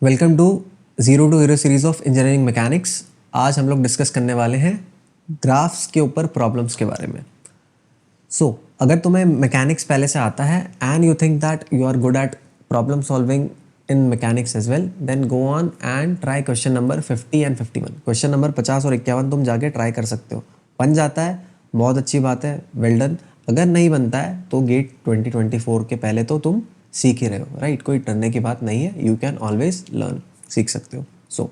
Welcome to zero to hero series of engineering mechanics. आज हम लोग डिस्कस करने वाले हैं ग्राफ्स के ऊपर प्रॉब्लम्स के बारे में। अगर तुम्हें मैकेनिक्स पहले से आता है and you think that you are good at problem solving in mechanics as well, then go on and try question number 50 and 51। Question number 50 और 51 तुम जाके ट्राई कर सकते हो। बन जाता है, बहुत अच्छी बात है, वेल डन। अगर नहीं बनता है तो गेट 2024 के पहले तो तुम सीख ही रहे हो, राइट? कोई डरने की बात नहीं है, यू कैन ऑलवेज लर्न, सीख सकते हो।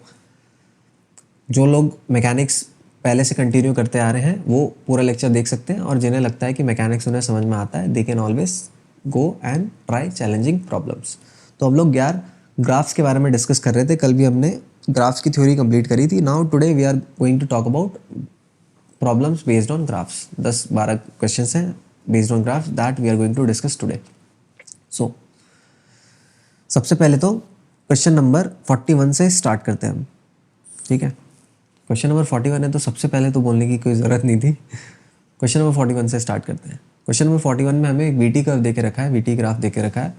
जो लोग मैकेनिक्स पहले से कंटिन्यू करते आ रहे हैं वो पूरा लेक्चर देख सकते हैं, और जिन्हें लगता है कि मैकेनिक्स उन्हें समझ में आता है, they can always go and try challenging problems. तो हम लोग यार ग्राफ्स के बारे में डिस्कस कर रहे थे। कल भी हमने ग्राफ्स की थ्योरी कंप्लीट करी थी। Now today we are going to talk about problems based on graphs. 10-12 questions हैं based on graphs that we are going to discuss today. सबसे पहले तो क्वेश्चन नंबर 41 से स्टार्ट करते हैं हम, ठीक है? क्वेश्चन नंबर 41 है तो सबसे पहले तो बोलने की कोई ज़रूरत नहीं थी। क्वेश्चन नंबर 41 से स्टार्ट करते हैं। क्वेश्चन नंबर 41 में हमें एक वीटी कर्व दे के रखा है, वीटी ग्राफ दे के रखा है,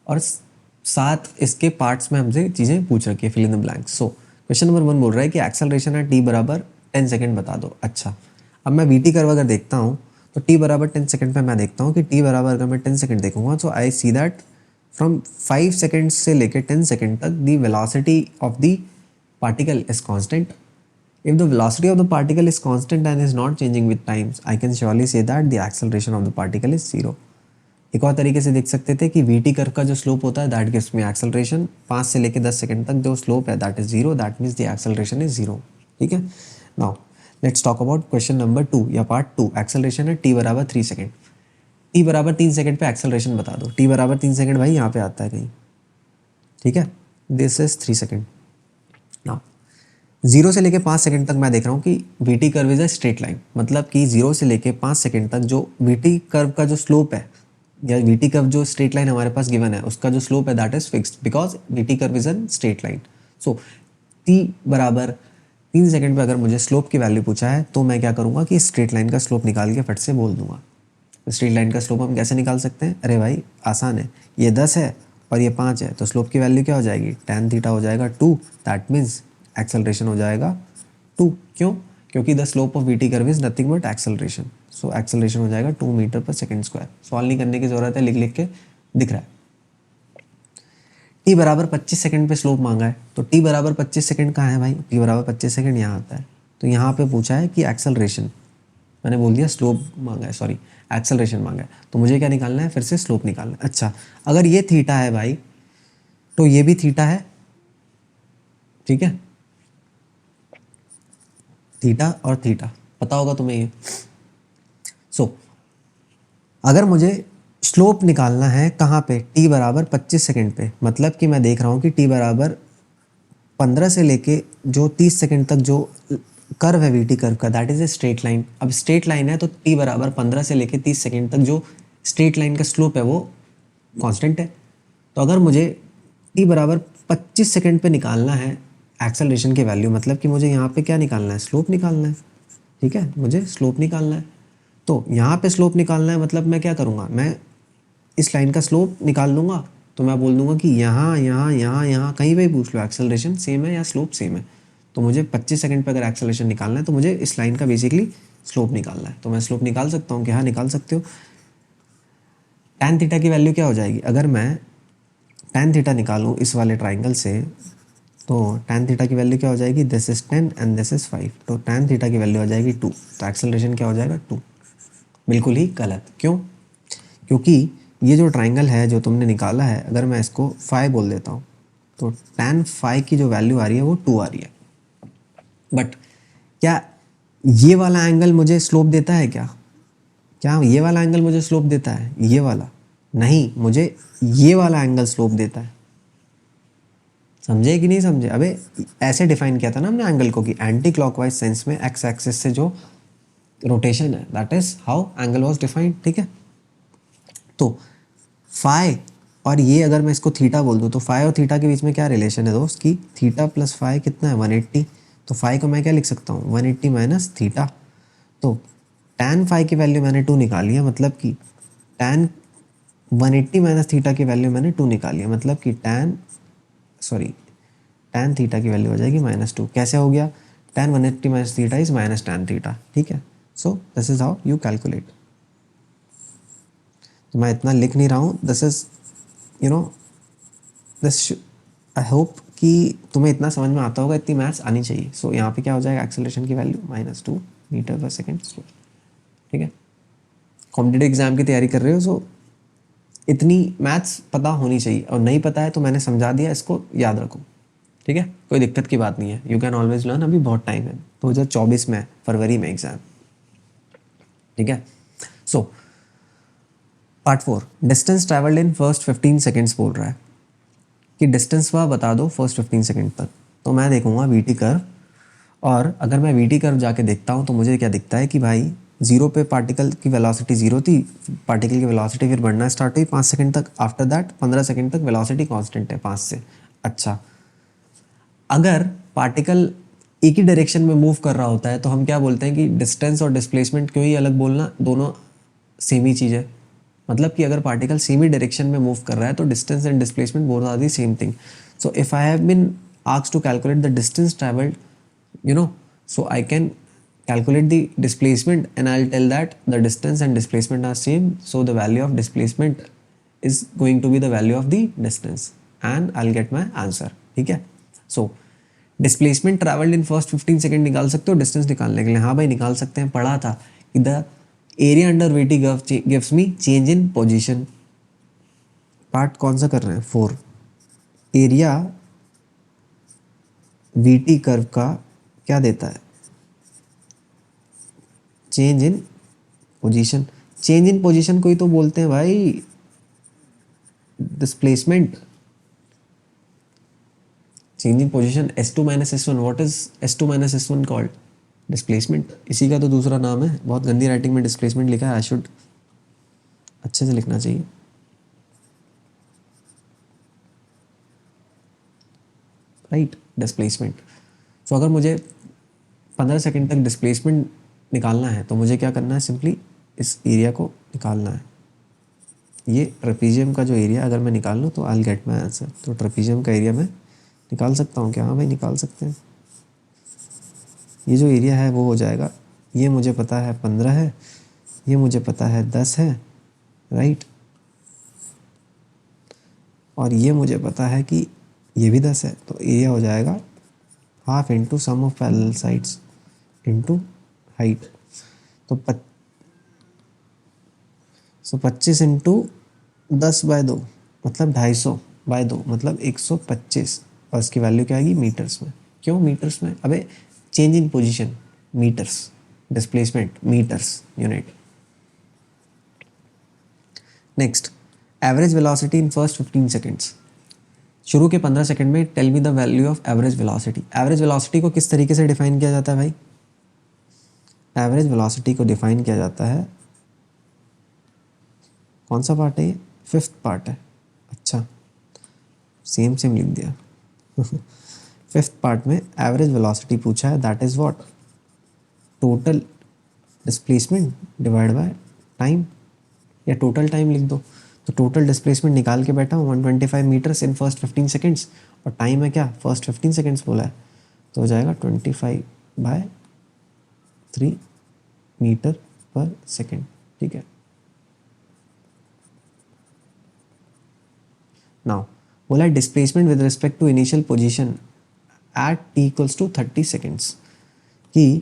और साथ इसके पार्ट्स में हमसे चीज़ें पूछ रखी है, fill in the blanks. Question number 1 बोल रहा है कि एक्सेलरेशन है t बराबर 10 सेकेंड बता दो। अच्छा, अब मैं वीटी कर्व अगर देखता हूँ तो t बराबर 10 सेकेंड पे मैं देखता हूँ कि t बराबर अगर मैं 10 सेकेंड देखूंगा तो आई सी दैट फ्रॉम 5 सेकेंड से लेकर 10 सेकेंड तक the velocity of the particle is constant. If the velocity of the particle is constant and is not changing with times, I can surely say that the acceleration of the particle is zero. एक और तरीके से देख सकते थे कि VT curve का जो स्लोप होता है दैट गिव्स मी एक्सेलरेशन। 5 से लेकर 10 सेकंड तक जो स्लोप है that is zero, that means the acceleration is zero, ठीक है? Now let's talk about question number 2 या पार्ट 2। एक्सेलरेशन है टी बराबर 3 सेकेंड। टी बराबर 3 सेकेंड पे एक्सेलरेशन बता दो। टी बराबर 3 सेकेंड भाई यहाँ पे आता है कहीं, ठीक है? This is 3 second. नाउ 0 से लेके 5 सेकंड तक मैं देख रहा हूँ कि VT curve is a straight line, मतलब कि 0 से लेके 5 सेकंड तक जो वीटी कर्व का जो स्लोप है या वीटी कर्व जो स्ट्रेट लाइन हमारे पास गिवन है उसका जो स्लोप है that is fixed because VT curve is a straight line. So T बराबर 3 सेकंड पे अगर मुझे स्लोप की वैल्यू पूछा है तो मैं क्या करूँगा कि स्ट्रेट लाइन का स्लोप निकाल के फट से बोल दूंगा। स्ट्रेट लाइन का स्लोप हम कैसे निकाल सकते हैं? अरे भाई आसान है, ये 10 है और ये 5 है तो स्लोप की वैल्यू क्या हो जाएगी? tan थीटा हो जाएगा 2, दैट मीन्स एक्सेलरेशन हो जाएगा 2। क्यों? क्योंकि the slope of VT curve is nothing but acceleration. So acceleration हो जाएगा 2 मीटर पर सेकेंड स्क्वायर। सॉल्व नहीं करने की जरूरत है, लिख लिख के दिख रहा है। टी बराबर 25 सेकंड पे स्लोप मांगा है, तो टी बराबर 25 सेकंड कहाँ है भाई? टी बराबर 25 सेकंड यहाँ आता है। तो यहाँ पे पूछा है कि एक्सेलरेशन, मैंने बोल दिया स्लोप मांगा है, सॉरी एक्सेलरेशन मांगा है, तो मुझे क्या निकालना है? फिर से स्लोप निकालना है। अच्छा, अगर ये थीटा है भाई तो ये भी थीटा है, ठीक है? थीटा और थीटा पता होगा तुम्हें ये। अगर मुझे स्लोप निकालना है कहाँ पे? टी बराबर 25 सेकंड पे, मतलब कि मैं देख रहा हूँ कि टी बराबर 15 से लेके जो 30 सेकंड तक जो कर्व है वीटी कर्व का that is a straight line. अब स्ट्रेट लाइन है तो टी बराबर 15 से लेके 30 सेकंड तक जो स्ट्रेट लाइन का स्लोप है वो कांस्टेंट है। तो अगर मुझे टी बराबर 25 सेकंड पे निकालना है एक्सेलरेशन की वैल्यू, मतलब कि मुझे यहाँ पे क्या निकालना है? स्लोप निकालना है, ठीक है? मुझे स्लोप निकालना है। तो यहाँ पे स्लोप निकालना है मतलब मैं क्या करूँगा? मैं इस लाइन का स्लोप निकाल लूँगा। तो मैं बोल दूंगा कि यहाँ यहाँ यहाँ यहाँ कहीं पे पूछ लो एक्सेलरेशन सेम है या स्लोप सेम है। तो मुझे 25 सेकंड पे अगर एक्सेलरेशन निकालना है तो मुझे इस लाइन का बेसिकली स्लोप निकालना है। तो मैं स्लोप निकाल सकता हूँ कि हाँ निकाल सकते हो। tan थीटा की वैल्यू क्या हो जाएगी? अगर मैं tan थीटा निकालूँ इस वाले ट्राइंगल से तो tan थीटा की वैल्यू क्या हो जाएगी? This is 10 and this is 5, तो tan थीटा की वैल्यू हो जाएगी 2। तो एक्सेलरेशन क्या हो जाएगा? 2। बिल्कुल ही गलत। क्यों? क्योंकि ये जो ट्राइंगल है जो तुमने निकाला है, अगर मैं इसको 5 बोल देता हूँ तो tan 5 की जो वैल्यू आ रही है वो 2 आ रही है। बट क्या ये वाला एंगल मुझे स्लोप देता है? क्या ये वाला एंगल मुझे स्लोप देता है? ये वाला नहीं, मुझे ये वाला एंगल स्लोप देता है। समझे कि नहीं समझे? अबे ऐसे डिफाइन किया था ना हमने एंगल को कि एंटी क्लॉकवाइज सेंस में एक्स एक्सिस से जो रोटेशन है that is how angle was defined, ठीक है? तो फाई और ये अगर मैं इसको थीटा बोल दूँ तो फाई और थीटा के बीच में क्या रिलेशन है दोस्त? की थीटा प्लस फाई कितना है? 180। तो फाई को मैं क्या लिख सकता हूँ? 180 माइनस थीटा। तो tan फाई की वैल्यू मैंने 2 निकाली है, मतलब कि tan 180 माइनस थीटा की वैल्यू मैंने 2 निकाली है, मतलब कि tan tan थीटा की वैल्यू हो जाएगी -2। कैसे हो गया? tan 180 minus theta is minus tan theta, ठीक है। So this is how you calculate. तो मैं इतना लिख नहीं रहा हूँ, this is you know this, I hope कि तुम्हें इतना समझ में आता होगा, इतनी मैथ्स आनी चाहिए। सो यहाँ पे क्या हो जाएगा, एक्सेलरेशन की वैल्यू -2 मीटर पर सेकेंड स्क्वायर, ठीक है। कॉम्पिटिटिव एग्जाम की तैयारी कर रहे हो, सो इतनी मैथ्स पता होनी चाहिए, और नहीं पता है तो मैंने समझा दिया, इसको याद रखो, ठीक है। कोई दिक्कत की बात नहीं है, यू कैन ऑलवेज लर्न। अभी बहुत टाइम है, 2024 में फरवरी में एग्जाम, ठीक है। So part 4, distance travelled in first 15 seconds बोल रहा है कि डिस्टेंस वह बता दो फर्स्ट 15 सेकेंड तक। तो मैं देखूंगा वी टी कर्व, और अगर मैं वी टी कर्व जाके देखता हूँ तो मुझे क्या दिखता है कि भाई जीरो पे पार्टिकल की वेलोसिटी जीरो थी, पार्टिकल की वेलोसिटी फिर बढ़ना स्टार्ट हुई 5 सेकंड तक, आफ्टर दैट 15 सेकंड तक वेलोसिटी कांस्टेंट है 5 से। अच्छा, अगर पार्टिकल एक ही डायरेक्शन में मूव कर रहा होता है तो हम क्या बोलते हैं कि डिस्टेंस और डिस्प्लेसमेंट क्यों ही अलग बोलना, दोनों सेम ही चीज़ है। मतलब कि अगर पार्टिकल सेम ही डायरेक्शन में मूव कर रहा है तो distance and displacement both are the same thing. So if I have been asked to calculate the distance travelled, so I can calculate the displacement and I'll tell that the distance and displacement are same, so the value of displacement is going to be the value of the distance and I'll get my answer, ठीक है। so displacement traveled in first 15 second निकाल सकते हो distance निकालने के लिए? हाँ भाई निकाल सकते हैं, पढ़ा था कि the area under VT gives me change in position. Part कौन सा कर रहे हैं? 4। एरिया वीटी कर्व का क्या देता है? Change in position. Change in position को ही तो बोलते हैं भाई displacement. Change in position S2 minus S1, what is S2 minus S1 called? Displacement. इसी का तो दूसरा नाम है, बहुत गंदी राइटिंग में डिस्प्लेसमेंट लिखा है, आई शुड अच्छे से लिखना चाहिए। Right, displacement. सो अगर मुझे 15 सेकंड तक डिस्प्लेसमेंट निकालना है तो मुझे क्या करना है? सिंपली इस एरिया को निकालना है। ये ट्रेपीजियम का जो एरिया अगर मैं निकाल लूँ तो I will get my answer. तो ट्रेपीजियम का एरिया मैं निकाल सकता हूँ क्या? हाँ भाई निकाल सकते हैं। ये जो एरिया है वो हो जाएगा, ये मुझे पता है 15 है, ये मुझे पता है 10 है, राइट, और ये मुझे पता है कि ये भी 10 है। तो एरिया हो जाएगा half into sum of parallel sides into height. तो 25 इंटू 10/2 मतलब 250 बाय 2 मतलब 125, और इसकी वैल्यू क्या आएगी? मीटर्स में। क्यों मीटर्स में? अबे change in position metres, displacement metres unit. Next, average velocity in first 15 seconds. शुरू के 15 सेकंड में tell me the value of average velocity. Average velocity को किस तरीके से डिफाइन किया जाता है भाई? एवरेज वेलोसिटी को डिफाइन किया जाता है, कौन सा पार्ट है ये? 5th पार्ट है। अच्छा, सेम सेम लिख दिया। 5th पार्ट में एवरेज वेलोसिटी पूछा है, that is what? Total displacement divide by time, या टोटल टाइम लिख दो। तो टोटल डिस्प्लेसमेंट निकाल के बैठा हूँ 125 मीटर्स इन फर्स्ट 15 सेकेंड्स, और टाइम है क्या? फर्स्ट 15 सेकेंड्स बोला है, तो हो जाएगा 25/3 मीटर पर सेकेंड, ठीक है। नाउ बोला है displacement with respect to initial position at t equals to 30 seconds, कि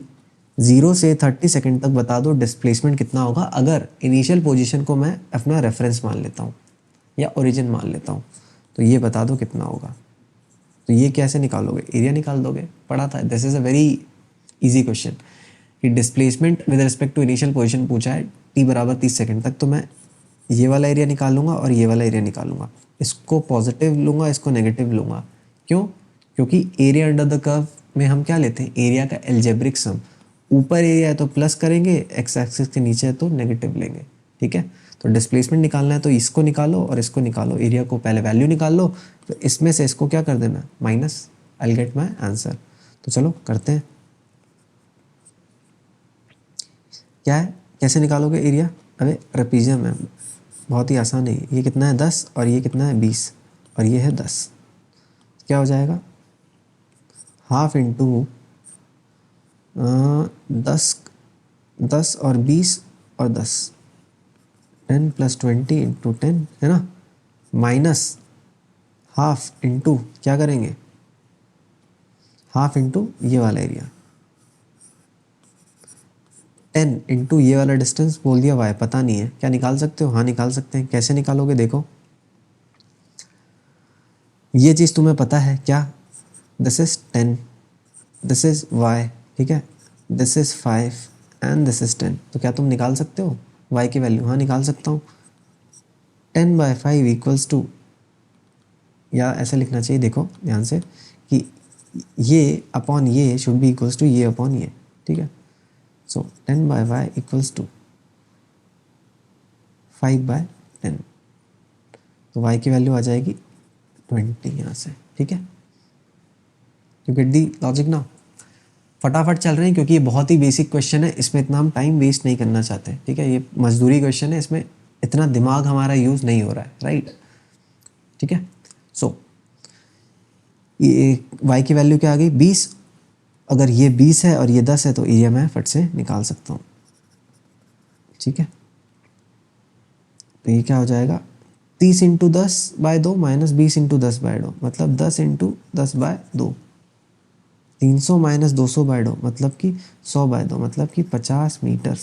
0 से 30 सेकेंड तक बता दो डिस्प्लेसमेंट कितना होगा अगर इनिशियल पोजीशन को मैं अपना रेफरेंस मान लेता हूँ या ओरिजिन मान लेता हूँ, तो ये बता दो कितना होगा। तो ये कैसे निकालोगे? एरिया निकाल दोगे, पढ़ा था। This is a very easy question कि displacement with respect to initial position पूछा है t बराबर 30 सेकेंड तक, तो मैं ये वाला एरिया निकालूंगा और ये वाला एरिया निकालूंगा। इसको पॉजिटिव लूँगा, इसको नेगेटिव लूँगा। क्यों? क्योंकि एरिया अंडर द कर्व में हम क्या लेते हैं? एरिया का एल्जेब्रिक सम। ऊपर एरिया है तो प्लस करेंगे, एक्स एक्सिस के नीचे है तो नेगेटिव लेंगे, ठीक है। तो डिस्प्लेसमेंट निकालना है तो इसको निकालो और इसको निकालो, एरिया को पहले वैल्यू निकाल लो, तो इसमें से इसको क्या कर देना? Minus, I will get my answer. तो चलो करते हैं। क्या है, कैसे निकालोगे एरिया? अरे ट्रेपीजियम है, बहुत ही आसान है। ये कितना है? 10, और ये कितना है? 20, और ये है 10। क्या हो जाएगा? हाफ इंटू 10 और 20 और 10, 10 + 20 इंटू 10 है ना, माइनस हाफ इंटू क्या करेंगे, हाफ इंटू ये वाला एरिया, 10 इंटू ये वाला डिस्टेंस बोल दिया y, पता नहीं है क्या निकाल सकते हो, हाँ निकाल सकते हैं। कैसे निकालोगे देखो, ये चीज़ तुम्हें पता है क्या, this is 10, this is y, ठीक है, this is 5 and this is 10, तो क्या तुम निकाल सकते हो y की वैल्यू, हाँ निकाल सकता हूँ। 10/5 इक्वल्स टू, या ऐसे लिखना चाहिए देखो ध्यान से कि ये अपॉन ये शुड बी इक्वल्स टू ये अपॉन ये, ठीक है। सो 10/5 इक्वल्स टू 5/10, तो y की वैल्यू आ जाएगी 20 यहाँ से, ठीक है। यू गेट दी लॉजिक ना। फटाफट चल रहे हैं क्योंकि ये बहुत ही बेसिक क्वेश्चन है, इसमें इतना हम टाइम वेस्ट नहीं करना चाहते, ठीक है। ये मजदूरी क्वेश्चन है, इसमें इतना दिमाग हमारा यूज़ नहीं हो रहा है, राइट, ठीक है। सो ये y की वैल्यू क्या आ गई 20, अगर ये 20 है और ये 10 है तो एरिया मैं फट से निकाल सकता हूँ, ठीक है। तो ये क्या हो जाएगा 30 इंटू 10/2 माइनस 20 इंटू 10/2, मतलब 10 इंटू 10/2, 300 माइनस 200/2 मतलब कि 100/2, मतलब कि 50 मीटर।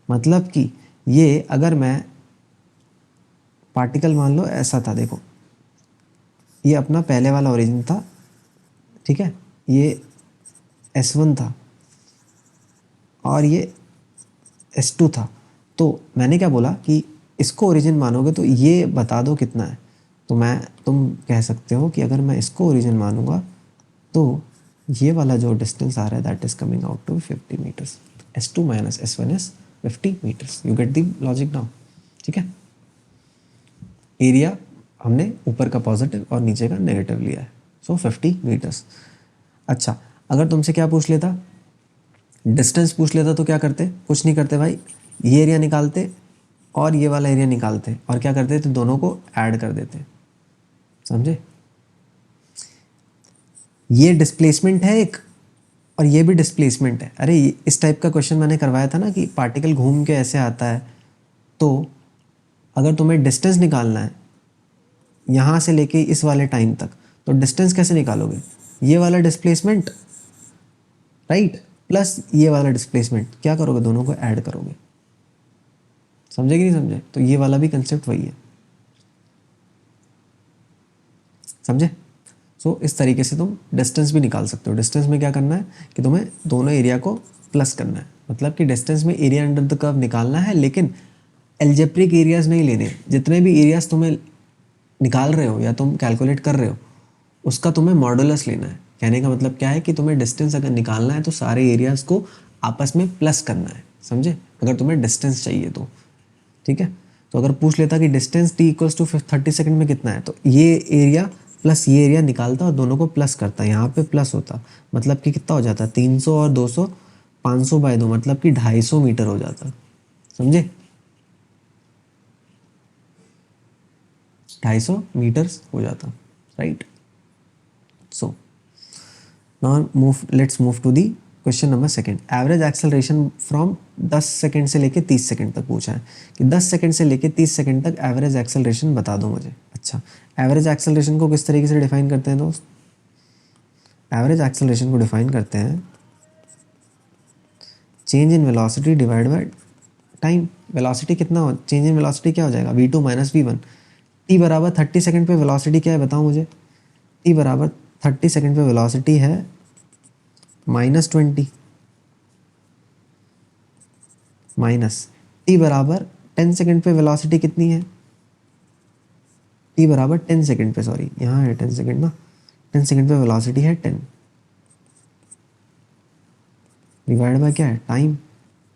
मतलब कि ये अगर मैं पार्टिकल मान लो ऐसा था, देखो ये अपना पहले वाला ओरिजिन था, ठीक है, ये S1 था और ये S2 था। तो मैंने क्या बोला कि इसको ओरिजिन मानोगे तो ये बता दो कितना है, तो तुम कह सकते हो कि अगर मैं इसको ओरिजिन मानूंगा तो ये वाला जो डिस्टेंस आ रहा है that is coming out to 50 metres, S2 minus S1 is 50 metres. You get the logic now, ठीक है। एरिया हमने ऊपर का पॉजिटिव और नीचे का नेगेटिव लिया है, सो 50 मीटर्स। अच्छा, अगर तुमसे क्या पूछ लेता, डिस्टेंस पूछ लेता तो क्या करते, कुछ नहीं करते भाई, ये एरिया निकालते और ये वाला एरिया निकालते और क्या करते तो दोनों को ऐड कर देते, समझे। ये डिस्प्लेसमेंट है एक और ये भी डिस्प्लेसमेंट है। अरे इस टाइप का क्वेश्चन मैंने करवाया था ना कि पार्टिकल घूम के ऐसे आता है, तो अगर तुम्हें डिस्टेंस निकालना है यहाँ से लेके इस वाले टाइम तक, तो डिस्टेंस कैसे निकालोगे, ये वाला डिस्प्लेसमेंट राइट प्लस ये वाला डिस्प्लेसमेंट, क्या करोगे दोनों को ऐड करोगे, समझे कि नहीं समझे। तो ये वाला भी कंसेप्ट वही है, समझे। सो इस तरीके से तुम डिस्टेंस भी निकाल सकते हो। डिस्टेंस में क्या करना है कि तुम्हें दोनों एरिया को प्लस करना है, मतलब कि डिस्टेंस में एरिया अंडर द कर्व निकालना है, लेकिन एल्जेब्रिक एरियाज नहीं लेने। जितने भी एरियाज तुम्हें निकाल रहे हो या तुम कैलकुलेट कर रहे हो उसका तुम्हें मॉडुलस लेना है। कहने का मतलब क्या है कि तुम्हें डिस्टेंस अगर निकालना है तो सारे एरियाज को आपस में प्लस करना है, समझे, अगर तुम्हें डिस्टेंस चाहिए तो, ठीक है। तो अगर पूछ लेता कि distance t equals to 30 second में कितना है, तो ये एरिया प्लस ये एरिया निकालता और दोनों को प्लस करता, यहाँ पे प्लस होता, मतलब कि कितना हो जाता 300 और 200 500/2, मतलब कि 250 मीटर हो जाता, समझे, 250 मीटर्स हो जाता, right. So now let's move to the question number second. Average acceleration from 10 second से लेके 30 सेकंड तक पूछा है कि 10 सेकंड से लेके 30 सेकंड तक एवरेज एक्सेलरेशन बता दो मुझे। अच्छा, एवरेज एक्सेलरेशन को किस तरीके से डिफाइन करते हैं दोस्त, एवरेज एक्सेलरेशन को डिफाइन करते हैं change in velocity divide by time. Velocity कितना हो, चेंज इन वेलोसिटी क्या हो जाएगा v2 माइनस v1। t बराबर 30 सेकंड पे वेलोसिटी क्या है बताओ मुझे, t बराबर 30 सेकंड पे वेलोसिटी है -20 माइनस t बराबर 10 सेकंड पे वेलोसिटी कितनी है, t बराबर 10 सेकंड पे, सॉरी यहाँ है 10 सेकंड ना, 10 सेकंड पे वेलोसिटी है 10 डिवाइड बाय क्या है टाइम,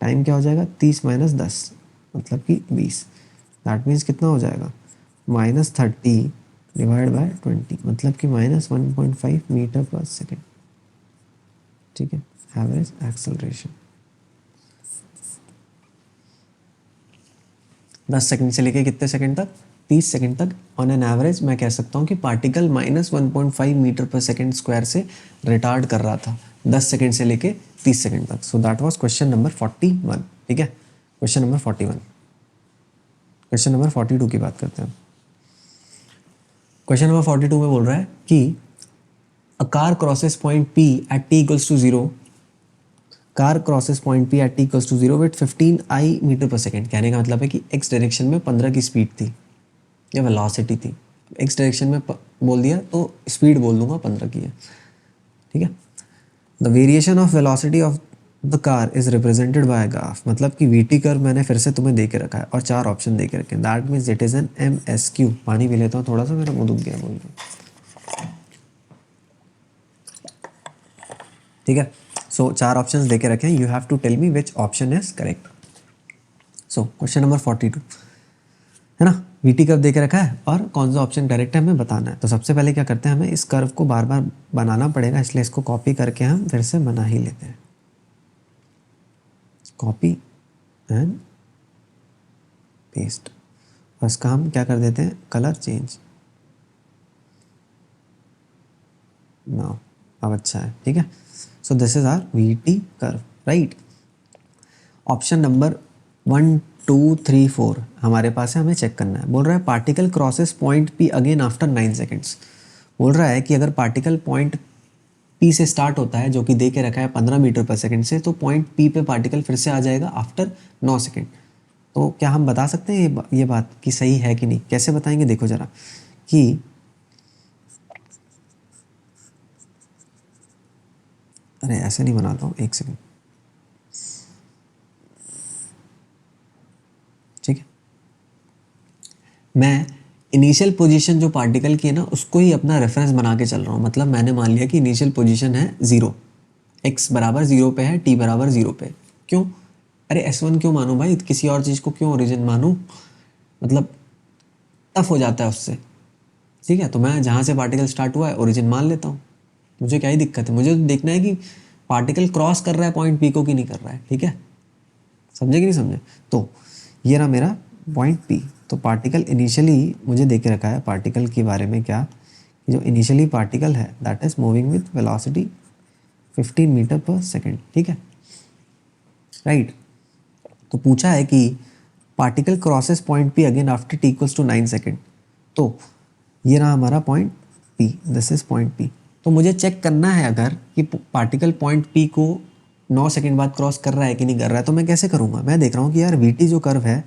टाइम क्या हो जाएगा 30 माइनस 10 मतलब कि 20, दैट मीन्स कितना हो जाएगा -30 डिवाइड बाय 20 मतलब कि -1.5 मीटर पर सेकेंड, ठीक है। एवरेज एक्सेलरेशन 10 सेकंड से लेके कितने सेकंड तक 30 सेकंड तक ऑन एन एवरेज मैं कह सकता हूँ कि particle -1.5 metre per second square से रिटार्ड कर रहा था 10 सेकंड से लेके 30 सेकंड तक। So that was question number 41। ठीक है, क्वेश्चन नंबर 41। क्वेश्चन नंबर 42 की बात करते हैं। क्वेश्चन नंबर 42 में बोल रहा है कि a car crosses point P at t equals to 0। Car crosses point P at t equals to 0 with 15 I metre पर सेकेंड। कहने का मतलब है कि x डायरेक्शन में 15 की स्पीड थी या वेलोसिटी थी। x डायरेक्शन में बोल दिया तो स्पीड बोल दूंगा 15 की है। ठीक है, the variation of velocity of the car is represented by graph. मतलब कि वीटी कर्व मैंने फिर से तुम्हें दे के रखा है और 4 ऑप्शन दे के रखे हैं। That means it is an MSQ। पानी पी लेता हूँ थोड़ा सा, मेरा मुंह दुख गया बोल के। ठीक है, सो 4 ऑप्शंस दे के रखे हैं। You have to tell me which option is correct. So question number 42 है ना, वीटी कर्व दे के रखा है और कौन सा ऑप्शन करेक्ट है हमें बताना है। तो सबसे पहले क्या करते हैं, हमें इस कर्व को बार बार बनाना पड़ेगा, इसलिए इसको कॉपी करके हम फिर से बना ही लेते हैं। कॉपी एंड पेस्ट, और इसका हम क्या कर देते हैं, कलर चेंज। नाउ अब अच्छा है। ठीक है, so this is our VT curve, right. Option number 1 2 3 4 हमारे पास है, हमें चेक करना है। बोल रहा है particle crosses point P again after 9 seconds. बोल रहा है कि अगर पार्टिकल पॉइंट P से स्टार्ट होता है, जो कि दे के रखा है 15 मीटर पर सेकेंड से, तो पॉइंट P पे पार्टिकल फिर से आ जाएगा आफ्टर 9 सेकेंड। तो क्या हम बता सकते हैं ये बात कि सही है कि नहीं? कैसे बताएंगे, देखो जरा कि अरे ऐसे नहीं बनाता हूँ, एक सेकेंड। ठीक है, मैं इनिशियल पोजीशन जो पार्टिकल की है ना, उसको ही अपना रेफरेंस बना के चल रहा हूँ। मतलब मैंने मान लिया कि इनिशियल पोजीशन है 0, x बराबर 0 पे है, t बराबर 0 पे। क्यों? अरे S1 क्यों मानूं भाई, किसी और चीज़ को क्यों ओरिजिन मानूं? मतलब टफ हो जाता है उससे। ठीक है, तो मैं जहाँ से पार्टिकल स्टार्ट हुआ है ओरिजिन मान लेता हूँ। मुझे क्या ही दिक्कत है, मुझे तो देखना है कि पार्टिकल क्रॉस कर रहा है पॉइंट P को कि नहीं कर रहा है। ठीक है, समझे कि नहीं समझे? तो ये रहा मेरा पॉइंट P। तो पार्टिकल इनिशियली मुझे दे के रखा है पार्टिकल के बारे में क्या, कि जो इनिशियली पार्टिकल है that is moving with velocity 15 metre पर सेकेंड। ठीक है, राइट। तो पूछा है कि particle crosses point P again after t equals to 9 second. तो ये रहा हमारा point P, this is point P। तो मुझे चेक करना है अगर कि पार्टिकल पॉइंट P को 9 सेकेंड बाद क्रॉस कर रहा है कि नहीं कर रहा है। तो मैं कैसे करूँगा, मैं देख रहा हूँ कि यार VT जो कर्व है,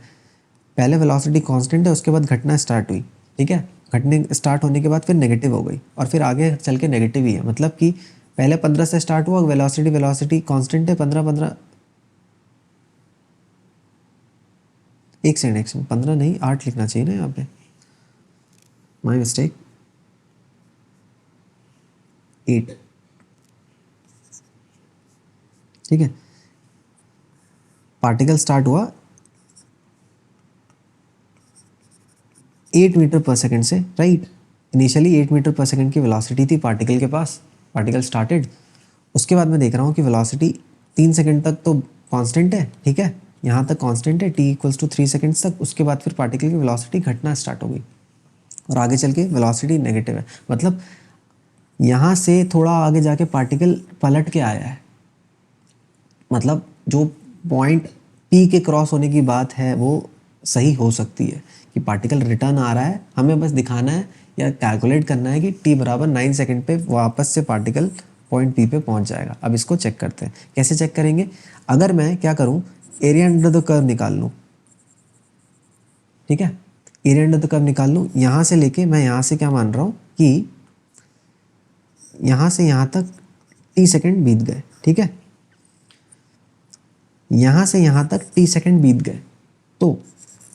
पहले वेलोसिटी कांस्टेंट है, उसके बाद घटना स्टार्ट हुई। ठीक है, घटने स्टार्ट होने के बाद फिर नेगेटिव हो गई और फिर आगे चल के नेगेटिव ही है। मतलब कि पहले 15 से स्टार्ट हुआ, वेलोसिटी कांस्टेंट है 15 एक सेकेंड 15 नहीं 8 लिखना चाहिए ना यहाँ पे, माई मिस्टेक, 8। ठीक है, पार्टिकल स्टार्ट हुआ 8 मीटर पर सेकेंड से, राइट। इनिशियली 8 मीटर पर सेकेंड की वेलोसिटी थी पार्टिकल के पास, पार्टिकल स्टार्टेड। उसके बाद मैं देख रहा हूँ कि वेलोसिटी 3 सेकेंड तक तो कांस्टेंट है। ठीक है, यहाँ तक कांस्टेंट है, t इक्वल्स टू 3 सेकेंड्स तक। उसके बाद फिर पार्टिकल की वेलोसिटी घटना स्टार्ट हो गई और आगे चल के वेलोसिटी नेगेटिव है। मतलब यहाँ से थोड़ा आगे जाके पार्टिकल पलट के आया है। मतलब जो पॉइंट P के क्रॉस होने की बात है वो सही हो सकती है कि पार्टिकल रिटर्न आ रहा है। हमें बस दिखाना है या कैलकुलेट करना है कि t बराबर 9 सेकेंड पे वापस से पार्टिकल पॉइंट P पे पहुंच जाएगा। अब इसको चेक करते हैं, कैसे चेक करेंगे। अगर मैं क्या करूं, एरिया अंडर द कर्व निकाल लूं। ठीक है, एरिया अंडर द कर्व निकाल लूं। यहाँ से लेके मैं यहाँ से क्या मान रहा हूँ कि यहाँ से यहाँ तक t सेकेंड बीत गए। ठीक है, यहाँ से यहाँ तक t सेकेंड बीत गए। तो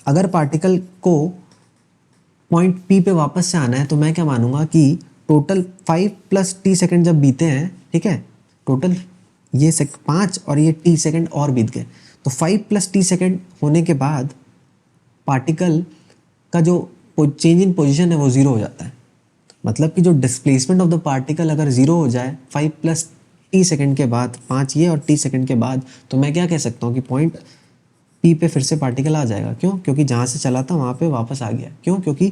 अगर पार्टिकल को पॉइंट P पे वापस से आना है तो मैं क्या मानूंगा कि टोटल 5 प्लस t सेकेंड जब बीते हैं, ठीक है, टोटल ये 5 और ये t सेकेंड और बीत गए, तो 5 प्लस t सेकेंड होने के बाद पार्टिकल का जो चेंज इन पोजीशन है वो 0 हो जाता है। मतलब कि जो डिस्प्लेसमेंट ऑफ द पार्टिकल अगर 0 हो जाए 5 प्लस t सेकेंड के बाद, 5 ये और t सेकेंड के बाद, तो मैं क्या कह सकता हूँ कि पॉइंट पी पे फिर से पार्टिकल आ जाएगा। क्यों? क्योंकि जहाँ से चला था वहाँ पे वापस आ गया। क्यों? क्योंकि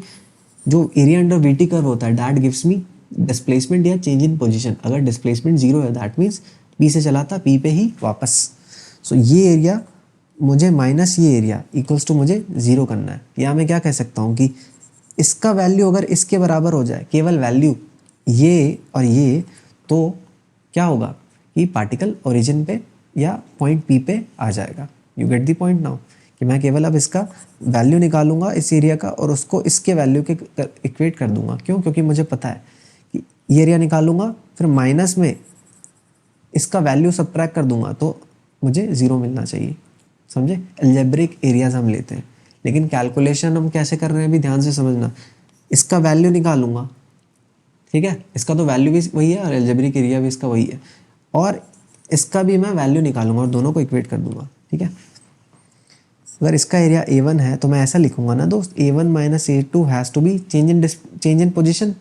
जो area under we t curve होता है दैट गिव्स मी डिस्प्लेसमेंट या चेंज इन पोजीशन। अगर डिस्प्लेसमेंट जीरो है दैट मीन्स पी से चला था पी पे ही वापस। सो ये एरिया मुझे माइनस ये एरिया इक्वल्स टू मुझे ज़ीरो करना है। या मैं क्या कह सकता हूँ कि इसका वैल्यू अगर इसके बराबर हो जाए, केवल वैल्यू ये और ये, तो क्या होगा कि पार्टिकल ओरिजिन पे या पॉइंट पी पे आ जाएगा। You get the point now कि मैं केवल अब इसका वैल्यू निकालूंगा इस एरिया का और उसको इसके वैल्यू के इक्वेट कर दूंगा। क्यों? क्योंकि मुझे पता है कि ये एरिया निकालूंगा फिर माइनस में इसका वैल्यू सब्ट्रैक्ट कर दूंगा तो मुझे ज़ीरो मिलना चाहिए। समझे? अलजेब्रिक एरियाज हम लेते हैं, लेकिन कैलकुलेशन हम कैसे कर रहे हैं भी ध्यान से समझना। इसका वैल्यू निकालूंगा, ठीक है, इसका तो वैल्यू भी वही है और अलजेब्रिक एरिया भी इसका वही है, और इसका भी मैं वैल्यू निकालूंगा और दोनों को इक्वेट कर दूंगा। ठीक है, अगर इसका एरिया A1 है तो मैं ऐसा लिखूंगा ना दोस्त, A1 माइनस A2 has to be change in position.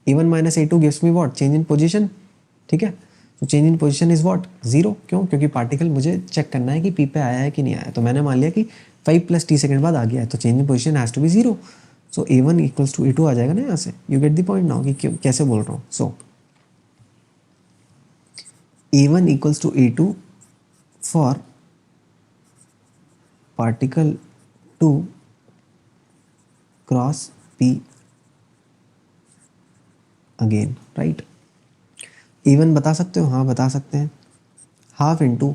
A1 माइनस A2 gives me what? Change in position. ठीक है, तो change in position is what? Zero. क्यों? क्योंकि पार्टिकल मुझे चेक करना है कि पी पे आया है कि नहीं आया। तो मैंने मान लिया कि 5 + t सेकंड बाद आ गया है, तो change in position has to be zero. So A1 equals to A2 आ जाएगा ना यहाँ से। You get the point now कि क्यों कैसे बोल रहा हूँ। So A1 equals to A2 for particle 2 cross P again, right. Even बता सकते हो? हाँ बता सकते हैं। Half into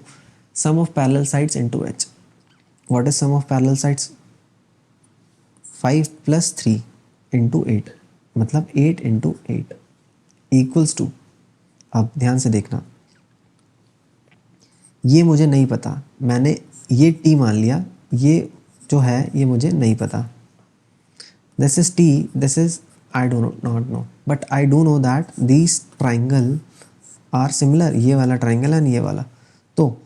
sum of parallel sides into H. What is sum of parallel sides? 5 + 3 into 8, मतलब 8 इंटू 8 इक्वल्स टू, अब ध्यान से देखना, ये मुझे नहीं पता, मैंने ये टी मान लिया, ये जो है ये मुझे नहीं पता। This is T, this is I do not know, but I do know that these triangle are similar. ये वाला ट्राइंगल है ये वाला, तो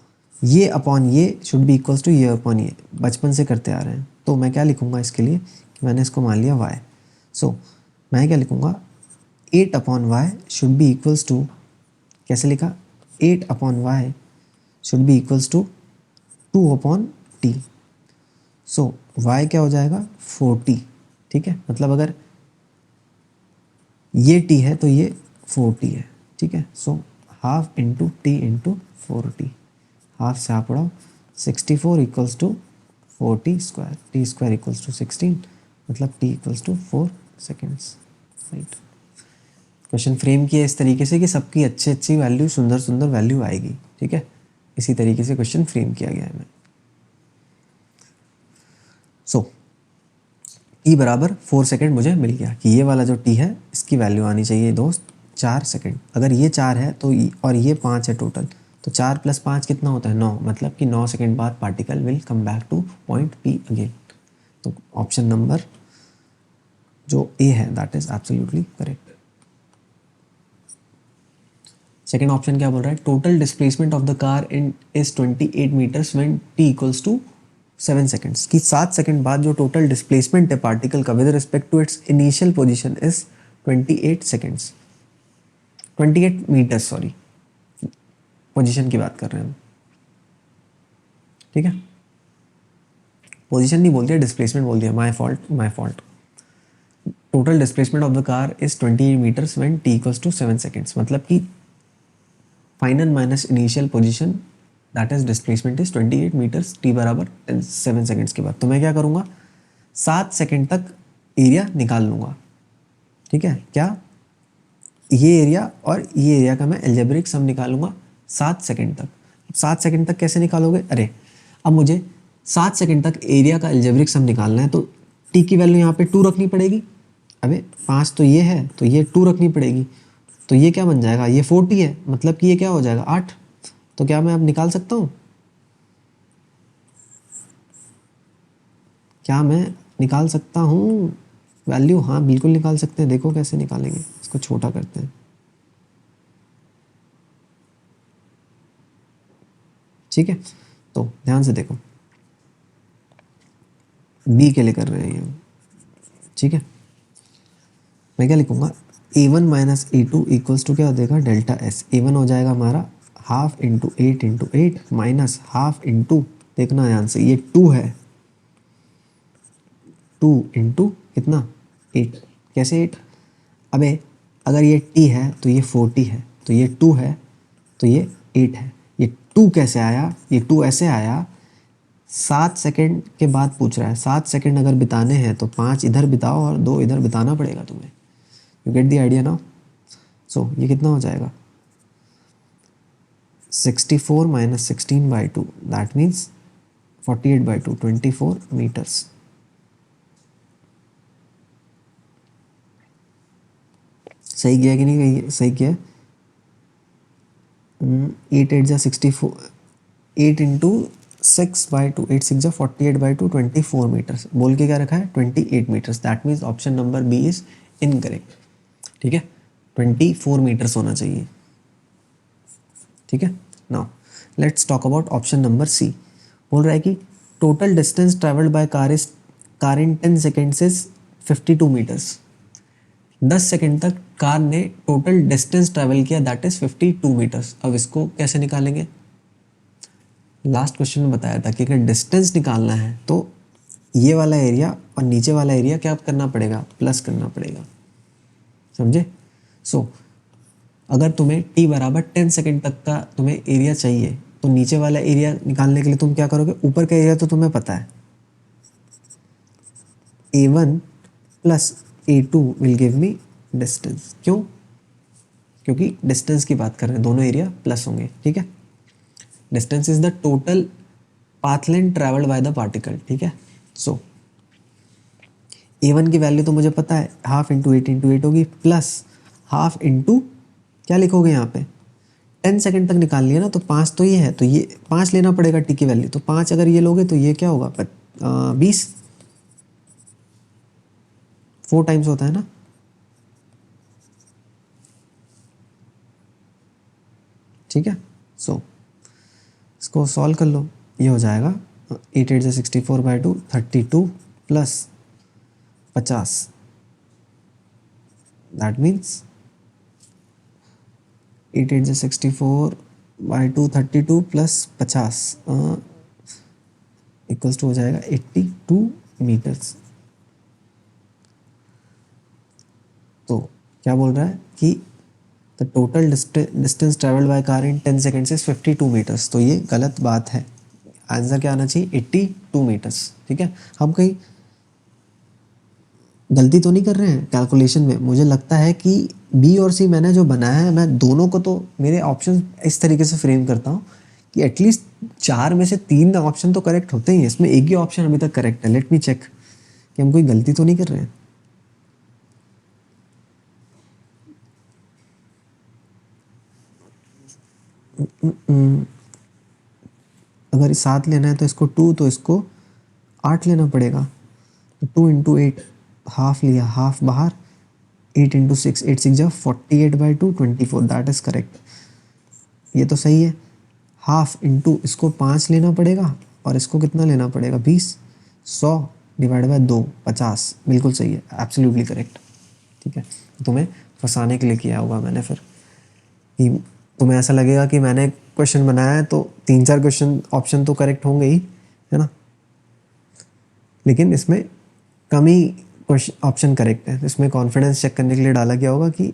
ये अपॉन ये शुड बी इक्वल्स टू ये अपॉन ये, बचपन से करते आ रहे हैं। तो मैं क्या लिखूँगा इसके लिए कि मैंने इसको मान लिया y। सो मैं क्या लिखूँगा? 8 upon y should be equals to, कैसे लिखा? 8 upon y should be equals to 2 upon t। So y क्या हो जाएगा? 4t। ठीक है, मतलब अगर ये t है तो ये 4t है। ठीक है, so half into T into 4t, half से आप उड़ाओ, 64 equals to 4t square, T square equals to 16, मतलब t इक्वल्स टू 4 सेकेंड्स, राइट। क्वेश्चन फ्रेम किया इस तरीके से कि सबकी अच्छी अच्छी वैल्यू, सुंदर सुंदर वैल्यू आएगी। ठीक है, इसी तरीके से क्वेश्चन फ्रेम किया गया है। सो t बराबर 4 सेकेंड मुझे मिल गया कि ये वाला जो t है इसकी वैल्यू आनी चाहिए दोस्त 4 सेकेंड। अगर ये 4 है तो और ये 5 है टोटल, तो 4 + 5 कितना होता है? 9, मतलब कि 9 सेकेंड बाद particle will come back to point P again. तो ऑप्शन नंबर जो ए है that is absolutely correct. Second option क्या बोल रहा है? Total displacement of the car in is 28 metres when t equals to 7 seconds, कि 7 second बाद जो टोटल डिस्प्लेसमेंट है पार्टिकल का with respect to its initial position is 28 seconds, 28 metres, sorry position की बात कर रहे हैं हम। ठीक है, पोजीशन नहीं बोल दिया, डिस्प्लेसमेंट बोल दिया, my fault. Total displacement of the car is 28 metres when t equals to 7 seconds, मतलब कि final minus initial position that is displacement is 28 metres, t बराबर 7 सेकेंड्स के बाद। तो मैं क्या करूँगा? 7 सेकेंड तक एरिया निकाल लूँगा। ठीक है, क्या? ये एरिया और ये एरिया का मैं अलजेब्रिक सम निकालूंगा 7 सेकेंड तक। 7 सेकेंड तक कैसे निकालोगे? अरे अब मुझे 7 सेकेंड तक एरिया का अलजेब्रिक सम निकालना है, तो t की वैल्यू यहाँ पे 2 रखनी पड़ेगी। अबे 5 तो ये है, तो ये 2 रखनी पड़ेगी, तो ये क्या बन जाएगा? ये 40 है, मतलब कि ये क्या हो जाएगा? 8। तो क्या मैं अब निकाल सकता हूँ? क्या मैं निकाल सकता हूँ वैल्यू? हाँ बिल्कुल निकाल सकते हैं। देखो कैसे निकालेंगे, इसको छोटा करते हैं। ठीक है, तो ध्यान से देखो, बी के लिए कर रहे हैं ये। ठीक है, मैं क्या लिखूंगा? A1 माइनस A2 इक्वल्स टू क्या हो जाएगा? Delta S। A1 हो जाएगा हमारा half into 8 minus half into देखना ध्यान से, ये 2 है, 2 इंटू कितना 8, कैसे 8? अबे अगर ये t है तो ये 40 है, तो ये 2 है तो ये 8 है। ये 2 कैसे आया? ये 2 ऐसे आया, 7 सेकंड के बाद पूछ रहा है, 7 सेकंड अगर बिताने हैं तो 5 इधर बिताओ और 2 इधर बिताना पड़ेगा तुम्हें। You get the idea now? So ये कितना हो जाएगा? 64 माइनस 16/2, दैट मीन्स 48/2, 24 मीटर्स। सही किया कि नहीं? सही किया। 8 8 जा 64, 8 इंटू 6/2, 8 6 जा 48/2, 24 मीटर्स। बोल के क्या रखा है? 28 metres. That means option number B is incorrect. ठीक है, 24 मीटर्स होना चाहिए। ठीक है, now let's talk about option number C. बोल रहा है कि total distance travelled by car in 10 seconds is 52 metres. 10 second तक कार ने टोटल डिस्टेंस ट्रेवल किया, दैट इज 52 मीटर्स। अब इसको कैसे निकालेंगे? लास्ट क्वेश्चन में बताया था कि अगर डिस्टेंस निकालना है तो ये वाला एरिया और नीचे वाला एरिया क्या करना पड़ेगा? प्लस करना पड़ेगा। समझे? सो अगर तुम्हें t बराबर 10 सेकेंड तक का तुम्हें एरिया चाहिए तो नीचे वाला एरिया निकालने के लिए तुम क्या करोगे? ऊपर का एरिया तो तुम्हें पता है, a1 plus a2 will give me distance. क्यों? क्योंकि डिस्टेंस की बात कर रहे हैं, दोनों एरिया प्लस होंगे। ठीक है, distance is the total path length travelled by the particle. ठीक है, सो a1 की वैल्यू तो मुझे पता है, हाफ इंटू 8 होगी, प्लस हाफ इंटू क्या लिखोगे यहाँ पे? 10 सेकंड तक निकाल लिया ना, तो 5 तो ये है, तो ये 5 लेना पड़ेगा टी की वैल्यू। तो 5 अगर ये लोगे तो ये क्या होगा? 20, 4 टाइम्स होता है ना। ठीक है, सो इसको सॉल्व कर लो, ये हो जाएगा 8 8 से 64/2, 32 प्लस 50, दैट मीन्स 8 8 से 64/2, 32 प्लस 50 इक्वल्स टू हो जाएगा 82 मीटर्स। तो क्या बोल रहा है कि the total distance travelled by car in 10 seconds is 52 metres. तो ये गलत बात है, आंसर क्या आना चाहिए? 82 मीटर्स। ठीक है, हम कहीं गलती तो नहीं कर रहे हैं कैलकुलेशन में? मुझे लगता है कि बी और सी मैंने जो बनाया है, मैं दोनों को तो मेरे ऑप्शन इस तरीके से फ्रेम करता हूँ कि एटलीस्ट 4 में से 3 ऑप्शन तो करेक्ट होते ही हैं। इसमें एक ही ऑप्शन अभी तक करेक्ट है। लेट मी चेक कि हम कोई गलती तो नहीं कर रहे हैं। अगर 7 लेना है तो इसको 2, तो इसको 8 लेना पड़ेगा। 2 इंटू 8, हाफ लिया, हाफ बाहर, 8 इंटू 6, 8 6 जा 48/2, 24, दैट इज करेक्ट। ये तो सही है। हाफ इंटू इसको 5 लेना पड़ेगा और इसको कितना लेना पड़ेगा? 20, 100 डिवाइड बाय 2, 50। बिल्कुल सही है, एब्सोल्युटली करेक्ट। ठीक है, तुम्हें फंसाने के लिए किया होगा मैंने फिर, कि तुम्हें ऐसा लगेगा कि मैंने क्वेश्चन बनाया है तो 3 4 क्वेश्चन ऑप्शन तो करेक्ट होंगे ही, है ना। लेकिन इसमें कम ही क्वेश्चन ऑप्शन करेक्ट है। इसमें कॉन्फिडेंस चेक करने के लिए डाला गया होगा कि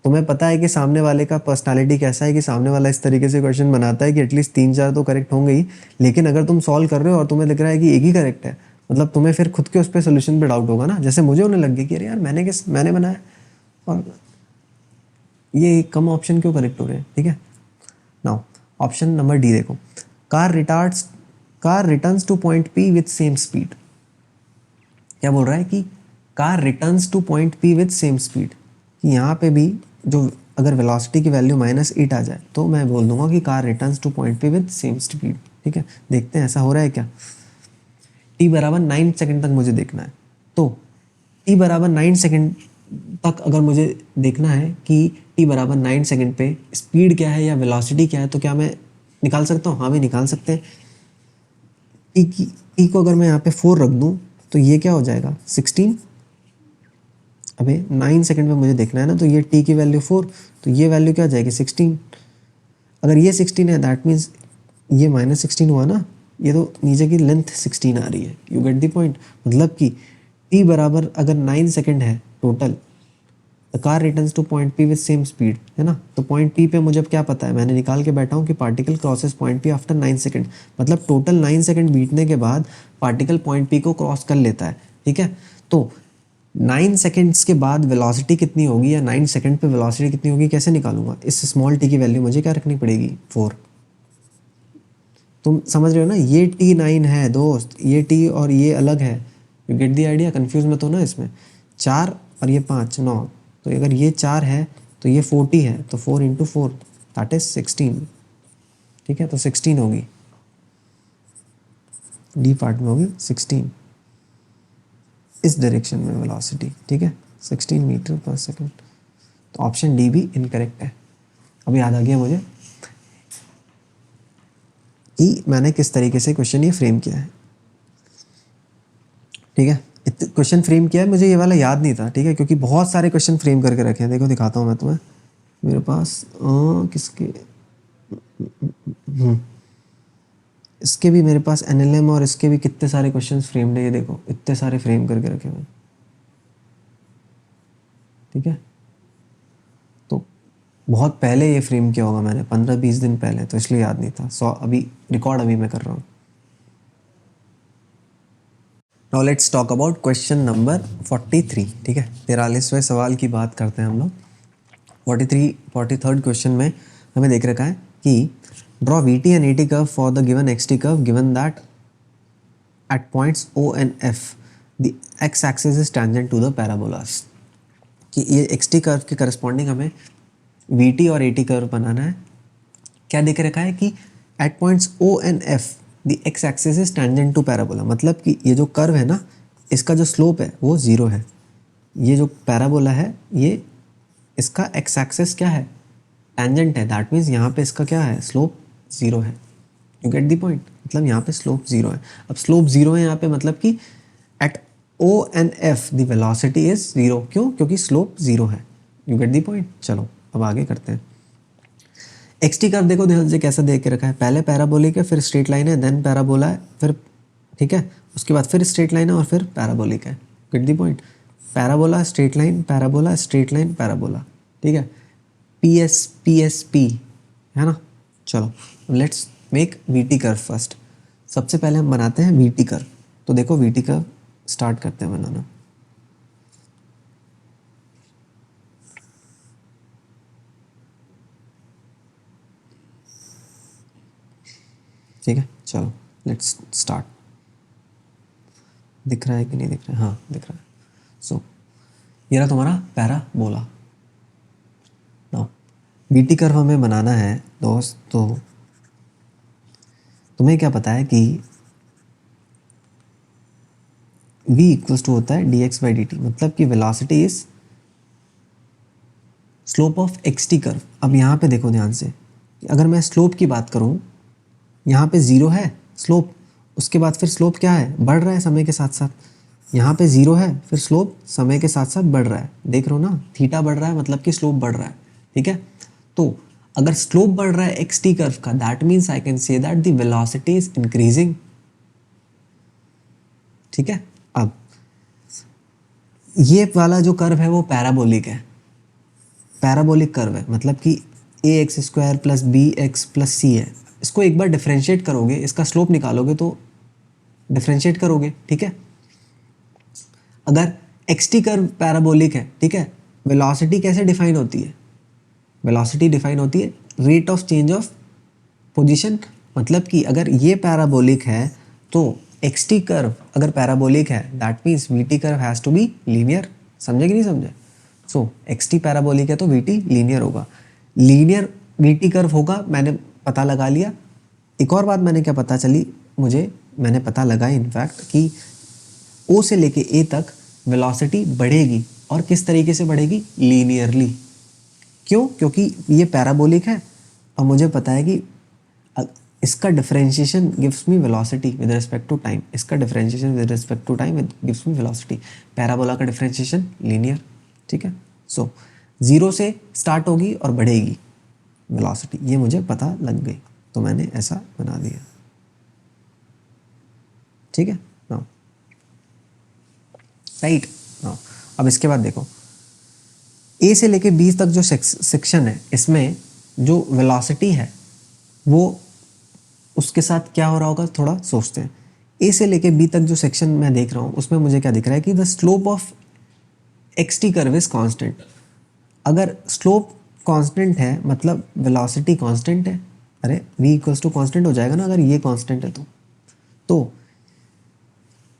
तुम्हें पता है कि सामने वाले का पर्सनालिटी कैसा है, कि सामने वाला इस तरीके से क्वेश्चन बनाता है कि एटलीस्ट 3 4 तो करेक्ट होंगे ही। लेकिन अगर तुम सॉल्व कर रहे हो और तुम्हें दिख रहा है कि एक ही करेक्ट है, मतलब तुम्हें फिर खुद के उस पर सोल्यूशन पे डाउट होगा ना। जैसे मुझे होने लग गया कि अरे यार मैंने बनाया और ये कम ऑप्शन क्यों करेक्ट हो रहे हैं। ठीक है, नाउ ऑप्शन नंबर डी देखो, car returns two point P with same speed. क्या बोल रहा है कि car returns two point P with same speed. यहाँ पे भी जो अगर वेलोसिटी की वैल्यू -8 आ जाए तो मैं बोल दूंगा कि car returns two point P with same speed. ठीक है, देखते हैं ऐसा हो रहा है क्या। टी बराबर 9 सेकेंड तक मुझे देखना है, तो टी बराबर 9 सेकेंड तक अगर मुझे देखना है कि टी बराबर 9 सेकेंड पे स्पीड क्या है या वेलोसिटी क्या है, तो क्या मैं निकाल सकता हूँ? हाँ, भी निकाल सकते हैं। टी को अगर मैं यहाँ पे 4 रख दूँ तो ये क्या हो जाएगा? 16। अबे 9 सेकेंड में मुझे देखना है ना, तो ये टी की वैल्यू 4, तो ये वैल्यू क्या आ जाएगी? 16। अगर ये 16 है दैट मीन्स ये -16 हुआ ना, ये तो नीचे की लेंथ 16 आ रही है। You get the point. मतलब कि t बराबर अगर 9 सेकंड है total, the car returns two point P with same speed, है ना। तो पॉइंट पी पे मुझे अब क्या पता है, मैंने निकाल के बैठा हूँ कि particle crosses point P after 9 second. मतलब टोटल 9 सेकंड बीतने के बाद पार्टिकल पॉइंट पी को क्रॉस कर लेता है, ठीक है। तो 9 सेकंड्स के बाद वेलोसिटी कितनी होगी, या 9 सेकंड पे वेलोसिटी कितनी होगी, कैसे निकालूंगा। इस स्मॉल टी की वैल्यू मुझे क्या रखनी पड़ेगी, 4। तुम समझ रहे हो ना, ये T9 है दोस्त, ये T और ये अलग है। You get the idea, confuse मत हो ना इसमें। 4 और ये 5, 9। तो अगर ये 4 है तो ये 40 है, तो 4 इंटू 4 दैट इज 16, ठीक है। तो 16 होगी, डी पार्ट में होगी 16 इस डायरेक्शन में वेलोसिटी, ठीक है, 16 मीटर पर सेकंड। तो ऑप्शन डी भी इनकरेक्ट है। अब याद आ गया मुझे कि मैंने किस तरीके से क्वेश्चन ये फ्रेम किया है, ठीक है। क्वेश्चन फ्रेम किया है, मुझे ये वाला याद नहीं था, ठीक है, क्योंकि बहुत सारे क्वेश्चन फ्रेम करके रखे हैं। देखो दिखाता हूँ मैं तुम्हें, मेरे पास किसके इसके भी मेरे पास एनएलएम और इसके भी कितने सारे क्वेश्चंस फ्रेम्ड है। ये देखो इतने सारे फ्रेम करके रखे हुए, ठीक है। तो बहुत पहले ये फ्रेम किया होगा मैंने, 15-20 दिन पहले, तो इसलिए याद नहीं था। अभी रिकॉर्ड अभी मैं कर रहा हूँ। Now let's talk about question number 43, ठीक है। 43वें सवाल की बात करते हैं हम लोग। 43rd क्वेश्चन में हमें देख रखा है कि draw v t and e t curve for the given x t curve given that at points O and F the x axis is tangent to the parabolas. कि ये एक्स टी कर्व के corresponding हमें v t और a T curve बनाना है। क्या देख रखा है कि at points O and F the x axis is tangent to parabola. मतलब कि ये जो कर्व है ना, इसका जो स्लोप है वो 0 है। ये जो पैराबोला है, ये इसका एक्स एक्सिस क्या है, टेंजेंट है। दैट मीन्स यहाँ पे इसका क्या है, स्लोप 0 है। You get the point. मतलब यहाँ पे स्लोप 0 है। अब स्लोप 0 है यहाँ पे, मतलब कि at O and F the velocity is 0। क्यों, क्योंकि स्लोप 0 है। You get the point. चलो अब आगे करते हैं। एक्स टी कर्व देखो ध्यान से कैसा देख के रखा है। पहले पैराबोलिक है, फिर स्ट्रेट लाइन है, देन पैराबोला है, फिर, ठीक है, उसके बाद फिर स्ट्रेट लाइन है और फिर पैराबोलिक है। Gate the point. Parabola, straight line, parabola, straight line, parabola, ठीक है। पी है ना। चलो let's make we t curve first. सबसे पहले हम बनाते हैं वी टी कर्व। तो देखो वी टी कर्व स्टार्ट करते हैं बनाना। ठीक है, चलो लेट्स स्टार्ट। दिख रहा है कि नहीं दिख रहा है, हाँ दिख रहा है। सो ये रहा तुम्हारा parabola. Now we t curve हमें बनाना है दोस्त। तो तुम्हें क्या पता है कि v इक्वल्स टू होता है D x by d T. मतलब कि velocity is slope of x t curve. अब यहाँ पे देखो ध्यान से, अगर मैं स्लोप की बात करूँ, यहाँ पे 0 है स्लोप, उसके बाद फिर स्लोप क्या है, बढ़ रहा है समय के साथ साथ। यहाँ पे 0 है, फिर स्लोप समय के साथ साथ बढ़ रहा है। देख रहे हो ना, थीटा बढ़ रहा है मतलब कि स्लोप बढ़ रहा है, ठीक है। तो अगर स्लोप बढ़ रहा है एक्स टी कर्व का, that means I can say that the velocity is increasing, ठीक है। अब ये वाला जो कर्व है वो पैराबोलिक है, पैराबोलिक कर्व है। मतलब कि a x square plus b x plus c है। इसको एक बार डिफ्रेंशिएट करोगे, इसका स्लोप निकालोगे तो डिफ्रेंशिएट करोगे, ठीक है। अगर एक्स टी कर्व पैराबोलिक है, ठीक है, वेलोसिटी कैसे डिफाइन होती है, वेलोसिटी डिफाइन होती है rate of change of position. मतलब कि अगर ये पैराबोलिक है तो एक्स टी कर्व अगर पैराबोलिक है, that means v t curve has to be linear. समझे कि नहीं समझे। सो एक्स टी पैराबोलिक है तो वी टी लीनियर होगा। लीनियर वी टी कर्व होगा, मैंने पता लगा लिया। एक और बात मैंने क्या पता चली मुझे, मैंने पता लगाई इनफैक्ट कि ओ से लेके ए तक वेलोसिटी बढ़ेगी। और किस तरीके से बढ़ेगी, लीनियरली। क्यों, क्योंकि ये पैराबोलिक है और मुझे पता है कि इसका differentiation gives me velocity with respect to time. इसका differentiation with respect to time gives me velocity. Parabola का डिफरेंशिएशन लीनियर, ठीक है। सो 0 से स्टार्ट होगी और बढ़ेगी वेलोसिटी, ये मुझे पता लग गई, तो मैंने ऐसा बना दिया। ठीक है नाउ, राइट नाउ। अब इसके बाद देखो ए से लेके बी तक जो सेक्शन है, इसमें जो वेलोसिटी है वो उसके साथ क्या हो रहा होगा, थोड़ा सोचते हैं। ए से लेके बी तक जो सेक्शन मैं देख रहा हूँ उसमें मुझे क्या दिख रहा है कि the slope of x t curve is constant. अगर स्लोप कांस्टेंट है मतलब वेलोसिटी कांस्टेंट है। अरे v इक्वल्स टू कांस्टेंट हो जाएगा ना अगर ये कांस्टेंट है तो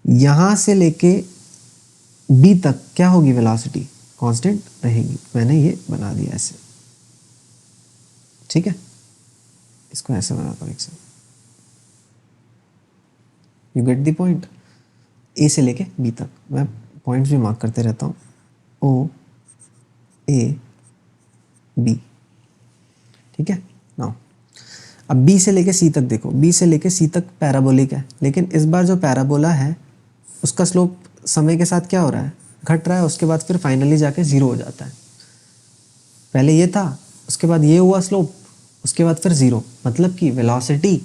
यहाँ से लेके बी तक क्या होगी, वेलोसिटी कांस्टेंट रहेगी। मैंने ये बना दिया ऐसे, ठीक है, इसको ऐसे बनाता हूँ एक से, यू गेट द पॉइंट। ए से लेके बी तक मैं पॉइंट्स भी मार्क करते रहता हूँ, ओ ए बी, ठीक है नाउ। अब बी से लेके सी तक देखो, बी से लेके सी तक पैराबोलिक है, लेकिन इस बार जो पैराबोला है उसका स्लोप समय के साथ क्या हो रहा है, घट रहा है, उसके बाद फिर फाइनली जाके जीरो हो जाता है। पहले ये था, उसके बाद ये हुआ स्लोप, उसके बाद फिर जीरो, मतलब कि वेलोसिटी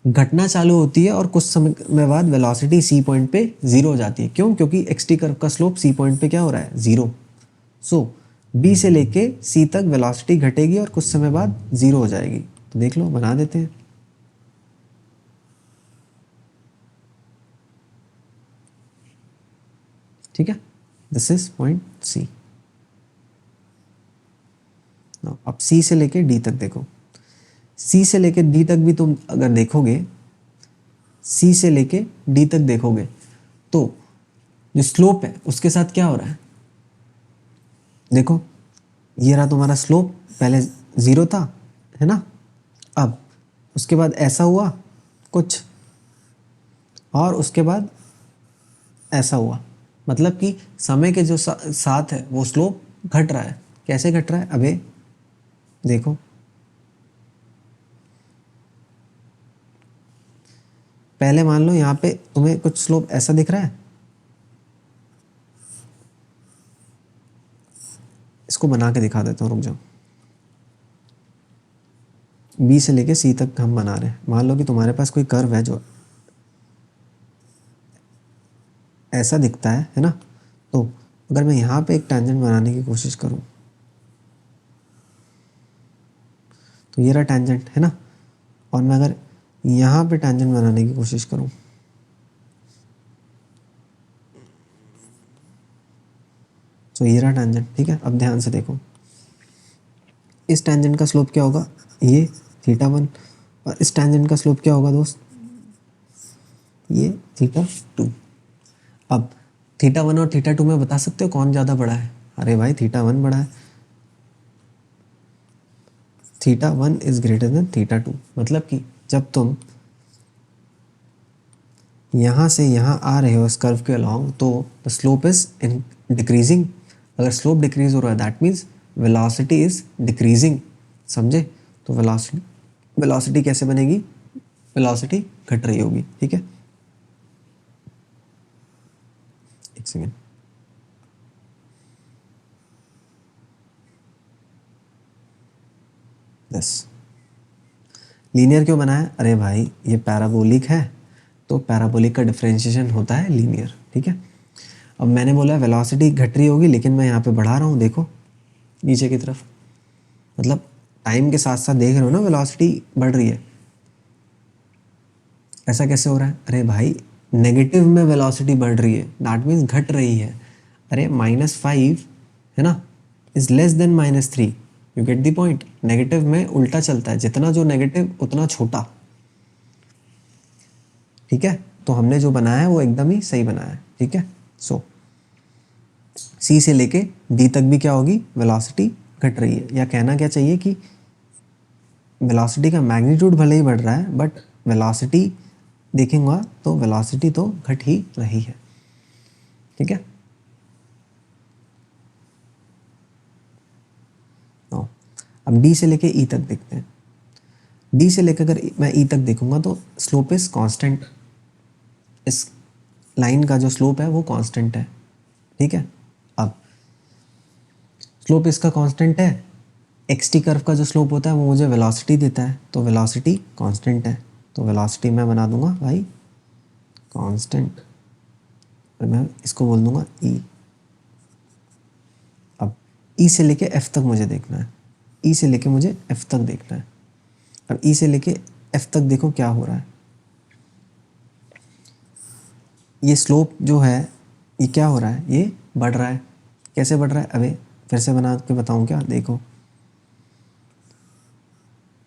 घटना चालू होती है और कुछ समय में बाद वेलोसिटी सी पॉइंट पे जीरो हो जाती है। क्यों? क्योंकि एक्स टी कर्व का स्लोप सी पॉइंट पे क्या हो रहा है, जीरो। सो बी से लेके सी तक वेलोसिटी घटेगी और कुछ समय बाद जीरो हो जाएगी। तो देख लो, बना देते हैं। ठीक है, दिस इज पॉइंट सी। अब सी से लेके डी तक देखो, सी से लेके डी तक भी तुम अगर देखोगे, सी से लेके डी तक देखोगे तो जो स्लोप है उसके साथ क्या हो रहा है, देखो ये रहा तुम्हारा स्लोप, पहले ज़ीरो था, है ना, अब उसके बाद ऐसा हुआ कुछ और उसके बाद ऐसा हुआ, मतलब कि समय के जो साथ है वो स्लोप घट रहा है। कैसे घट रहा है, अबे देखो पहले मान लो यहाँ पे तुम्हें कुछ स्लोप ऐसा दिख रहा है, इसको बना के दिखा देता हूँ, रुक जाओ। बी से लेके सी तक हम बना रहे हैं, मान लो कि तुम्हारे पास कोई कर्व है जो ऐसा दिखता है ना, तो अगर मैं यहाँ पे एक टेंजेंट बनाने की कोशिश करूँ तो ये रहा टेंजेंट, है ना, और मैं अगर यहाँ पे टेंजेंट बनाने की कोशिश करूँ तो ये रहा टेंजेंट, ठीक है। अब ध्यान से देखो, इस टेंजेंट का स्लोप क्या होगा, ये थीटा 1, और इस टेंजेंट का स्लोप क्या होगा दोस्त, ये थीटा 2। अब थीटा 1 और थीटा 2 में बता सकते हो कौन ज़्यादा बड़ा है, अरे भाई थीटा 1 बड़ा है, theta 1 is greater than theta 2। मतलब कि जब तुम यहाँ से यहाँ आ रहे हो इस कर्व के अलॉन्ग तो the slope is in decreasing. अगर स्लोप डिक्रीज हो रहा है that means velocity is decreasing, समझे। तो वेलोसिटी कैसे बनेगी, वेलोसिटी घट रही होगी, ठीक है। एक सेकेंड, यस, लीनियर क्यों बनाया, अरे भाई ये पैराबोलिक है तो पैराबोलिक का डिफरेंशिएशन होता है लीनियर, ठीक है। अब मैंने बोला वेलोसिटी घट रही होगी लेकिन मैं यहाँ पे बढ़ा रहा हूँ, देखो नीचे की तरफ, मतलब टाइम के साथ साथ देख रहे हो ना वेलोसिटी बढ़ रही है। ऐसा कैसे हो रहा है, अरे भाई नेगेटिव में वेलोसिटी बढ़ रही है दैट मीन्स घट रही है। अरे -5 है ना is less than -3, you get the point. Negative में उल्टा चलता है, जितना जो नेगेटिव उतना छोटा, ठीक है। तो हमने जो बनाया है वो एकदम ही सही बनाया है, ठीक है। सो सी से लेके डी तक भी क्या होगी, वेलोसिटी घट रही है, या कहना क्या चाहिए कि वेलोसिटी का मैग्नीट्यूड भले ही बढ़ रहा है बट वेलोसिटी देखेंगे तो वेलोसिटी तो घट ही रही है, ठीक है। अब डी से लेके ई तक देखते हैं। डी से लेकर अगर मैं ई तक देखूंगा तो स्लोप इज कांस्टेंट, इस लाइन का जो स्लोप है वो कांस्टेंट है, ठीक है। अब स्लोप इसका कांस्टेंट है, एक्स टी कर्व का जो स्लोप होता है वो मुझे वेलोसिटी देता है, तो वेलोसिटी कांस्टेंट है, तो वेलोसिटी मैं बना दूंगा भाई कांस्टेंट, और मैं इसको बोल दूंगा ई। अब ई से लेके एफ तक मुझे देखना है, ई से लेके मुझे एफ तक देखना है। अब ई से लेके एफ तक देखो क्या हो रहा है, ये स्लोप जो है ये क्या हो रहा है, ये बढ़ रहा है। कैसे बढ़ रहा है, अबे फिर से बना के बताऊँ क्या, देखो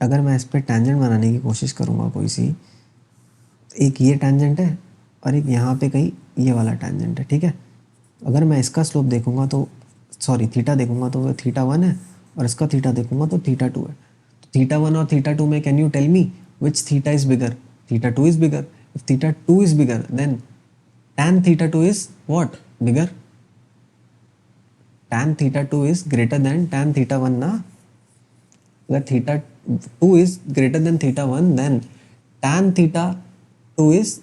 अगर मैं इस पर टेंजेंट बनाने की कोशिश करूँगा कोई सी, एक ये टेंजेंट है और एक यहाँ पे कहीं ये वाला टेंजेंट है, ठीक है। अगर मैं इसका स्लोप देखूँगा तो सॉरी थीटा देखूँगा तो वो थीटा 1 है, और इसका थीटा देखूँगा तो थीटा 2 है। तो थीटा 1 और थीटा 2 में can you tell me which theta is bigger, theta 2 is bigger. If theta 2 is bigger then tan theta 2 is what, bigger, tan theta 2 is greater than tan theta 1 ना। अगर theta 2 is greater than theta 1 then tan theta 2 is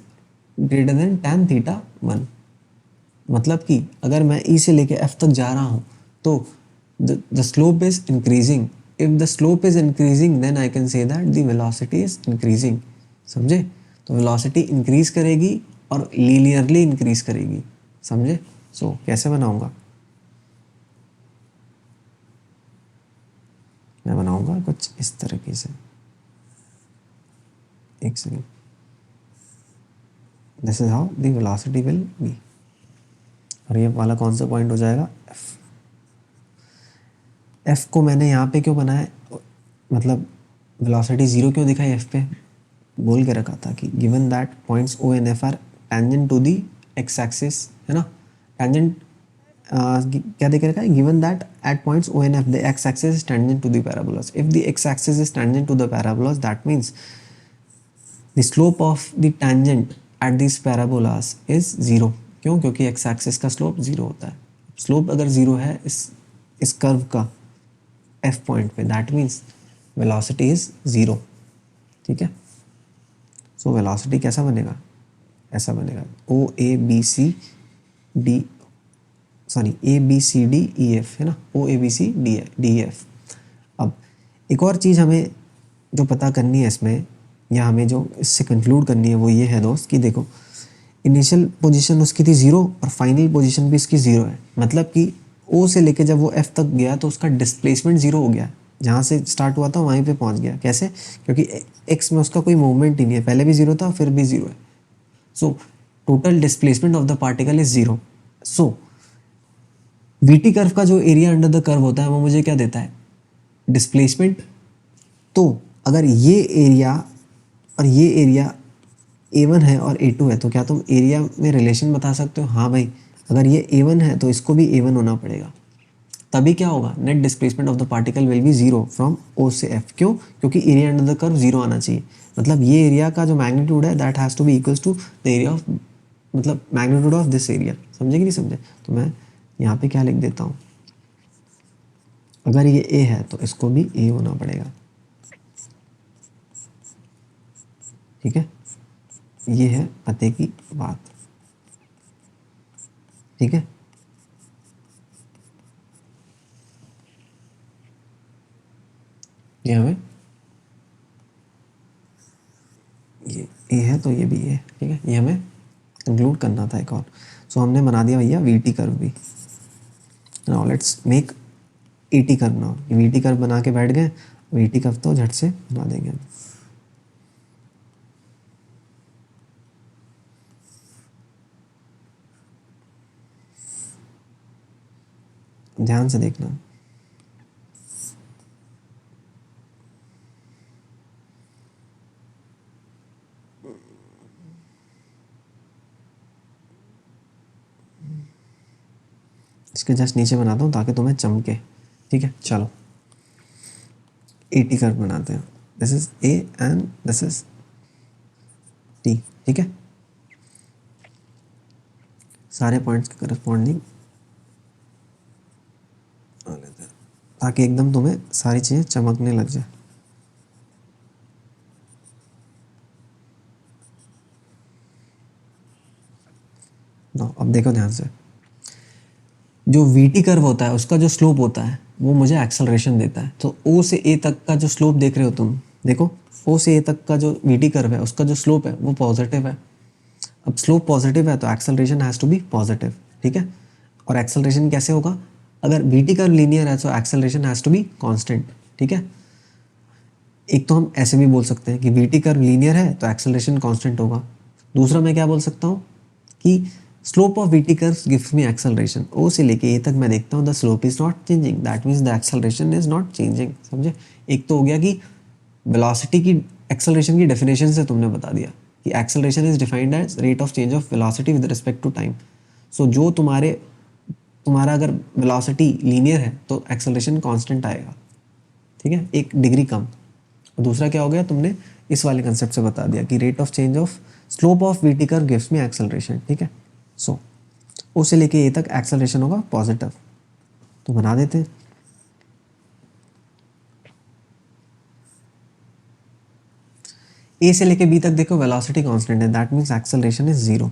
greater than tan theta 1। मतलब कि अगर मैं E से लेके F तक जा रहा हूँ तो the slope is increasing, if the slope is increasing then I can say that the velocity is increasing। समझे, तो velocity increase करेगी और लीनियरली इंक्रीज करेगी, समझे। सो कैसे बनाऊंगा, मैं बनाऊंगा कुछ इस तरीके से, एक second, this is how the velocity will be. और ये वाला कौन सा पॉइंट हो जाएगा, एफ। एफ को मैंने यहाँ पे क्यों बनाया, मतलब वेलोसिटी जीरो क्यों दिखाई एफ पे, बोल के रखा था कि given that points O and F are tangent to the x axis, है ना। टेंजेंट क्या देख रखा है, given that at points O and F the x axis is tangent to the parabolas. If the x axis is tangent to the parabolas that means the slope of the tangent at this parabolas is zero. क्यों, क्योंकि x axis का slope zero होता है। Slope अगर zero है इस curve का F point पे that means velocity is zero, ठीक है। सो वेलोसिटी कैसा बनेगा, ऐसा बनेगा O A B C D, sorry A B C D E F, है ना, O A B C D F. अब एक और चीज़ हमें जो पता करनी है इसमें, या हमें जो इससे कंक्लूड करनी है वो ये है दोस्त कि देखो इनिशियल पोजीशन उसकी थी ज़ीरो और फाइनल पोजीशन भी इसकी ज़ीरो है। मतलब कि ओ से लेके जब वो एफ तक गया तो उसका डिस्प्लेसमेंट ज़ीरो हो गया, जहाँ से स्टार्ट हुआ था वहीं पे पहुँच गया। कैसे, क्योंकि एक्स में उसका कोई मूवमेंट ही नहीं है, पहले भी ज़ीरो था फिर भी ज़ीरो है। सो total displacement of the particle is zero. So VT curve का जो एरिया अंडर द कर्व होता है वो मुझे क्या देता है, डिस्प्लेसमेंट। तो अगर ये एरिया और ये एरिया A1 है और A2 है तो क्या तुम एरिया में रिलेशन बता सकते हो, हाँ भाई अगर ये A1 है तो इसको भी A1 होना पड़ेगा, तभी क्या होगा, net displacement of the particle will be zero from O से F। क्यों, क्योंकि area under the curve zero आना चाहिए। मतलब ये एरिया का जो मैग्नीट्यूड है that has to be equals to the area of, मतलब मैग्नीट्यूड ऑफ दिस एरिया। समझे कि नहीं समझे, तो मैं यहाँ पे क्या लिख देता हूँ, अगर ये A है तो इसको भी A होना पड़ेगा, ठीक है। ये है पते की बात, ठीक है। ये हमें ये A है तो ये भी A है, ठीक है। ये हमें इंक्लूड करना था एक और। सो हमने बना दिया भैया VT कर्व भी। Now let's make ET curve. Now VT curve बना के बैठ गए, VT कर्व तो झट से बना देंगे हम। ध्यान से देखना, इसके जस्ट नीचे बनाता हूँ ताकि तुम्हें चमके, ठीक है। चलो ET कर्व बनाते हैं, this is A and this is T, ठीक है। सारे पॉइंट्स के करस्पॉन्डिंग लेते हैं ताकि एकदम तुम्हें सारी चीज़ें चमकने लग जाए। अब देखो ध्यान से, जो VT कर्व होता है उसका जो स्लोप होता है वो मुझे एक्सेलरेशन देता है। तो O से A तक का जो स्लोप देख रहे हो तुम, देखो O से A तक का जो VT कर्व है उसका जो स्लोप है वो पॉजिटिव है। अब स्लोप पॉजिटिव है तो acceleration has to be positive, ठीक है। और एक्सेलरेशन कैसे होगा, अगर वीटी कर्व लीनियर है तो acceleration has to be constant, ठीक है। एक तो हम ऐसे भी बोल सकते हैं कि वीटी कर्व लीनियर है तो एक्सेलरेशन कांस्टेंट होगा। दूसरा मैं क्या बोल सकता हूँ कि slope of VT curve gives me acceleration, O से लेके ए तक मैं देखता हूँ the slope is not changing, that means the acceleration is not changing, समझे। एक तो हो गया कि वेलोसिटी की एक्सेलरेशन की डेफिनेशन से तुमने बता दिया कि acceleration is defined as rate of change of velocity with respect to time. So जो तुम्हारा अगर वेलोसिटी लीनियर है तो एक्सेलरेशन कांस्टेंट आएगा, ठीक है, एक डिग्री कम। और दूसरा क्या हो गया, तुमने इस वाले कंसेप्ट से बता दिया कि rate of change of slope of VT curve gives me acceleration, ठीक है। सो ओ से लेके ए तक एक्सेलरेशन होगा पॉजिटिव, तो बना देते हैं। ए से लेके बी तक देखो वेलोसिटी कांस्टेंट है, दैट मीन्स एक्सेलरेशन इज 0,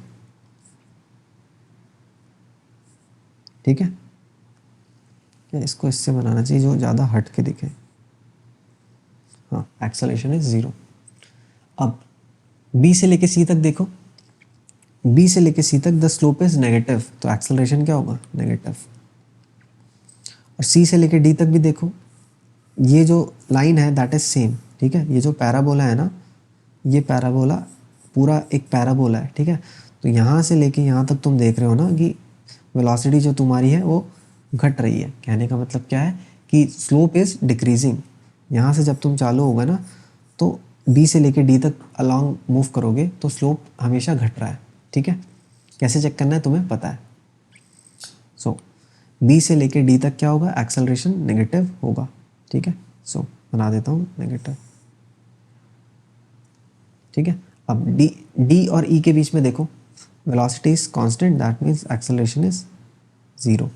ठीक है। क्या इसको इससे बनाना चाहिए जो ज़्यादा हट के दिखे, हाँ, एक्सेलरेशन इज 0। अब बी से लेके सी तक देखो, बी से लेके सी तक द स्लोप इज नेगेटिव, तो एक्सेलरेशन क्या होगा, नेगेटिव। और सी से लेके डी तक भी देखो, ये जो लाइन है दैट इज सेम, ठीक है। ये जो पैराबोला है ना, ये पैराबोला पूरा एक पैराबोला है, ठीक है। तो यहाँ से लेके यहाँ तक तुम देख रहे हो ना कि वेलोसिटी जो तुम्हारी है वो घट रही है। कहने का मतलब क्या है कि स्लोप इज डिक्रीजिंग। यहाँ से जब तुम चालू होगा ना तो बी से लेके डी तक अलॉन्ग मूव करोगे तो स्लोप हमेशा घट रहा है, ठीक है। कैसे चेक करना है तुम्हें पता है। सो बी से लेके डी तक क्या होगा, एक्सेलरेशन नेगेटिव होगा, ठीक है। सो बना देता हूँ नेगेटिव, ठीक है। अब डी और ई के बीच में देखो, velocity is constant, that means acceleration is 0।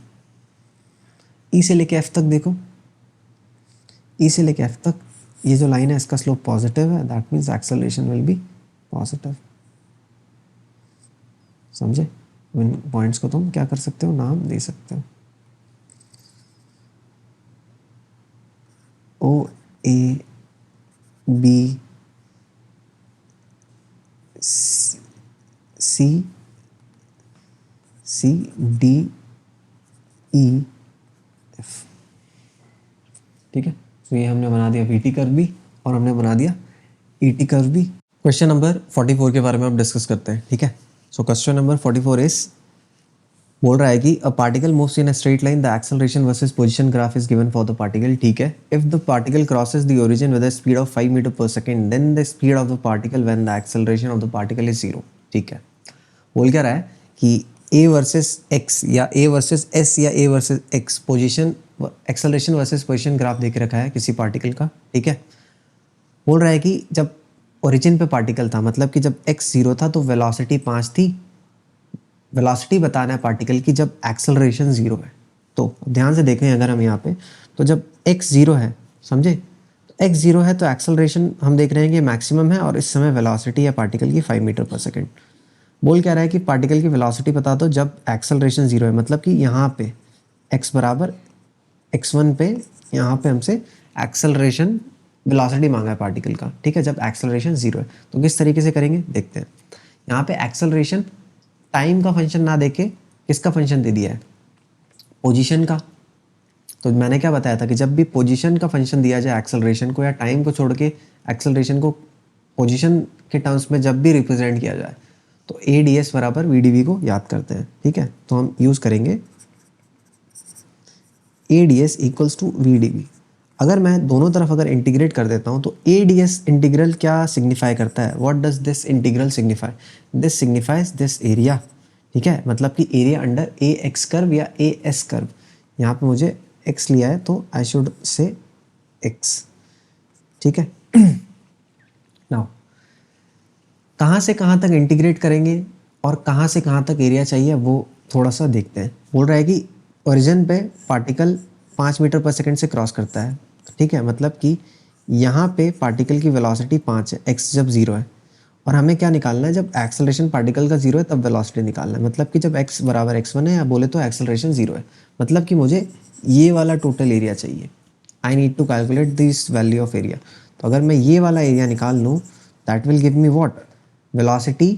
ई से लेके एफ तक देखो, ई से लेके एफ तक ये जो लाइन है इसका स्लोप पॉजिटिव है, that means acceleration will be positive, समझे। इन पॉइंट्स को तुम क्या कर सकते हो, नाम दे सकते हो। O A B C C D E F, ठीक है। तो ये हमने बना दिया वीटी कर्व भी और हमने बना दिया ईटी कर्व भी। क्वेश्चन नंबर 44 के बारे में हम डिस्कस करते हैं, ठीक है। सो क्वेश्चन नंबर 44 इज बोल रहा है कि a particle moves in a straight line, the acceleration versus position graph is given for the particle, ठीक है। If the particle crosses the origin with a speed of 5 metre per second, then the speed of the particle when the acceleration of the particle is 0, ठीक है। बोल क्या रहा है कि A versus x या ए वर्सेस एस या A versus x position acceleration versus position graph देके रखा है किसी पार्टिकल का, ठीक है। बोल रहा है कि जब ओरिजिन पे पार्टिकल था, मतलब कि जब x 0 था तो वेलोसिटी 5 थी। वेलोसिटी बताना है पार्टिकल की जब एक्सेलरेशन 0 है। तो ध्यान से देखें अगर हम यहाँ पे, तो जब x 0 है, समझे, तो x 0 है तो एक्सेलरेशन हम देख रहे हैं कि मैक्सिमम है और इस समय वेलोसिटी है पार्टिकल की 5 मीटर पर सेकेंड। बोल क्या रहा है कि पार्टिकल की वेलोसिटी बता दो जब एक्सेलरेशन 0 है, मतलब कि यहाँ पे x बराबर x1 पे यहाँ पे हमसे एक्सेलरेशन वेलोसिटी मांगा है पार्टिकल का, ठीक है, जब एक्सेलरेशन 0 है। तो किस तरीके से करेंगे देखते हैं। यहाँ पे एक्सेलरेशन टाइम का फंक्शन ना देके किसका फंक्शन दे दिया है, पोजीशन का। तो मैंने क्या बताया था कि जब भी पोजीशन का फंक्शन दिया जाए एक्सेलरेशन को या टाइम को छोड़ के एक्सेलरेशन को पोजीशन के टर्म्स में जब भी रिप्रेजेंट किया जाए तो ए डी एस बराबर वी डी वी को याद करते हैं, ठीक है। तो हम यूज़ करेंगे a d s equals to v d v. अगर मैं दोनों तरफ अगर इंटीग्रेट कर देता हूँ तो ए डी एस इंटीग्रल क्या सिग्निफाई करता है, what does this integral signify, this signifies this area, ठीक है। मतलब कि एरिया अंडर ए एक्स कर्व या ए एस कर्व। यहाँ पे मुझे एक्स लिया है तो आई शुड से एक्स, ठीक है। नाउ कहाँ से कहाँ तक इंटीग्रेट करेंगे और कहाँ से कहाँ तक एरिया चाहिए वो थोड़ा सा देखते हैं। बोल रहा है कि ओरिजिन पे पार्टिकल 5 मीटर पर सेकंड से क्रॉस करता है, ठीक है। मतलब कि यहाँ पे पार्टिकल की वेलोसिटी 5 है, x जब 0 है, और हमें क्या निकालना है, जब एक्सेलरेशन पार्टिकल का 0 है तब वेलोसिटी निकालना है। मतलब कि जब x बराबर x1 है या बोले तो एक्सेलरेशन 0 है, मतलब कि मुझे ये वाला टोटल एरिया चाहिए। I need to calculate this value of area. तो अगर मैं ये वाला एरिया निकाल लूँ that will give me what, velocity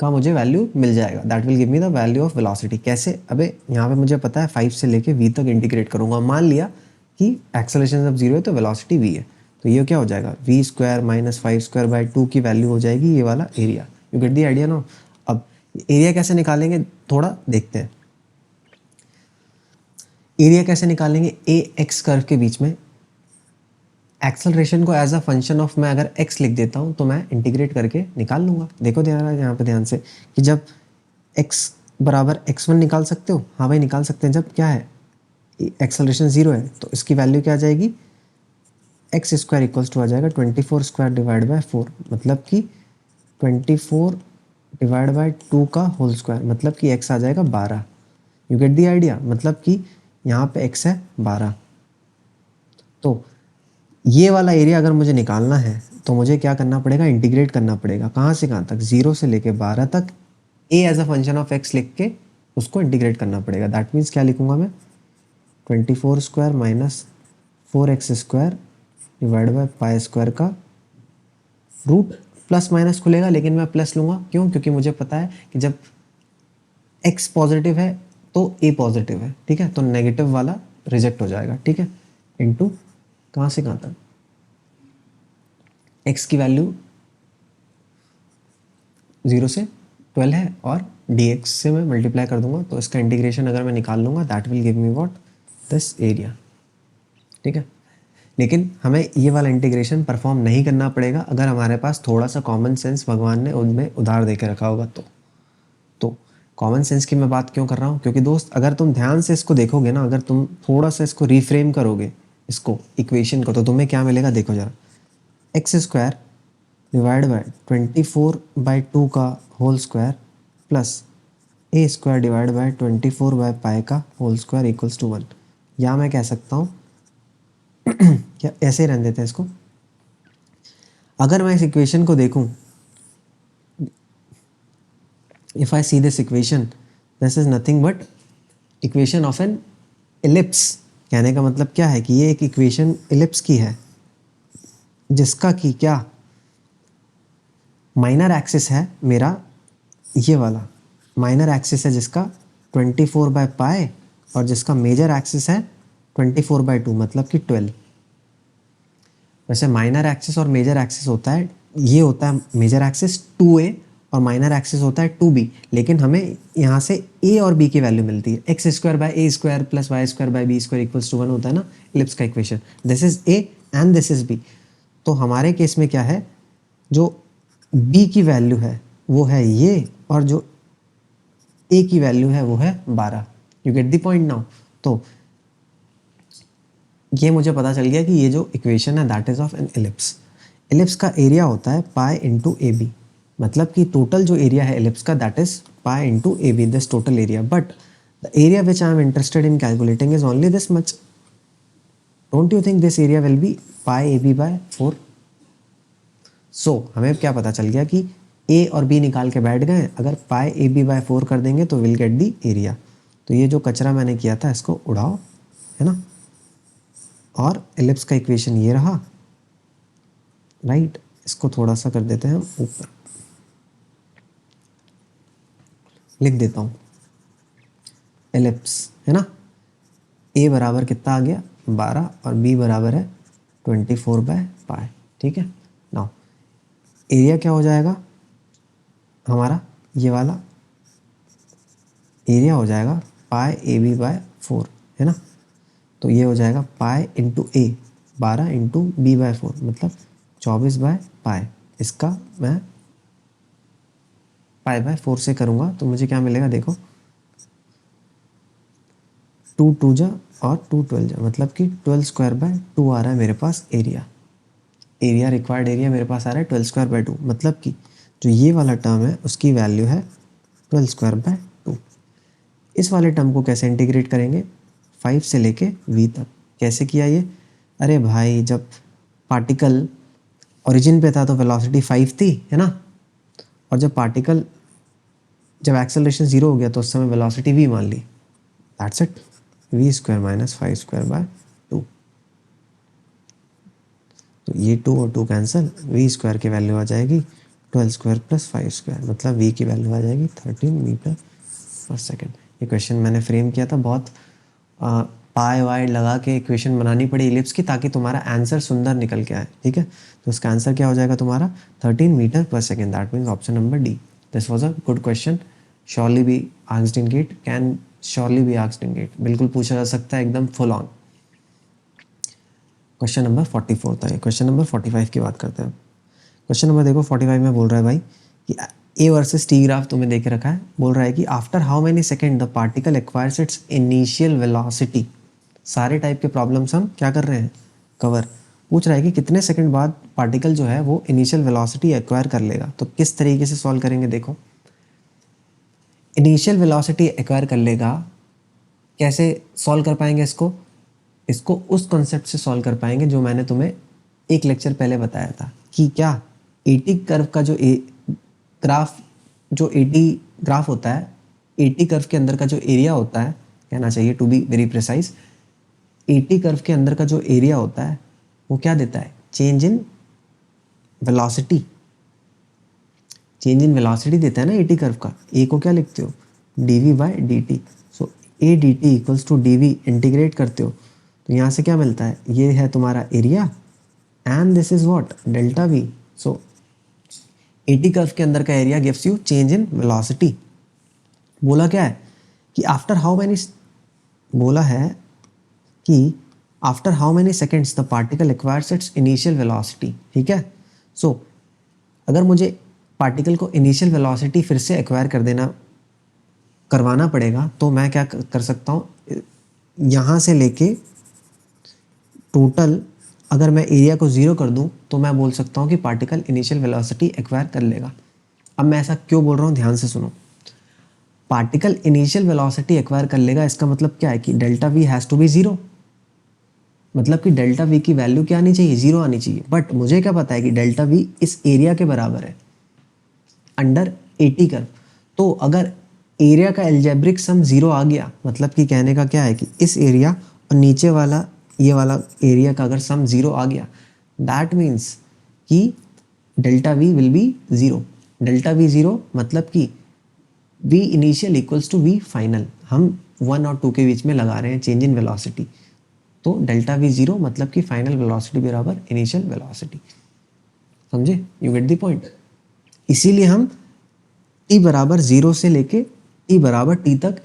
का मुझे वैल्यू मिल जाएगा, that will give me the value of velocity. कैसे? अबे यहाँ पे मुझे पता है 5 से लेके v तक इंटीग्रेट करूँगा, मान लिया कि एक्सेलरेशन जब 0 है तो वेलोसिटी v है, तो ये क्या हो जाएगा v square minus 5 square by 2 की वैल्यू हो जाएगी ये वाला area. You get the idea no. अब एरिया कैसे निकालेंगे थोड़ा देखते हैं। एरिया कैसे निकालेंगे, ए एक्स कर्व के बीच में एक्सेलरेशन को एज अ फंक्शन ऑफ मैं अगर x लिख देता हूँ तो मैं इंटीग्रेट करके निकाल लूँगा। देखो ध्यान यहाँ पे ध्यान से कि जब x बराबर x1 निकाल सकते हो, हाँ भाई निकाल सकते हैं। जब क्या है एक्सेलरेशन 0 है तो इसकी वैल्यू क्या आ जाएगी, एक्स स्क्वायर इक्वल्स टू आ जाएगा 24 स्क्वायर डिवाइड बाय 4, मतलब कि 24 डिवाइड बाय 2 का होल स्क्वायर, मतलब कि x आ जाएगा 12। यू गेट दी आइडिया, मतलब कि यहाँ पे x है 12। तो ये वाला एरिया अगर मुझे निकालना है तो मुझे क्या करना पड़ेगा, इंटीग्रेट करना पड़ेगा। कहाँ से कहाँ तक, 0 से लेके 12 तक a as a function of x लिख के उसको इंटीग्रेट करना पड़ेगा। दैट मीन्स क्या लिखूंगा मैं, 24 square minus 4x square divide by pi square का रूट, प्लस माइनस खुलेगा लेकिन मैं प्लस लूँगा, क्यों? क्योंकि मुझे पता है कि जब x पॉजिटिव है तो a पॉजिटिव है, ठीक है, तो नेगेटिव वाला रिजेक्ट हो जाएगा, ठीक है, इनटू कहाँ से कहाँ तक, x की वैल्यू 0 से 12 है और dx से मैं मल्टीप्लाई कर दूंगा, तो इसका इंटीग्रेशन अगर मैं निकाल लूँगा that will give me what, this area, ठीक है। लेकिन हमें ये वाला इंटीग्रेशन परफॉर्म नहीं करना पड़ेगा अगर हमारे पास थोड़ा सा कॉमन सेंस भगवान ने उनमें उधार दे के रखा होगा तो कॉमन सेंस की मैं बात क्यों कर रहा हूँ, क्योंकि दोस्त अगर तुम ध्यान से इसको देखोगे ना, अगर तुम थोड़ा सा इसको रिफ्रेम करोगे इसको इक्वेशन को, तो तुम्हें क्या मिलेगा देखो जरा, एक्स स्क्वायर डिवाइड बाय 24/2 का whole square plus a square divide by 24/पाई का होल स्क्वायर इक्वल्स टू 1। या मैं कह सकता हूँ क्या, ऐसे ही रहने देते हैं इसको। अगर मैं इस इक्वेशन को देखूं, if I see this equation, this is nothing but equation of N ellipse. कहने का मतलब क्या है कि ये एक इक्वेशन इलिप्स की है जिसका कि क्या माइनर एक्सिस है मेरा, ये वाला माइनर एक्सिस है जिसका 24/पाई और जिसका मेजर एक्सिस है 24/2, मतलब कि 12। वैसे माइनर एक्सिस और मेजर एक्सिस होता है, ये होता है मेजर एक्सिस 2a और माइनर एक्सिस होता है 2b, लेकिन हमें यहाँ से a और b की वैल्यू मिलती है, x square by a square plus y square by b square equals to 1 होता है ना इलिप्स का equation. This is a and this is b। तो हमारे केस में क्या है, जो b की वैल्यू है वो है ये, और जो a की वैल्यू है वो है 12। You get the point now. तो ये मुझे पता चल गया कि ये जो इक्वेशन है that is of N ellipse. Ellipse का एरिया होता है पाई इंटू ए बी, मतलब कि टोटल जो एरिया है इलिप्स का that is pi into a b, this total area. But the area which I am interested in calculating is only this much. Don't you think this area will be pi a b by 4? So हमें क्या पता चल गया कि ए और B निकाल के बैठ गए, अगर पाई ए बी बाय 4 कर देंगे तो विल गेट दी एरिया। तो ये जो कचरा मैंने किया था इसको उड़ाओ, है ना, और एलिप्स का इक्वेशन ये रहा, राइट। इसको थोड़ा सा कर देते हैं हम ऊपर, लिख देता हूँ एलिप्स, है ना, ए बराबर कितना आ गया 12 और बी बराबर है 24/पाई, ठीक है। नाउ एरिया क्या हो जाएगा हमारा, ये वाला एरिया हो जाएगा पाई ए बी बाय 4, है ना। तो ये हो जाएगा पाई into A 12 into B by 4, मतलब 24/पाई। इसका मैं पाई बाय 4 से करूँगा तो मुझे क्या मिलेगा देखो, 2 2 जा और 2 12 जा, मतलब कि 12 स्क्वायर बाय 2 आ रहा है मेरे पास एरिया। एरिया रिक्वायर्ड एरिया मेरे पास आ रहा है 12 स्क्वायर बाय 2, मतलब कि जो ये वाला टर्म है उसकी वैल्यू है 12 स्क्वायर बाय 2। इस वाले टर्म को कैसे इंटीग्रेट करेंगे, 5 से लेके v तक। कैसे किया ये, अरे भाई जब पार्टिकल ओरिजिन पे था तो वेलोसिटी 5 थी, है ना, और जब एक्सेलरेशन 0 हो गया तो उस समय वेलोसिटी v मान ली, that's it, v square minus 5 square by 2। तो ये 2 और 2 कैंसिल, v स्क्वायर की वैल्यू आ जाएगी 12 स्क्वायर प्लस 5 स्क्वायर, मतलब v की वैल्यू आ जाएगी 13 मीटर पर सेकेंड। ये क्वेश्चन मैंने फ्रेम किया था, बहुत पाई वाई लगा के इक्वेशन बनानी पड़ी इलिप्स की, ताकि तुम्हारा आंसर सुंदर निकल के आए, ठीक है। तो इसका आंसर क्या हो जाएगा तुम्हारा 13 मीटर पर second, that means option number D. This was a good question, surely be asked in GATE, can surely be asked in GATE, बिल्कुल पूछा जा सकता है, एकदम फुल ऑन। क्वेश्चन नंबर 44 था ये। क्वेश्चन नंबर 45 की बात करते हैं। क्वेश्चन नंबर देखो 45 में बोल रहा है भाई कि ए वर्सेस टी ग्राफ तुम्हें दे के रखा है, बोल रहा है कि after how many second the particle acquires it's initial velocity. सारे टाइप के प्रॉब्लम्स हम क्या कर रहे हैं, कवर। पूछ रहा है कि कितने सेकंड बाद पार्टिकल जो है वो इनिशियल वेलोसिटी एक्वायर कर लेगा। तो किस तरीके से सॉल्व करेंगे, देखो इनिशियल वेलोसिटी एक्वायर कर लेगा, कैसे सॉल्व कर पाएंगे इसको, इसको उस कॉन्सेप्ट से सॉल्व कर पाएंगे जो मैंने तुम्हें एक लेक्चर पहले बताया था कि क्या एटी कर्व का जो ग्राफ, जो एटी ग्राफ होता है, एटी कर्व के अंदर का जो एरिया होता है, कहना चाहिए to be very precise, a t curve के अंदर का जो एरिया होता है वो क्या देता है, change in velocity. Change in velocity देता है ना एटी कर्व का। ए को क्या लिखते हो, d v by d t. So a d t equals to d v, integrate करते हो तो यहाँ से क्या मिलता है, ये है तुम्हारा area and this is what, delta we. So eighty curve के अंदर का area gives you change in velocity. बोला क्या है कि आफ्टर हाउ मैनी, बोला है कि after how many seconds the particle acquires it's initial velocity, ठीक है। सो अगर मुझे पार्टिकल को इनिशियल वेलोसिटी फिर से एक्वायर करवाना पड़ेगा तो मैं क्या कर सकता हूँ, यहाँ से लेके टोटल अगर मैं एरिया को ज़ीरो कर दूँ तो मैं बोल सकता हूँ कि पार्टिकल इनिशियल वेलोसिटी एक्वायर कर लेगा। अब मैं ऐसा क्यों बोल रहा हूँ, ध्यान से सुनो। पार्टिकल इनिशियल वेलोसिटी एक्वायर कर लेगा, इसका मतलब क्या है कि delta v has to be zero, मतलब कि डेल्टा वी की वैल्यू क्या आनी चाहिए, ज़ीरो आनी चाहिए। बट मुझे क्या पता है कि डेल्टा वी इस एरिया के बराबर है अंडर एटी कर्व। तो अगर एरिया का एल्जेब्रिक सम ज़ीरो आ गया, मतलब कि कहने का क्या है कि इस एरिया और नीचे वाला ये वाला एरिया का अगर सम ज़ीरो आ गया, दैट मीन्स कि delta v will be zero. Delta v zero मतलब कि v initial equals to v final, हम 1 और 2 के बीच में लगा रहे हैं चेंज इन वेलोसिटी। तो डेल्टा वी ज़ीरो मतलब कि फाइनल वेलोसिटी बराबर इनिशियल वेलोसिटी, समझे, यू गेट द पॉइंट। इसीलिए हम टी बराबर ज़ीरो से लेके टी बराबर टी तक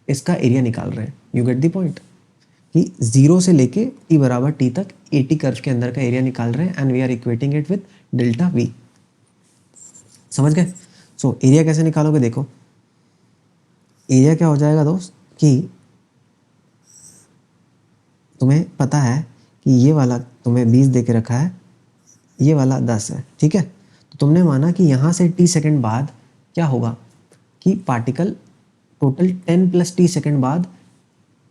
इसका एरिया निकाल रहे हैं, यू गेट द पॉइंट, कि ज़ीरो से लेके टी बराबर टी तक एटी कर्व के अंदर का एरिया निकाल रहे हैं and we are equating it with delta v, समझ गए। सो एरिया कैसे निकालोगे, देखो एरिया क्या हो जाएगा दोस्त कि तुम्हें पता है कि ये वाला तुम्हें 20 दे के रखा है, ये वाला 10 है, ठीक है। तो तुमने माना कि यहाँ से टी सेकंड बाद क्या होगा कि particle total 10 plus T second बाद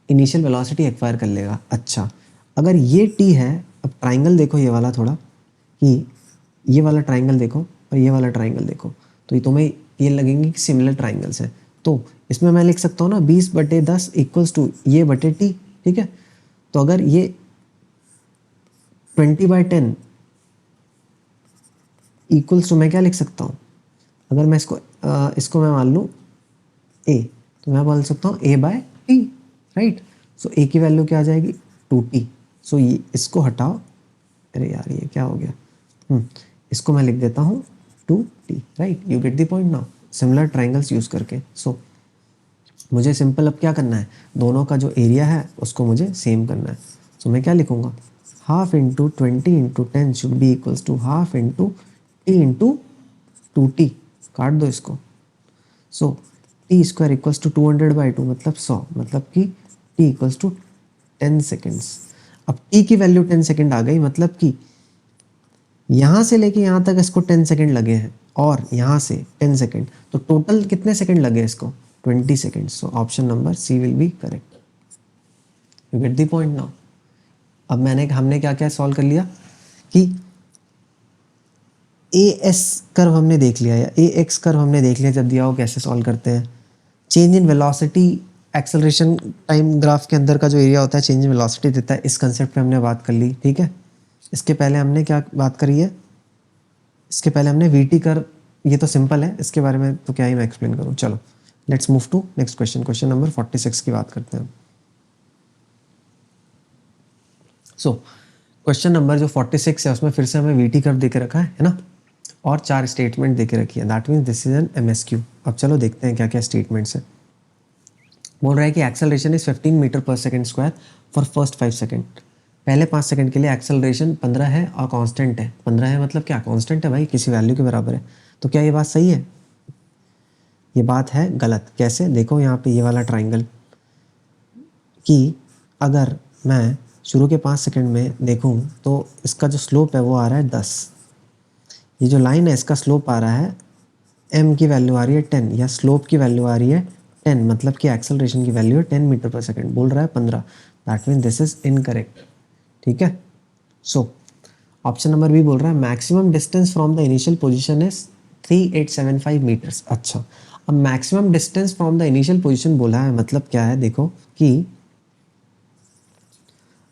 इनिशियल वेलोसिटी एक्वायर कर लेगा। अच्छा, अगर ये टी है, अब ट्राइंगल देखो ये वाला थोड़ा, कि ये वाला ट्राइंगल देखो और ये वाला ट्राइंगल देखो, तो ये तुम्हें ये लगेंगे कि सिमिलर ट्राइंगल्स हैं। तो इसमें मैं लिख सकता हूँ ना 20/10 इक्वल्स टू ये बटे टी, ठीक है। तो अगर ये 20/10 इक्वल्स टू, मैं क्या लिख सकता हूँ, अगर मैं इसको मैं मान लूँ ए, तो मैं बोल सकता हूँ a/t, राइट। सो a की वैल्यू क्या आ जाएगी 2t। सो ये इसको हटाओ, अरे यार ये क्या हो गया, इसको मैं लिख देता हूँ 2t, right, you get the point now, similar triangles use करके। सो मुझे सिंपल अब क्या करना है, दोनों का जो एरिया है उसको मुझे सेम करना है। सो मैं क्या लिखूँगा, half into 20/10 should be equals to half into T into 2t, काट दो इसको। So t square equals to 200/2 मतलब 100, मतलब कि टी इक्वल्स टू 10 सेकेंड्स। अब टी की वैल्यू 10 सेकेंड आ गई, मतलब कि यहाँ से लेके यहाँ तक इसको 10 सेकेंड लगे हैं और यहाँ से 10 सेकेंड, तो टोटल कितने सेकेंड लगे इसको 20 second. So option number C will be correct, you get the point now. अब हमने क्या क्या सॉल्व कर लिया कि ए एस कर्व हमने देख लिया या ए एक्स कर्व हमने देख लिया, जब दिया हो कैसे सॉल्व करते हैं। Change in velocity, acceleration time graph के अंदर का जो एरिया होता है चेंज इन वेलोसिटी देता है, इस कंसेप्ट पे हमने बात कर ली, ठीक है। इसके पहले हमने क्या बात करी है, इसके पहले हमने वी टी कर्व ये तो सिंपल है, इसके बारे में तो क्या ही मैं एक्सप्लेन करूँ। चलो let's move to next question, question number 46 की बात करते हैं। सो क्वेश्चन नंबर जो 46 है उसमें फिर से हमें वीटी कर्व दे के रखा है ना, और 4 स्टेटमेंट दे के रखी है, that means this is an MSQ. अब चलो देखते हैं क्या क्या स्टेटमेंट्स है। बोल रहा है कि एक्सेलरेशन इज 15 मीटर पर second square for first 5 second. पहले 5 सेकंड के लिए एक्सेलरेशन 15 है और कांस्टेंट है। 15 है मतलब क्या, कांस्टेंट है भाई, किसी वैल्यू के बराबर है। तो क्या ये बात सही है? ये बात है गलत। कैसे? देखो यहाँ पे ये वाला ट्राइंगल, कि अगर मैं शुरू के 5 सेकंड में देखूँ तो इसका जो स्लोप है वो आ रहा है 10। ये जो लाइन है इसका स्लोप आ रहा है, m की वैल्यू आ रही है 10, या स्लोप की वैल्यू आ रही है 10, मतलब कि एक्सेलरेशन की वैल्यू है 10 मीटर पर सेकंड। बोल रहा है 15, that mean this is incorrect. ठीक है, सो ऑप्शन नंबर बी बोल रहा है maximum distance from the initial position is 3875 metres. अच्छा, अब maximum distance from the initial position बोला है, मतलब क्या है, देखो कि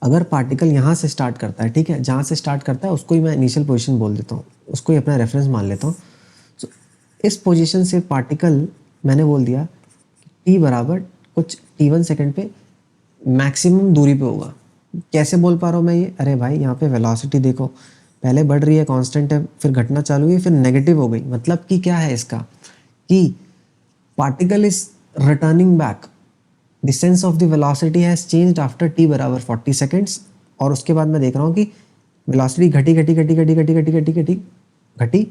अगर पार्टिकल यहाँ से स्टार्ट करता है, ठीक है, जहाँ से स्टार्ट करता है उसको ही मैं इनिशियल पोजीशन बोल देता हूँ, उसको ही अपना रेफरेंस मान लेता हूँ। तो इस पोजीशन से पार्टिकल मैंने बोल दिया टी बराबर कुछ t1 सेकंड पे मैक्सिमम दूरी पे होगा। कैसे बोल पा रहा हूँ मैं ये? अरे भाई यहाँ पे वेलोसिटी देखो, पहले बढ़ रही है, कांस्टेंट है, फिर घटना चालू हुई, फिर नेगेटिव हो गई। मतलब कि क्या है इसका, कि particle is returning back, the sense of the velocity has changed after t बराबर 40 सेकेंड्स। और उसके बाद मैं देख रहा हूँ कि वेलोसिटी घटी घटी घटी घटी घटी घटी घटी घटी घटी,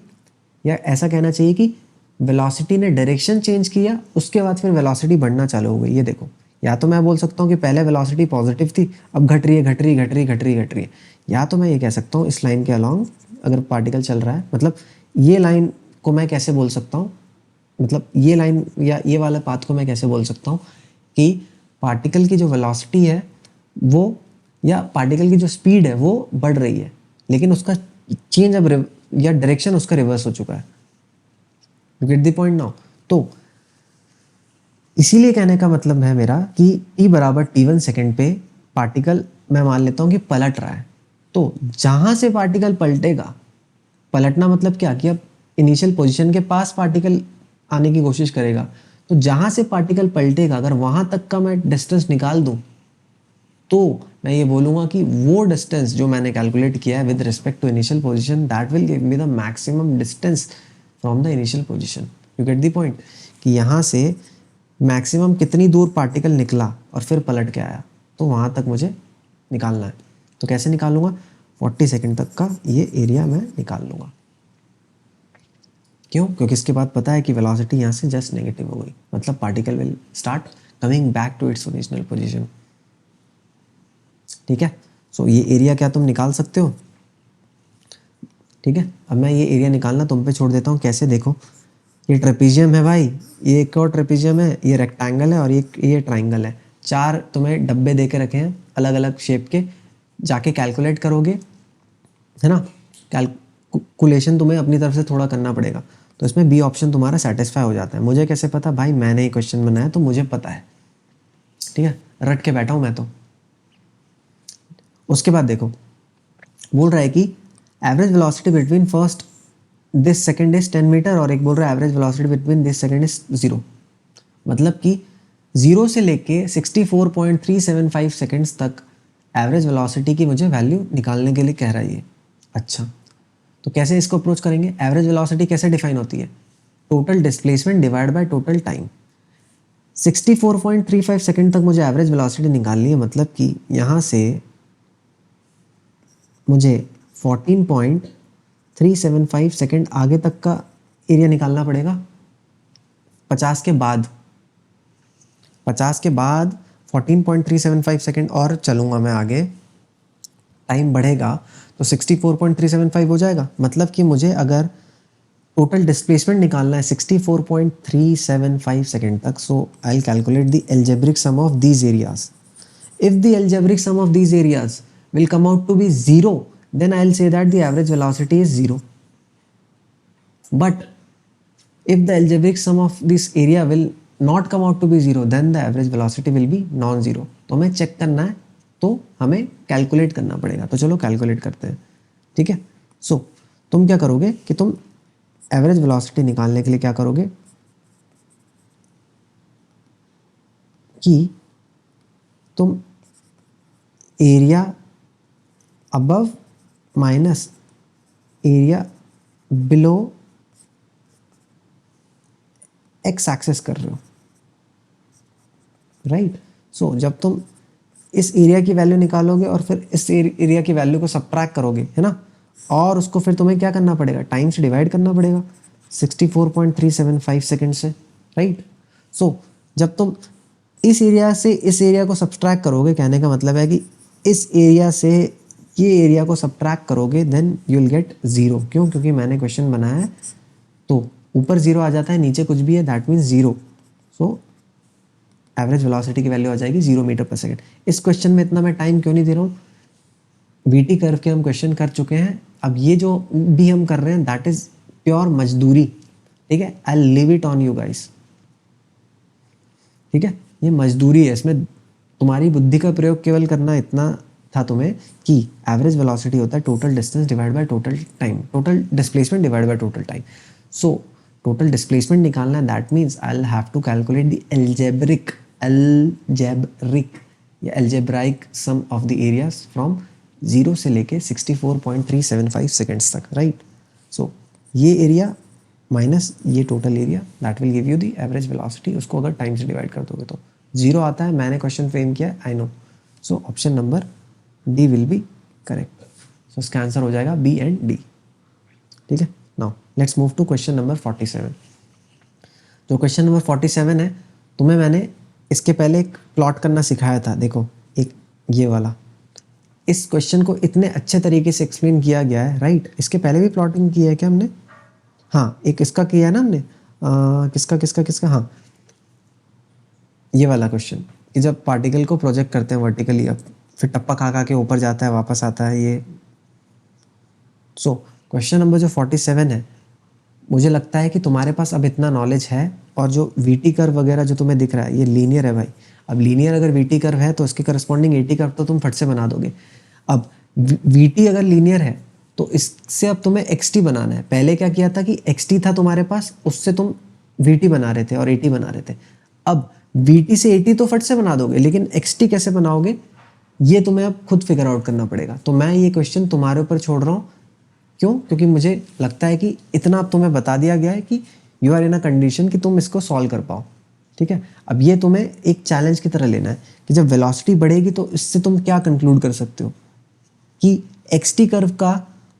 या ऐसा कहना चाहिए कि वेलोसिटी ने डायरेक्शन चेंज किया, उसके बाद फिर वेलोसिटी बढ़ना चालू हो गई। ये देखो, या तो मैं बोल सकता हूँ कि पहले वेलोसिटी पॉजिटिव थी, अब घट रही है घट रही घट रही घट रही घट रही है। या तो मैं ये कह सकता हूँ इस लाइन के अलॉन्ग अगर पार्टिकल चल रहा है, मतलब ये लाइन को मैं कैसे बोल सकता हूँ, मतलब ये लाइन या ये वाला पाथ को मैं कैसे बोल सकता हूँ कि पार्टिकल की जो वेलोसिटी है वो, या पार्टिकल की जो स्पीड है वो बढ़ रही है, लेकिन उसका चेंज अब या डायरेक्शन उसका रिवर्स हो चुका है। You get the point now? तो इसीलिए कहने का मतलब है मेरा कि t बराबर t1 सेकेंड पे पार्टिकल मैं मान लेता हूँ कि पलट रहा है। तो जहाँ से पार्टिकल पलटेगा, पलटना मतलब क्या, कि अब इनिशियल पोजीशन के पास पार्टिकल आने की कोशिश करेगा, तो जहाँ से पार्टिकल पलटेगा अगर वहाँ तक का मैं डिस्टेंस निकाल दूँ तो मैं ये बोलूँगा कि वो डिस्टेंस जो मैंने कैलकुलेट किया है with respect to initial position, that will give me the maximum distance from the initial position. You get the point, कि यहाँ से मैक्सिमम कितनी दूर पार्टिकल निकला और फिर पलट के आया, तो वहाँ तक मुझे निकालना है। तो कैसे निकालूंगा? 40 सेकंड तक का ये एरिया मैं निकाल लूँगा। क्यों? क्योंकि इसके बाद पता है कि वेलोसिटी यहाँ से जस्ट नेगेटिव हो गई, मतलब particle will start coming back to its original position. ठीक है, सो ये एरिया क्या तुम निकाल सकते हो? ठीक है, अब मैं ये एरिया निकालना तुम पे छोड़ देता हूँ। कैसे? देखो, ये ट्रेपीजियम है भाई, ये एक और ट्रेपीजियम है, ये रेक्टेंगल है और ये ट्राइंगल है। 4 तुम्हें डब्बे दे के रखे हैं अलग अलग शेप के, जाके कैलकुलेट करोगे, है ना, कैलकुलेशन तुम्हें अपनी तरफ से थोड़ा करना पड़ेगा। तो इसमें बी ऑप्शन तुम्हारा सेटिस्फाई हो जाता है। मुझे कैसे पता भाई? मैंने ही क्वेश्चन बनाया तो मुझे पता है। ठीक है, रट के बैठा हूँ मैं तो। उसके बाद देखो, बोल रहा है कि average velocity between first this second is 10 metre, और एक बोल रहा है average velocity between this second is 0। मतलब कि 0 से लेके 64.375 सेकंड्स तक एवरेज वेलोसिटी की मुझे वैल्यू निकालने के लिए कह रहा है ये। अच्छा, तो कैसे इसको अप्रोच करेंगे? एवरेज वेलोसिटी कैसे डिफाइन होती है? Total displacement divide by total time. 64.35 second तक मुझे एवरेज वेलोसिटी निकालनी है, मतलब कि यहाँ से मुझे 14.375 सेकंड आगे तक का एरिया निकालना पड़ेगा। 50 के बाद 14.375 सेकंड और चलूँगा मैं आगे, टाइम बढ़ेगा तो 64.375 हो जाएगा। मतलब कि मुझे अगर टोटल डिस्प्लेसमेंट निकालना है 64.375 सेकंड तक, so I will calculate the algebraic sum of these areas. If the algebraic sum of these areas will come out to be 0, then I'll say that the average velocity is 0. But if the algebraic sum of this area will not come out to be 0, then the average velocity will be non-zero. तो हमें check करना है, तो हमें calculate करना पड़ेगा। तो चलो कैलकुलेट करते हैं। ठीक है, सो तुम क्या करोगे कि तुम एवरेज वेलोसिटी निकालने के लिए क्या करोगे कि तुम area above minus area below x axes कर रहे हो, राइट। सो जब तुम इस एरिया की वैल्यू निकालोगे और फिर इस एरिया की वैल्यू को सबट्रैक्ट करोगे, है ना, और उसको फिर तुम्हें क्या करना पड़ेगा, टाइम से डिवाइड करना पड़ेगा 64.375 सेकेंड से, राइट। सो जब तुम इस एरिया से इस एरिया को सबट्रैक्ट करोगे, कहने का मतलब है कि इस एरिया से ये एरिया को सबट्रैक्ट करोगे, then you will get zero. क्यों? क्योंकि मैंने क्वेश्चन बनाया है तो ऊपर ज़ीरो आ जाता है, नीचे कुछ भी है that means zero. So average velocity की वैल्यू आ जाएगी 0 मीटर पर सेकेंड। इस क्वेश्चन में इतना मैं टाइम क्यों नहीं दे रहा हूँ, वीटी कर्व के हम क्वेश्चन कर चुके हैं। अब ये जो भी हम कर रहे हैं दैट इज प्योर मजदूरी, ठीक है। I leave it on you guys, ठीक है। ये मजदूरी है, इसमें तुम्हारी बुद्धि का प्रयोग केवल करना इतना था तुम्हें कि एवरेज वेलोसिटी होता है total distance divide by total time, total displacement divide by total time. So total displacement निकालना है, that means I will have to calculate the algebraic या algebraic sum of the areas from 0 से लेके 64.375 seconds तक, right. So ये area minus ये total area that will give you the average velocity. उसको अगर टाइम से डिवाइड कर दोगे तो 0 आता है। मैंने क्वेश्चन फ्रेम किया, I know. So option number D will be correct. So इसका आंसर हो जाएगा बी एंड डी, ठीक है। Now let's move to question number 47। जो क्वेश्चन नंबर 47 है, तुम्हें मैंने इसके पहले एक प्लॉट करना सिखाया था, देखो एक ये वाला। इस क्वेश्चन को इतने अच्छे तरीके से एक्सप्लेन किया गया है, राइट। इसके पहले भी प्लॉटिंग की है क्या हमने? हाँ, एक इसका किया है ना हमने, किसका किसका किसका, हाँ ये वाला क्वेश्चन कि जब पार्टिकल को प्रोजेक्ट करते हैं वर्टिकली, अब फिर टप्पा खा के ऊपर जाता है वापस आता है ये। सो क्वेश्चन नंबर जो 47 है, मुझे लगता है कि तुम्हारे पास अब इतना नॉलेज है। और जो वीटी कर्व वगैरह जो तुम्हें दिख रहा है ये लीनियर है भाई। अब लीनियर अगर वीटी कर्व है तो उसके करस्पॉन्डिंग एटी कर्व तो तुम फट से बना दोगे। अब वीटी अगर लीनियर है तो इससे अब तुम्हें एक्सटी बनाना है। पहले क्या किया था कि एक्सटी था तुम्हारे पास, उससे तुम वीटी बना रहे थे और एटी बना रहे थे। अब वीटी से एटी तो फट से बना दोगे, लेकिन एक्सटी कैसे बनाओगे ये तुम्हें अब खुद फिगर आउट करना पड़ेगा। तो मैं ये क्वेश्चन तुम्हारे ऊपर छोड़ रहा हूँ। क्यों? क्योंकि मुझे लगता है कि इतना अब तुम्हें बता दिया गया है कि you are in a condition कि तुम इसको सॉल्व कर पाओ, ठीक है। अब ये तुम्हें एक चैलेंज की तरह लेना है कि जब वेलोसिटी बढ़ेगी तो इससे तुम क्या कंक्लूड कर सकते हो कि एक्सटी कर्व का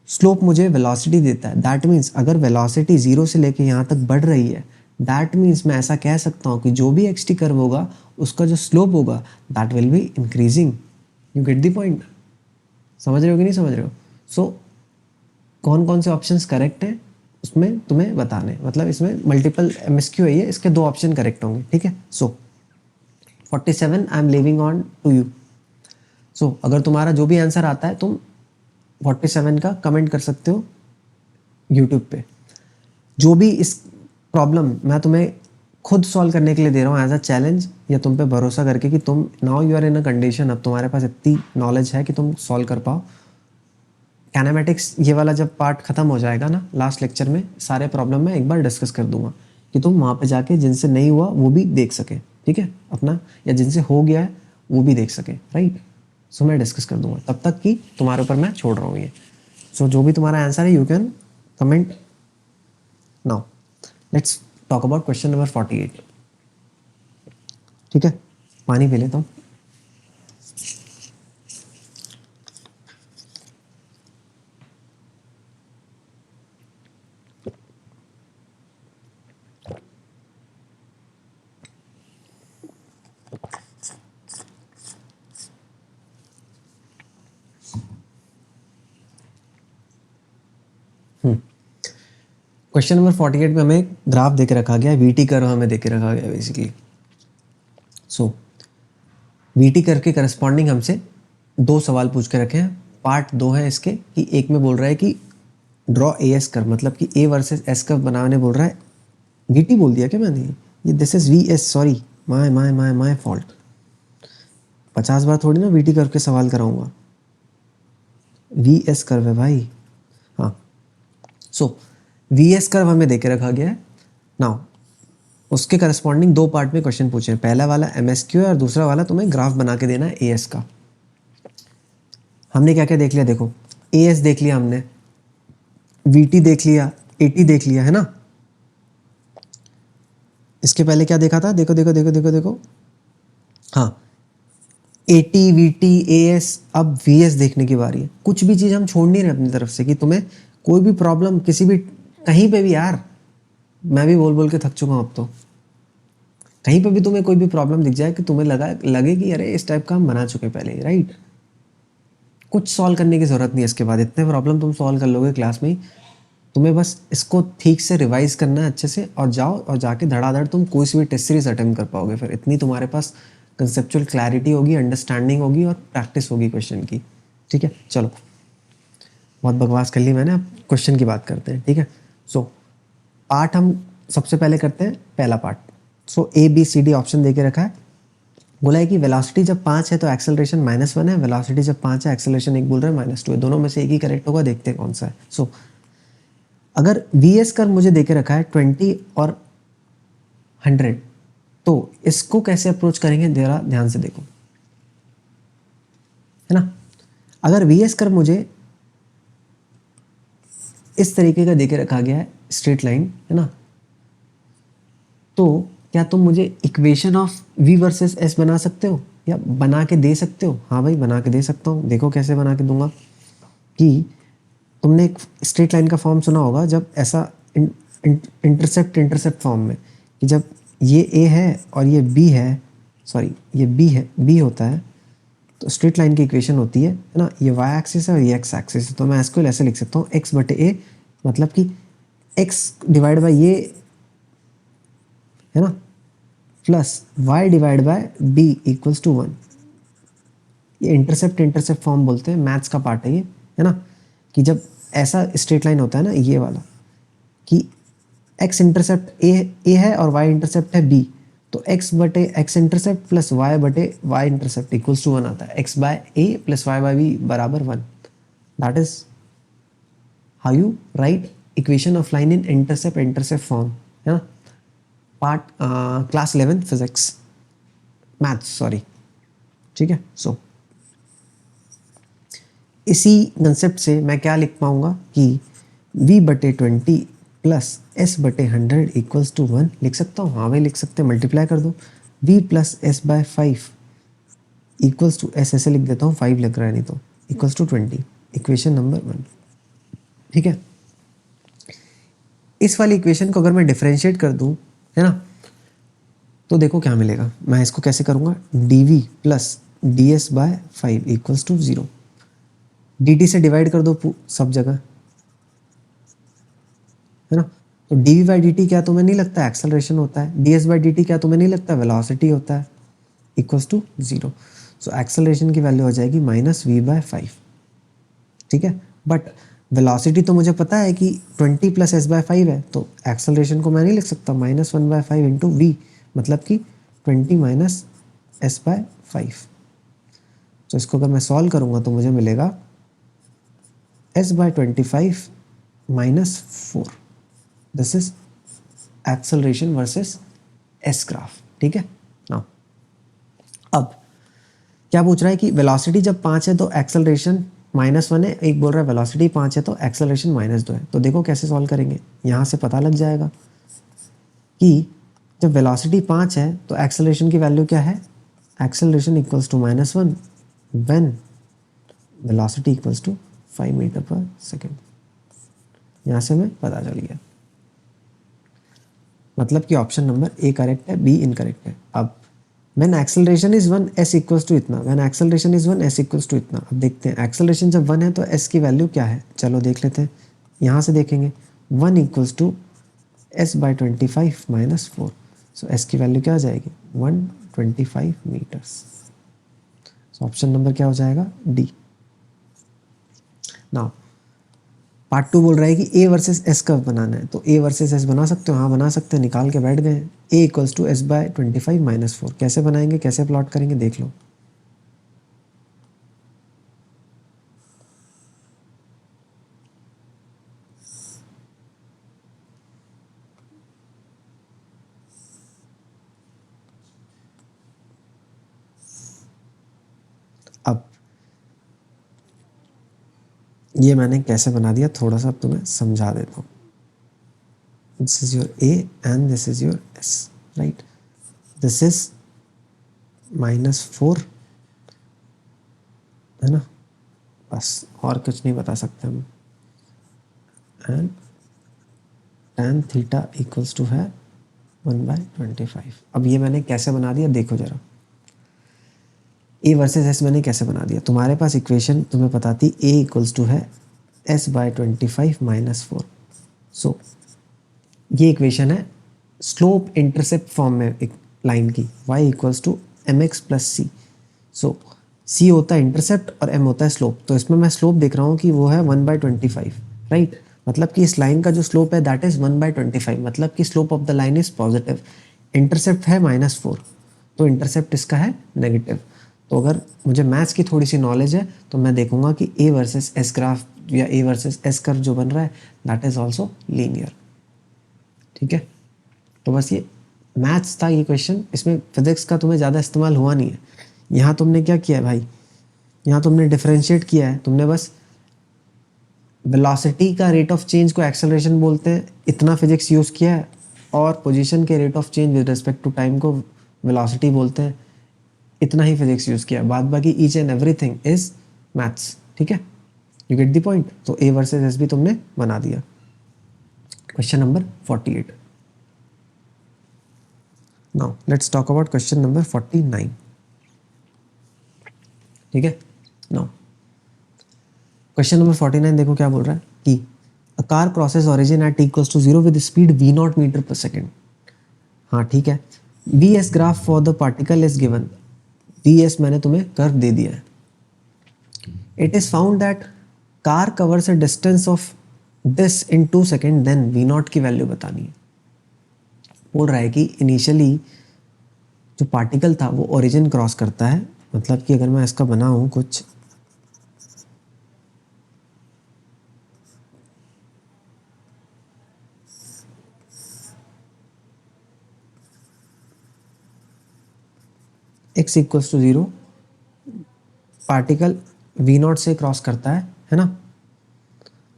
स्लोप मुझे वेलोसिटी देता है। दैट मीन्स अगर वेलोसिटी 0 से लेके यहाँ तक बढ़ रही है, दैट मीन्स मैं ऐसा कह सकता हूँ कि जो भी एक्सटी कर्व होगा उसका जो स्लोप होगा that will be increasing. You get the point? समझ रहे हो कि नहीं समझ रहे हो? सो कौन कौन से ऑप्शंस करेक्ट हैं उसमें तुम्हें बताने, मतलब इसमें मल्टीपल एमएसक्यू है ये, इसके 2 ऑप्शन करेक्ट होंगे, ठीक है। So 47 I am leaving on to you. So अगर तुम्हारा जो भी आंसर आता है तुम 47 का कमेंट कर सकते हो यूट्यूब पे। जो भी इस प्रॉब्लम मैं तुम्हें खुद सॉल्व करने के लिए दे रहा हूँ एज अ चैलेंज, या तुम पे भरोसा करके कि तुम now you are in a condition, अब तुम्हारे पास इतनी नॉलेज है कि तुम सॉल्व कर पाओ। कैनामेटिक्स ये वाला जब पार्ट खत्म हो जाएगा ना लास्ट लेक्चर में, सारे प्रॉब्लम मैं एक बार डिस्कस कर दूंगा कि तुम वहाँ पे जाके जिनसे नहीं हुआ वो भी देख सके, ठीक है अपना, या जिनसे हो गया है वो भी देख सके, राइट। सो मैं डिस्कस कर दूंगा, तब तक कि तुम्हारे ऊपर मैं छोड़ रहा हूँ ये। सो जो भी तुम्हारा आंसर है you can comment now. Let's talk about question number 48, ठीक है। पानी पी लेता हूँ। क्वेश्चन नंबर 48 में हमें ग्राफ दे के रखा गया है, वीटी कर्व हमें दे के रखा गया है बेसिकली। सो वीटी कर्व के करस्पॉन्डिंग हमसे 2 सवाल पूछ के रखे हैं। पार्ट 2 है इसके कि एक में बोल रहा है कि ड्रॉ ए एस कर्व, मतलब कि ए वर्सेस एस कर्व बनाने बोल रहा है। वीटी बोल दिया क्या मैंने? ये this is V S, sorry, my fault. 50 बार थोड़ी ना वीटी कर्व के सवाल कराऊंगा, वी एस कर्व है भाई। हाँ, सो वी एस कर्व हमें देके रखा गया है। नाउ उसके करस्पॉन्डिंग दो पार्ट में क्वेश्चन पूछे हैं, पहला वाला एम एस क्यू है और दूसरा वाला तुम्हें ग्राफ बना के देना है ए एस का। हमने क्या क्या देख लिया, देखो ए एस देख लिया हमने, वी टी देख लिया, ए टी देख लिया है ना। इसके पहले क्या देखा था, देखो देखो देखो देखो देखो, हाँ A T V T A S, अब वी एस देखने की बारी है। कुछ भी चीज़ हम छोड़ नहीं रहे अपनी तरफ से कि तुम्हें कोई भी प्रॉब्लम किसी भी कहीं पे भी, यार मैं भी बोल बोल के थक चुका हूँ अब तो, कहीं पे भी तुम्हें कोई भी प्रॉब्लम दिख जाए कि तुम्हें लगे कि अरे इस टाइप का हम बना चुके पहले ही, राइट, कुछ सॉल्व करने की ज़रूरत नहीं है इसके बाद, इतने प्रॉब्लम तुम सॉल्व कर लोगे क्लास में ही। तुम्हें बस इसको ठीक से रिवाइज करना है अच्छे से, और जाओ और जाके धड़ाधड़ तुम कोई सी भी टेस्ट सीरीज अटेम्प्ट कर पाओगे। फिर इतनी तुम्हारे पास कंसेप्चुअल क्लैरिटी होगी, अंडरस्टैंडिंग होगी और प्रैक्टिस होगी क्वेश्चन की। ठीक है, चलो बहुत बकवास कर ली मैंने, अब क्वेश्चन की बात करते हैं। ठीक है, सो पार्ट हम सबसे पहले करते हैं, पहला part. So A B C D option दे के रखा है, बोला है कि वेलोसिटी जब 5 है तो एक्सेलरेशन -1 है, वेलोसिटी जब 5 है एक्सेलरेशन 1 बोल रहा है -2 है, दोनों में से एक ही करेक्ट होगा, देखते हैं कौन सा है। सो अगर वी एस कर मुझे देके रखा है 20 और 100, तो इसको कैसे अप्रोच करेंगे जरा ध्यान से देखो, है ना। अगर वी एस कर मुझे इस तरीके का देके रखा गया है, स्ट्रेट लाइन, है ना, तो क्या तुम मुझे equation of v versus s बना सकते हो या बना के दे सकते हो? हाँ भाई बना के दे सकता हूँ, देखो कैसे बना के दूंगा। कि तुमने एक स्ट्रेट लाइन का फॉर्म सुना होगा, जब ऐसा इंटरसेप्ट फॉर्म में, कि जब ये a है और ये b है, सॉरी ये b है, b होता है, तो स्ट्रेट लाइन की इक्वेशन होती है ना, ये y एक्सिस है और ये x एक्सिस है। तो मैं इसको ऐसे लिख सकता हूँ x बटे a, मतलब कि x डिवाइड बाई ये, है ना, plus y divide by b equals to 1। ये इंटरसेप्ट फॉर्म बोलते हैं, मैथ्स का पार्ट है ये, है ना। कि जब ऐसा स्ट्रेट लाइन होता है ना, ये वाला, कि x इंटरसेप्ट ए है और y इंटरसेप्ट है b, तो x बटे x इंटरसेप्ट प्लस y बटे y इंटरसेप्ट इक्वल्स टू 1 आता है। x by a plus y by b बराबर 1। That is how you write equation of line in intercept form, है ना। Part class 11 physics maths, sorry. ठीक है, सो इसी concept से मैं क्या लिख पाऊंगा कि v बटे 20 प्लस s बटे 100 इक्वल्स टू 1 लिख सकता हूँ। हाँ भाई लिख सकते हैं, मल्टीप्लाई कर दो, v plus s by 5 equals to s, ऐसे लिख देता हूँ, 5 लग रहा है नहीं तो, इक्वल्स टू 20, इक्वेशन नंबर 1। ठीक है, इस वाली इक्वेशन को अगर मैं डिफरेंशिएट कर दूँ, है ना, तो देखो क्या मिलेगा। मैं इसको कैसे करूँगा, dv plus ds by 5 equals to 0, dt से डिवाइड कर दो सब जगह, है ना। तो d v by d t क्या तुम्हें नहीं लगता एक्सेलरेशन होता है, d s by d t क्या तुम्हें नहीं लगता वेलोसिटी होता है, इक्वल्स टू 0। सो एक्सेलरेशन की वैल्यू हो जाएगी -v/5। ठीक है, बट वेलोसिटी तो मुझे पता है कि 20 प्लस s/5 है, तो एक्सेलरेशन को मैं नहीं लिख सकता -1/5 इंटू वी, मतलब कि 20 माइनस s/5। तो इसको अगर मैं सॉल्व करूँगा तो मुझे मिलेगा s/25 -4। This is acceleration versus S graph. ठीक है ना। अब क्या पूछ रहा है कि वेलोसिटी जब 5 है तो एक्सेलरेशन -1 है, एक बोल रहा है वेलोसिटी 5 है तो एक्सेलरेशन -2 है। तो देखो कैसे सॉल्व करेंगे, यहाँ से पता लग जाएगा कि जब वेलोसिटी 5 है तो एक्सेलरेशन की वैल्यू क्या है, acceleration equals to -1 when velocity equals to 5 metre पर सेकेंड। यहाँ से हमें पता चल गया, मतलब कि ऑप्शन नंबर ए करेक्ट है, बी इनकरेक्ट है। अब when acceleration is 1 s equals to इतना, when acceleration is 1 s equals to इतना। अब देखते हैं एक्सेलरेशन जब 1 है तो s की वैल्यू क्या है, चलो देख लेते हैं। यहाँ से देखेंगे 1 equals to s/25 -4। So s की वैल्यू क्या आ जाएगी 125 मीटर्स। सो ऑप्शन नंबर क्या हो जाएगा, डी। नाउ पार्ट 2 बोल रहा है कि ए वर्सेस एस कब बनाना है, तो ए वर्सेस एस बना सकते हो, हाँ बना सकते हैं, निकाल के बैठ गए। ए इक्वल्स टू s/25 -4 कैसे बनाएंगे, कैसे प्लॉट करेंगे देख लो। ये मैंने कैसे बना दिया थोड़ा सा तुम्हें समझा देता हूँ. This is your A and this is your S, right. This is -4 है ना, बस और कुछ नहीं बता सकते हम. And tan theta equals to है 1/25. अब ये मैंने कैसे बना दिया देखो जरा. ए वर्सेस एस मैंने कैसे बना दिया. तुम्हारे पास इक्वेशन तुम्हें पता थी ए इक्वल्स टू है s/25 -4. सो ये इक्वेशन है स्लोप इंटरसेप्ट फॉर्म में एक लाइन की, y equals to mx plus c. So c होता है इंटरसेप्ट और m होता है स्लोप. तो इसमें मैं स्लोप देख रहा हूँ कि वो है 1/25, राइट. मतलब कि इस लाइन का जो स्लोप है दैट इज़ 1/25, मतलब कि slope of the line is positive. Intercept है -4, तो इंटरसेप्ट इसका है नेगेटिव. तो अगर मुझे मैथ्स की थोड़ी सी नॉलेज है तो मैं देखूंगा कि ए वर्सेस एस ग्राफ या ए वर्सेस एस कर्व जो बन रहा है दैट इज़ ऑल्सो लीनियर. ठीक है, तो बस ये मैथ्स था ये क्वेश्चन. इसमें फिजिक्स का तुम्हें ज़्यादा इस्तेमाल हुआ नहीं है. यहाँ तुमने क्या किया है भाई, यहाँ तुमने डिफरेंशिएट किया है. तुमने बस वेलोसिटी का रेट ऑफ चेंज को एक्सेलरेशन बोलते हैं, इतना फिजिक्स यूज़ किया है. और पोजीशन के rate of change with respect to time को वेलोसिटी बोलते हैं, इतना ही फिजिक्स यूज़ किया. बाद बाकी each and everything is maths. ठीक है, यू गेट द पॉइंट. तो ए वर्सेस एस भी तुमने बना दिया. Question number 48. Now let's talk about question number 49. ठीक है, नाउ क्वेश्चन नंबर 49 देखो क्या बोल रहा है कि a car crosses origin at equals to 0 with speed v0 meter पर सेकेंड. हाँ ठीक है, v s graph for the particle is given. V s मैंने तुम्हें कर्व दे दिया है. It is found that car covers a distance of this in 2 second, then v0 की वैल्यू बतानी है. बोल रहा है कि इनिशियली जो पार्टिकल था वो ओरिजिन क्रॉस करता है. मतलब कि अगर मैं इसका बनाऊं कुछ x equals to 0, particle v0 से क्रॉस करता है ना.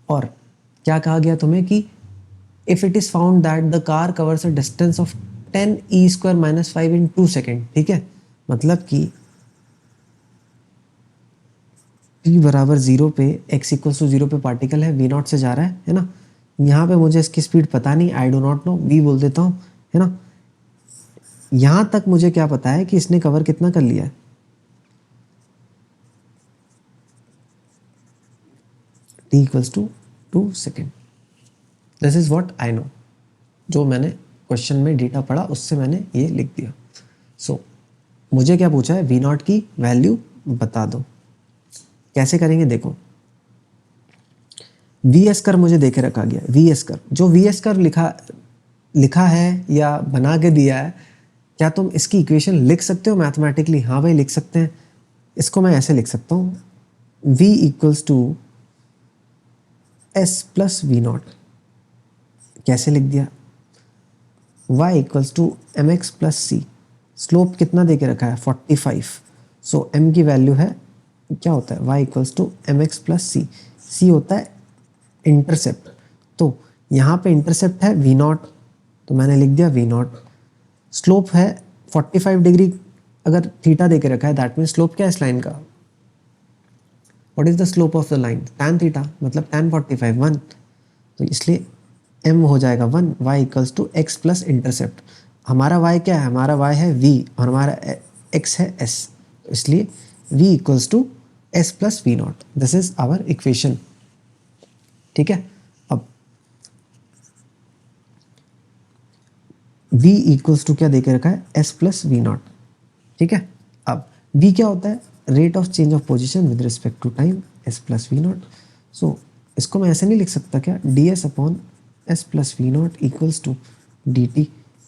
और क्या कहा गया तुम्हें कि if it is found that the car covers a distance of 10e² - 5 in 2 second. ठीक है, मतलब कि t बराबर 0 पे x इक्वल्स टू 0 पे पार्टिकल है, v0 से जा रहा है ना. यहाँ पे मुझे इसकी स्पीड पता नहीं, आई डो नॉट नो, v बोल देता हूँ, है ना. यहाँ तक मुझे क्या पता है कि इसने कवर कितना कर लिया है. t equals to 2 second. This is what I know. जो मैंने क्वेश्चन में डेटा पढ़ा उससे मैंने ये लिख दिया. सो मुझे क्या पूछा है, v0 की वैल्यू बता दो. कैसे करेंगे देखो. वी एस कर्व मुझे देके रखा गया. वी एस कर्व, जो वी एस कर्व लिखा है या बना के दिया है, क्या तुम इसकी इक्वेशन लिख सकते हो मैथमेटिकली. हाँ भाई लिख सकते हैं. इसको मैं ऐसे लिख सकता हूँ, v equals to s plus v0. कैसे लिख दिया, y equals to m x plus c. Slope कितना दे के रखा है 45. सो m की वैल्यू है क्या होता है, y equals to m x plus c. C होता है इंटरसेप्ट. तो यहाँ पे इंटरसेप्ट है v0, तो मैंने लिख दिया v0. स्लोप है 45 डिग्री. अगर थीटा दे के रखा है दैट मीन स्लोप क्या है इस लाइन का, what is the slope of the line, tan theta, मतलब tan 45 1. तो इसलिए m हो जाएगा 1, y equals to x plus intercept. हमारा y क्या है, हमारा y है v और हमारा x है s. इसलिए v equals to s plus v0. This is our equation. ठीक है, अब v इक्वल्स टू क्या देके रखा है, s प्लस v0. ठीक है, अब v क्या होता है, rate of change of position with respect to time, s plus v0. So इसको मैं ऐसे नहीं लिख सकता क्या, ds upon s plus v0 equals to dt.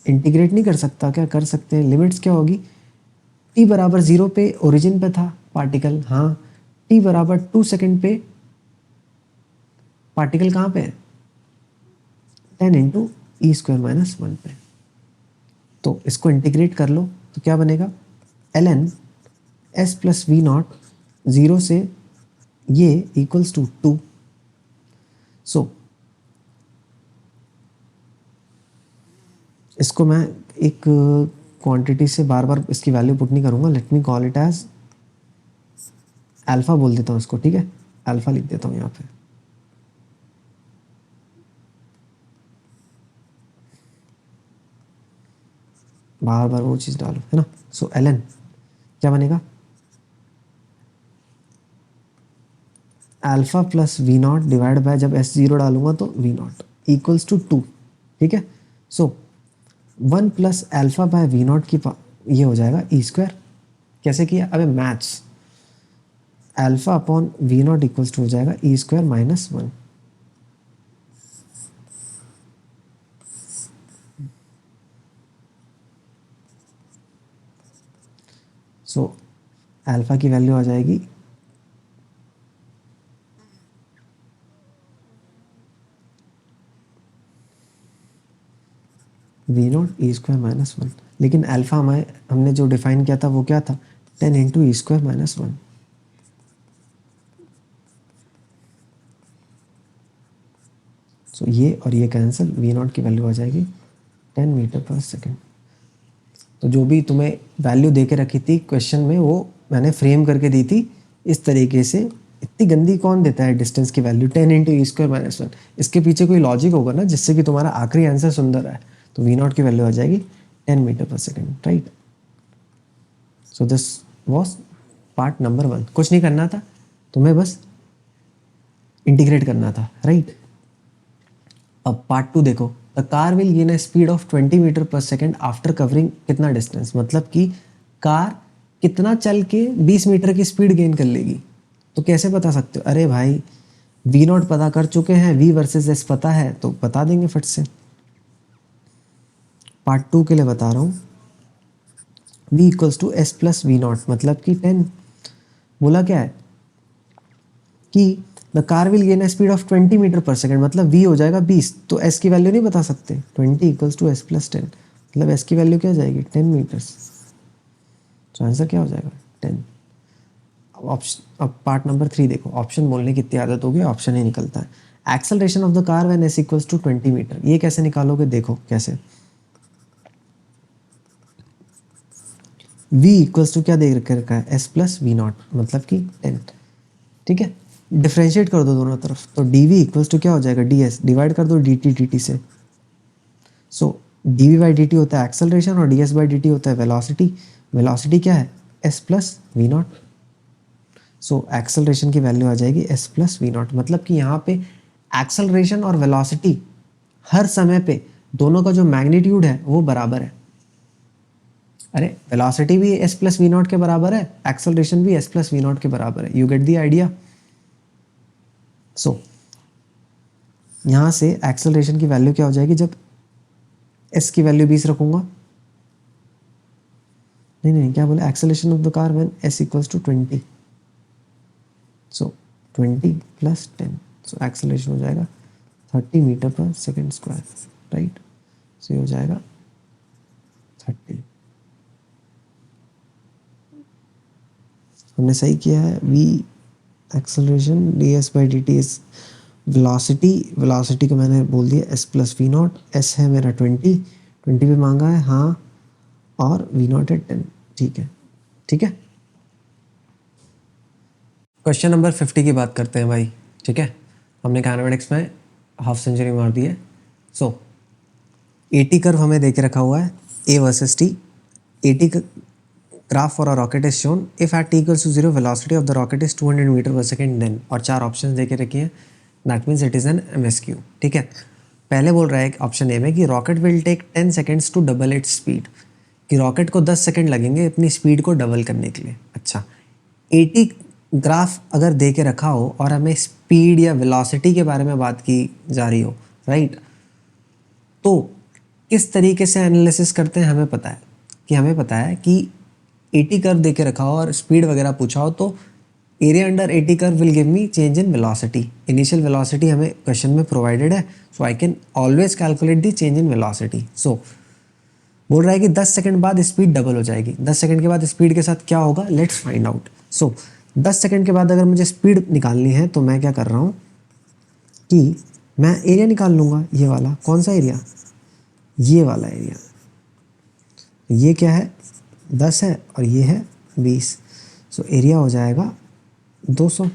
Integrate नहीं कर सकता क्या, कर सकते हैं. लिमिट्स क्या होगी, t बराबर 0 पे ओरिजिन पे था पार्टिकल. हाँ, t बराबर 2 सेकेंड पे पार्टिकल कहाँ पे है, 10 इंटू e² - 1 पे. तो इसको इंटीग्रेट कर लो तो क्या बनेगा, ln s प्लस v0 0 से ये इक्वल्स टू 2. सो इसको मैं एक क्वांटिटी से बार बार इसकी वैल्यू पुट नहीं करूँगा, let me call it as alpha बोल देता हूँ इसको, ठीक है, अल्फ़ा लिख देता हूँ यहाँ पे। बार बार वो चीज़ डालो, है ना। सो एल एन क्या बनेगा, alpha plus v not divide by, जब एस जीरो डालूंगा तो वी नॉट इक्वल्स टू 2, ठीक है। So 1 plus alpha by v not की ये हो जाएगा ई स्क्वायर। कैसे किया, अबे maths, alpha upon v not equals to हो जाएगा e square minus 1। So alpha की वैल्यू आ जाएगी v not e square minus 1, लेकिन अल्फ़ा हमने जो डिफाइन किया था वो क्या था, 10 इंटू ई स्क्वायर माइनस 1। सो ये और ये कैंसिल, वी नॉट की वैल्यू आ जाएगी 10 मीटर पर सेकेंड। तो जो भी तुम्हें वैल्यू दे के रखी थी क्वेश्चन में वो मैंने फ्रेम करके दी थी इस तरीके से। इतनी गंदी कौन देता है डिस्टेंस की वैल्यू, 10 इंटू ई स्क्वायर माइनस 1। इसके पीछे कोई लॉजिक होगा ना जिससे कि तुम्हारा आखिरी आंसर सुंदर है। तो वी नॉट की वैल्यू आ जाएगी 10 मीटर पर second, right. So this was part number 1। कुछ नहीं करना था तुम्हें, बस इंटीग्रेट करना था, राइट। अब पार्ट 2 देखो, the car will gain a speed of 20 meter पर सेकेंड आफ्टर कवरिंग कितना डिस्टेंस, मतलब कि कार कितना चल के 20 मीटर की स्पीड गेन कर लेगी। तो कैसे बता सकते हो, अरे भाई वी नॉट पता कर चुके हैं, वी वर्सेस एस पता है तो बता देंगे फट से। पार्ट 2 के लिए बता रहा हूँ, v equals to s plus v not, मतलब कि 10। बोला क्या है कि the car will gain a speed of 20 meter पर सेकेंड, मतलब वी हो जाएगा 20, तो एस की वैल्यू नहीं बता सकते। 20 इक्वल्स टू एस प्लस 10, मतलब एस की वैल्यू क्या जाएगी 10 मीटर्स। तो आंसर क्या हो जाएगा 10। ऑप्शन, अब पार्ट नंबर 3 देखो, ऑप्शन बोलने की इतनी आदत होगी ऑप्शन ही निकलता है। Acceleration of the car when s equals to 20 meter, ये कैसे निकालोगे, देखो कैसे। v इक्वल्स टू क्या दे रखा है, एस प्लस वी नॉट, मतलब कि 10, ठीक है। डिफ्रेंशिएट कर दो दोनों तरफ, तो डी वी इक्वल्स टू क्या हो जाएगा, डी एस, डिवाइड कर दो डी टी डी टी से। So d v by d t होता है एक्सेलरेशन और d s by d t होता है वेलोसिटी। वेलोसिटी क्या है, s plus v naught. So acceleration की वैल्यू आ जाएगी एस प्लस वी नॉट, मतलब कि यहाँ पे एक्सेलरेशन और वेलोसिटी हर समय पे दोनों का जो मैग्नीट्यूड है वो बराबर है। अरे वेलोसिटी भी एस प्लस वी नॉट के बराबर है, एक्सेलरेशन भी एस प्लस वी नॉट के बराबर है। You get the idea. So यहाँ से एक्सेलरेशन की वैल्यू क्या हो जाएगी, जब एस की वैल्यू 20 रखूंगा, नहीं क्या बोले, acceleration of the car when s equals to 20, so 20 plus 10, so acceleration हो जाएगा 30 मीटर पर सेकेंड स्क्वायर, राइट। सो ये हो जाएगा 30। हमने सही किया है। V acceleration d s by d t is velocity, velocity को मैंने बोल दिया s plus v not, s है मेरा 20 पे मांगा है, हाँ, और वी नॉट है 10, ठीक है, ठीक है। क्वेश्चन नंबर 50 की बात करते हैं भाई, ठीक है। हमने काइनेमेटिक्स में हाफ सेंचुरी मार दी है। सो एटी कर्व हमें देके रखा हुआ है, a versus t. A t graph for a rocket is shown if at t equals to 0 velocity of the rocket is 200 meter पर सेकेंड देन, और 4 ऑप्शन देके रखी हैं, that means it is an MSQ, ठीक है। पहले बोल रहा है ऑप्शन ए में कि rocket will take 10 seconds to double its speed, कि रॉकेट को 10 सेकेंड लगेंगे अपनी स्पीड को डबल करने के लिए। अच्छा, 80 ग्राफ अगर दे के रखा हो और हमें स्पीड या वेलोसिटी के बारे में बात की जा रही हो, राइट, तो किस तरीके से एनालिसिस करते हैं हमें पता है, कि 80 कर्व दे के रखा हो और स्पीड वगैरह पूछा हो तो area under 80 curve will give me change in velocity. Initial velocity हमें क्वेश्चन में प्रोवाइडेड है, so I can always calculate the change in velocity. So बोल रहा है कि 10 सेकंड बाद स्पीड डबल हो जाएगी। 10 सेकंड के बाद स्पीड के साथ क्या होगा, let's find out. So 10 second के बाद अगर मुझे स्पीड निकालनी है तो मैं क्या कर रहा हूँ कि मैं एरिया निकाल लूँगा, ये वाला कौन सा एरिया, ये वाला एरिया। ये क्या है 10 है और ये है 20, सो एरिया हो जाएगा 200।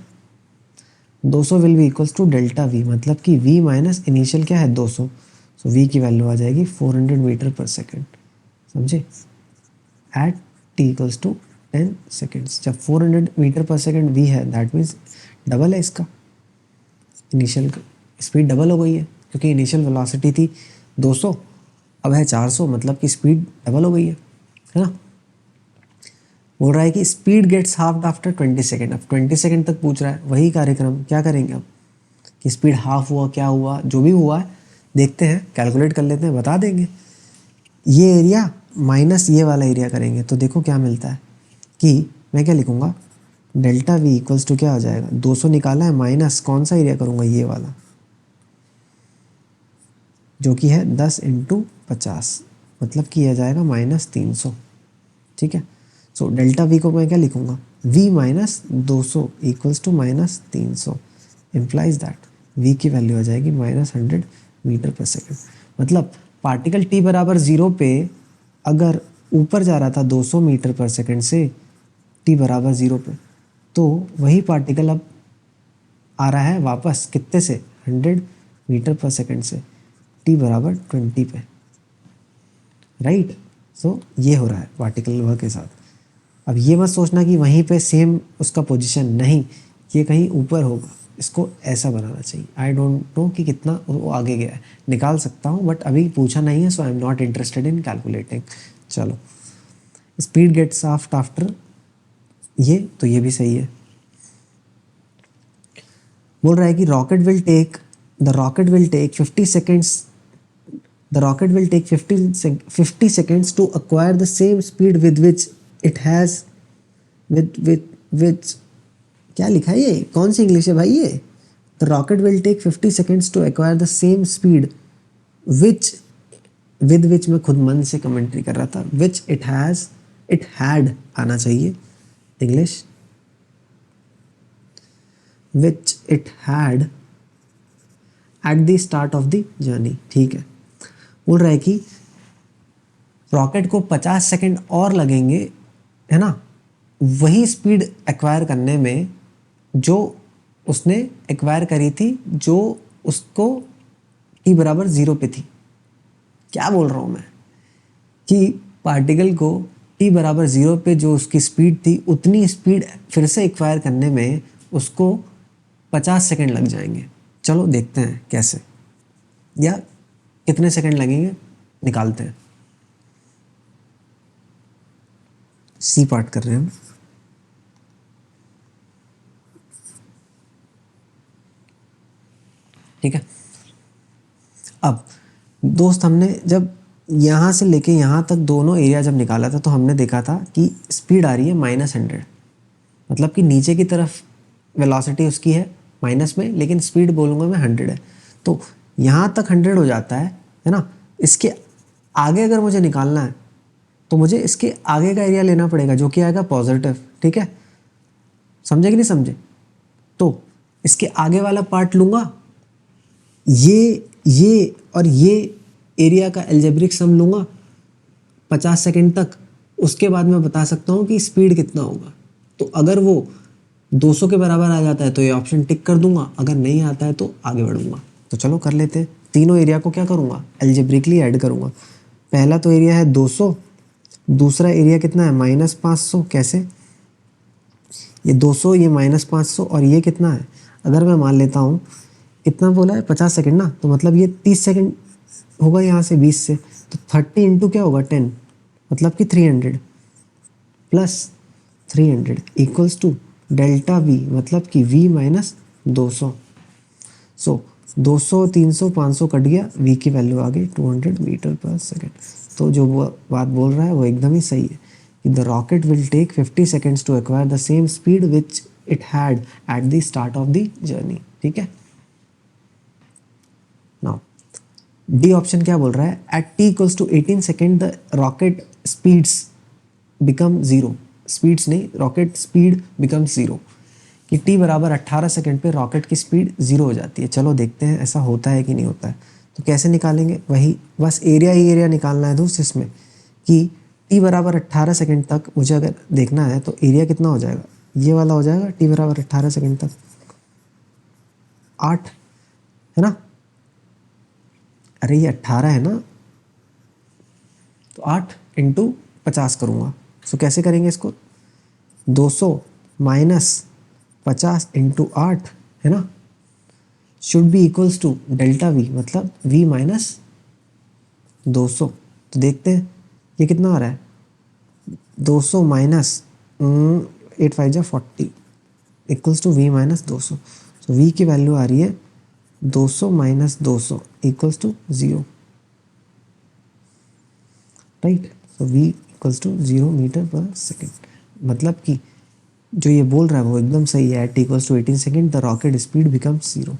200 will be equals to delta v, मतलब कि v माइनस इनिशियल क्या है 200, सो v की वैल्यू आ जाएगी 400 मीटर पर सेकेंड, समझे, at t equals to 10 seconds. जब 400 मीटर पर सेकेंड v है दैट मीन्स डबल है इसका, इनिशियल स्पीड डबल हो गई है, क्योंकि इनिशियल वेलोसिटी थी 200 अब है 400, मतलब कि स्पीड डबल हो गई है ना। बोल रहा है कि speed gets half after 20 second, अब 20 सेकेंड तक पूछ रहा है, वही कार्यक्रम क्या करेंगे अब कि स्पीड हाफ हुआ क्या हुआ जो भी हुआ है देखते हैं, कैलकुलेट कर लेते हैं, बता देंगे। ये एरिया माइनस ये वाला एरिया करेंगे तो देखो क्या मिलता है कि मैं क्या लिखूँगा, डेल्टा वी इक्वल्स टू क्या हो जाएगा, 200 निकाला है माइनस कौन सा एरिया करूँगा, ये वाला जो कि है 10 इंटू 50, मतलब कि यह जाएगा -300, ठीक है। सो डेल्टा वी को मैं क्या लिखूँगा, v minus 200 equals to -300, implies that v की वैल्यू आ जाएगी -100 मीटर पर सेकेंड। मतलब पार्टिकल t बराबर 0 पे अगर ऊपर जा रहा था 200 मीटर पर सेकेंड से t बराबर 0 पे, तो वही पार्टिकल अब आ रहा है वापस कितने से 100 मीटर पर सेकेंड से t बराबर 20 पे, राइट। सो ये हो रहा है पार्टिकल वर्क के साथ। अब ये मत सोचना कि वहीं पे सेम उसका पोजीशन, नहीं, ये कहीं ऊपर होगा, इसको ऐसा बनाना चाहिए। आई डोंट नो कि कितना वो आगे गया है, निकाल सकता हूँ बट अभी पूछा नहीं है, so I am not interested in calculating. चलो, स्पीड गेट्स आफ्ट आफ्टर ये, तो ये भी सही है। बोल रहा है कि rocket will take 50 seconds, the rocket will take 50 seconds to acquire the same speed with which it has with which क्या लिखा है ये, कौन सी इंग्लिश है भाई ये। the rocket will take 50 seconds to acquire the same speed which with which मैं खुद मन से कमेंट्री कर रहा था, which it had आना चाहिए English, which it had at the start of the journey, ठीक है। बोल रहा है कि रॉकेट को 50 सेकंड और लगेंगे, है ना, वही स्पीड एक्वायर करने में जो उसने एक्वायर करी थी जो उसको t बराबर 0 पे थी। क्या बोल रहा हूँ मैं कि पार्टिकल को t बराबर 0 पे जो उसकी स्पीड थी उतनी स्पीड फिर से एक्वायर करने में उसको 50 सेकंड लग जाएंगे। चलो देखते हैं कैसे, या कितने सेकंड लगेंगे निकालते हैं। सी पार्ट कर रहे हैं हम। ठीक है, अब दोस्त हमने जब यहाँ से लेके यहाँ तक दोनों एरिया जब निकाला था तो हमने देखा था कि स्पीड आ रही है -100, मतलब कि नीचे की तरफ वेलोसिटी उसकी है माइनस में, लेकिन स्पीड बोलूँगा मैं 100 है, तो यहाँ तक 100 हो जाता है ना। इसके आगे अगर मुझे निकालना है तो मुझे इसके आगे का एरिया लेना पड़ेगा जो कि आएगा पॉजिटिव, ठीक है, समझे कि नहीं समझे। तो इसके आगे वाला पार्ट लूँगा, ये और ये एरिया का एल्जेब्रिक सम लूँगा 50 सेकंड तक, उसके बाद मैं बता सकता हूँ कि स्पीड कितना होगा। तो अगर वो 200 के बराबर आ जाता है तो ये ऑप्शन टिक कर दूंगा, अगर नहीं आता है तो आगे बढ़ूंगा। तो चलो कर लेते हैं, तीनों एरिया को क्या करूँगा, एल्जेब्रिकली ऐड करूँगा। पहला तो एरिया है 200, दूसरा एरिया कितना है -500, कैसे, ये 200 ये -500 और ये कितना है, अगर मैं मान लेता हूँ इतना बोला है 50 सेकंड ना, तो मतलब ये 30 सेकंड होगा यहाँ से 20 से, तो 30 इंटू क्या होगा 10, मतलब कि 300 plus 300 equals to delta v, मतलब कि v माइनस 200। सो 200 300 500 कट गया, v की वैल्यू आ गई 200 मीटर पर सेकेंड। तो जो वो बात बोल रहा है वो एकदम ही सही है कि the rocket will take 50 seconds to acquire the same speed which it had at the start of the journey, ठीक है। नाउ डी ऑप्शन क्या बोल रहा है, at t equals to 18 second the rocket speeds become 0, speeds नहीं, rocket speed become 0। कि t बराबर 18 second पे रॉकेट की स्पीड 0 हो जाती है। चलो देखते हैं ऐसा होता है कि नहीं होता है। तो कैसे निकालेंगे, वही बस एरिया ही एरिया निकालना है दोस्त इसमें, कि t बराबर 18 सेकंड तक मुझे अगर देखना है तो एरिया कितना हो जाएगा, ये वाला हो जाएगा t बराबर 18 सेकंड तक 8, है ना। अरे ये 18 है ना, तो 8 इंटू 50 करूँगा। सो कैसे करेंगे इसको, 200 माइनस 50 इंटू 8, है ना, should be equals to delta v, मतलब v माइनस 200। तो देखते हैं ये कितना आ रहा है, 200 माइनस 8 5 जा 40 equals to v minus 200। So v की वैल्यू आ रही है 200 minus 200 equals to 0, right. So v equals to 0 meter पर सेकेंड। मतलब कि जो ये बोल रहा है वो एकदम सही है। At equals to 18 second the rocket speed becomes 0।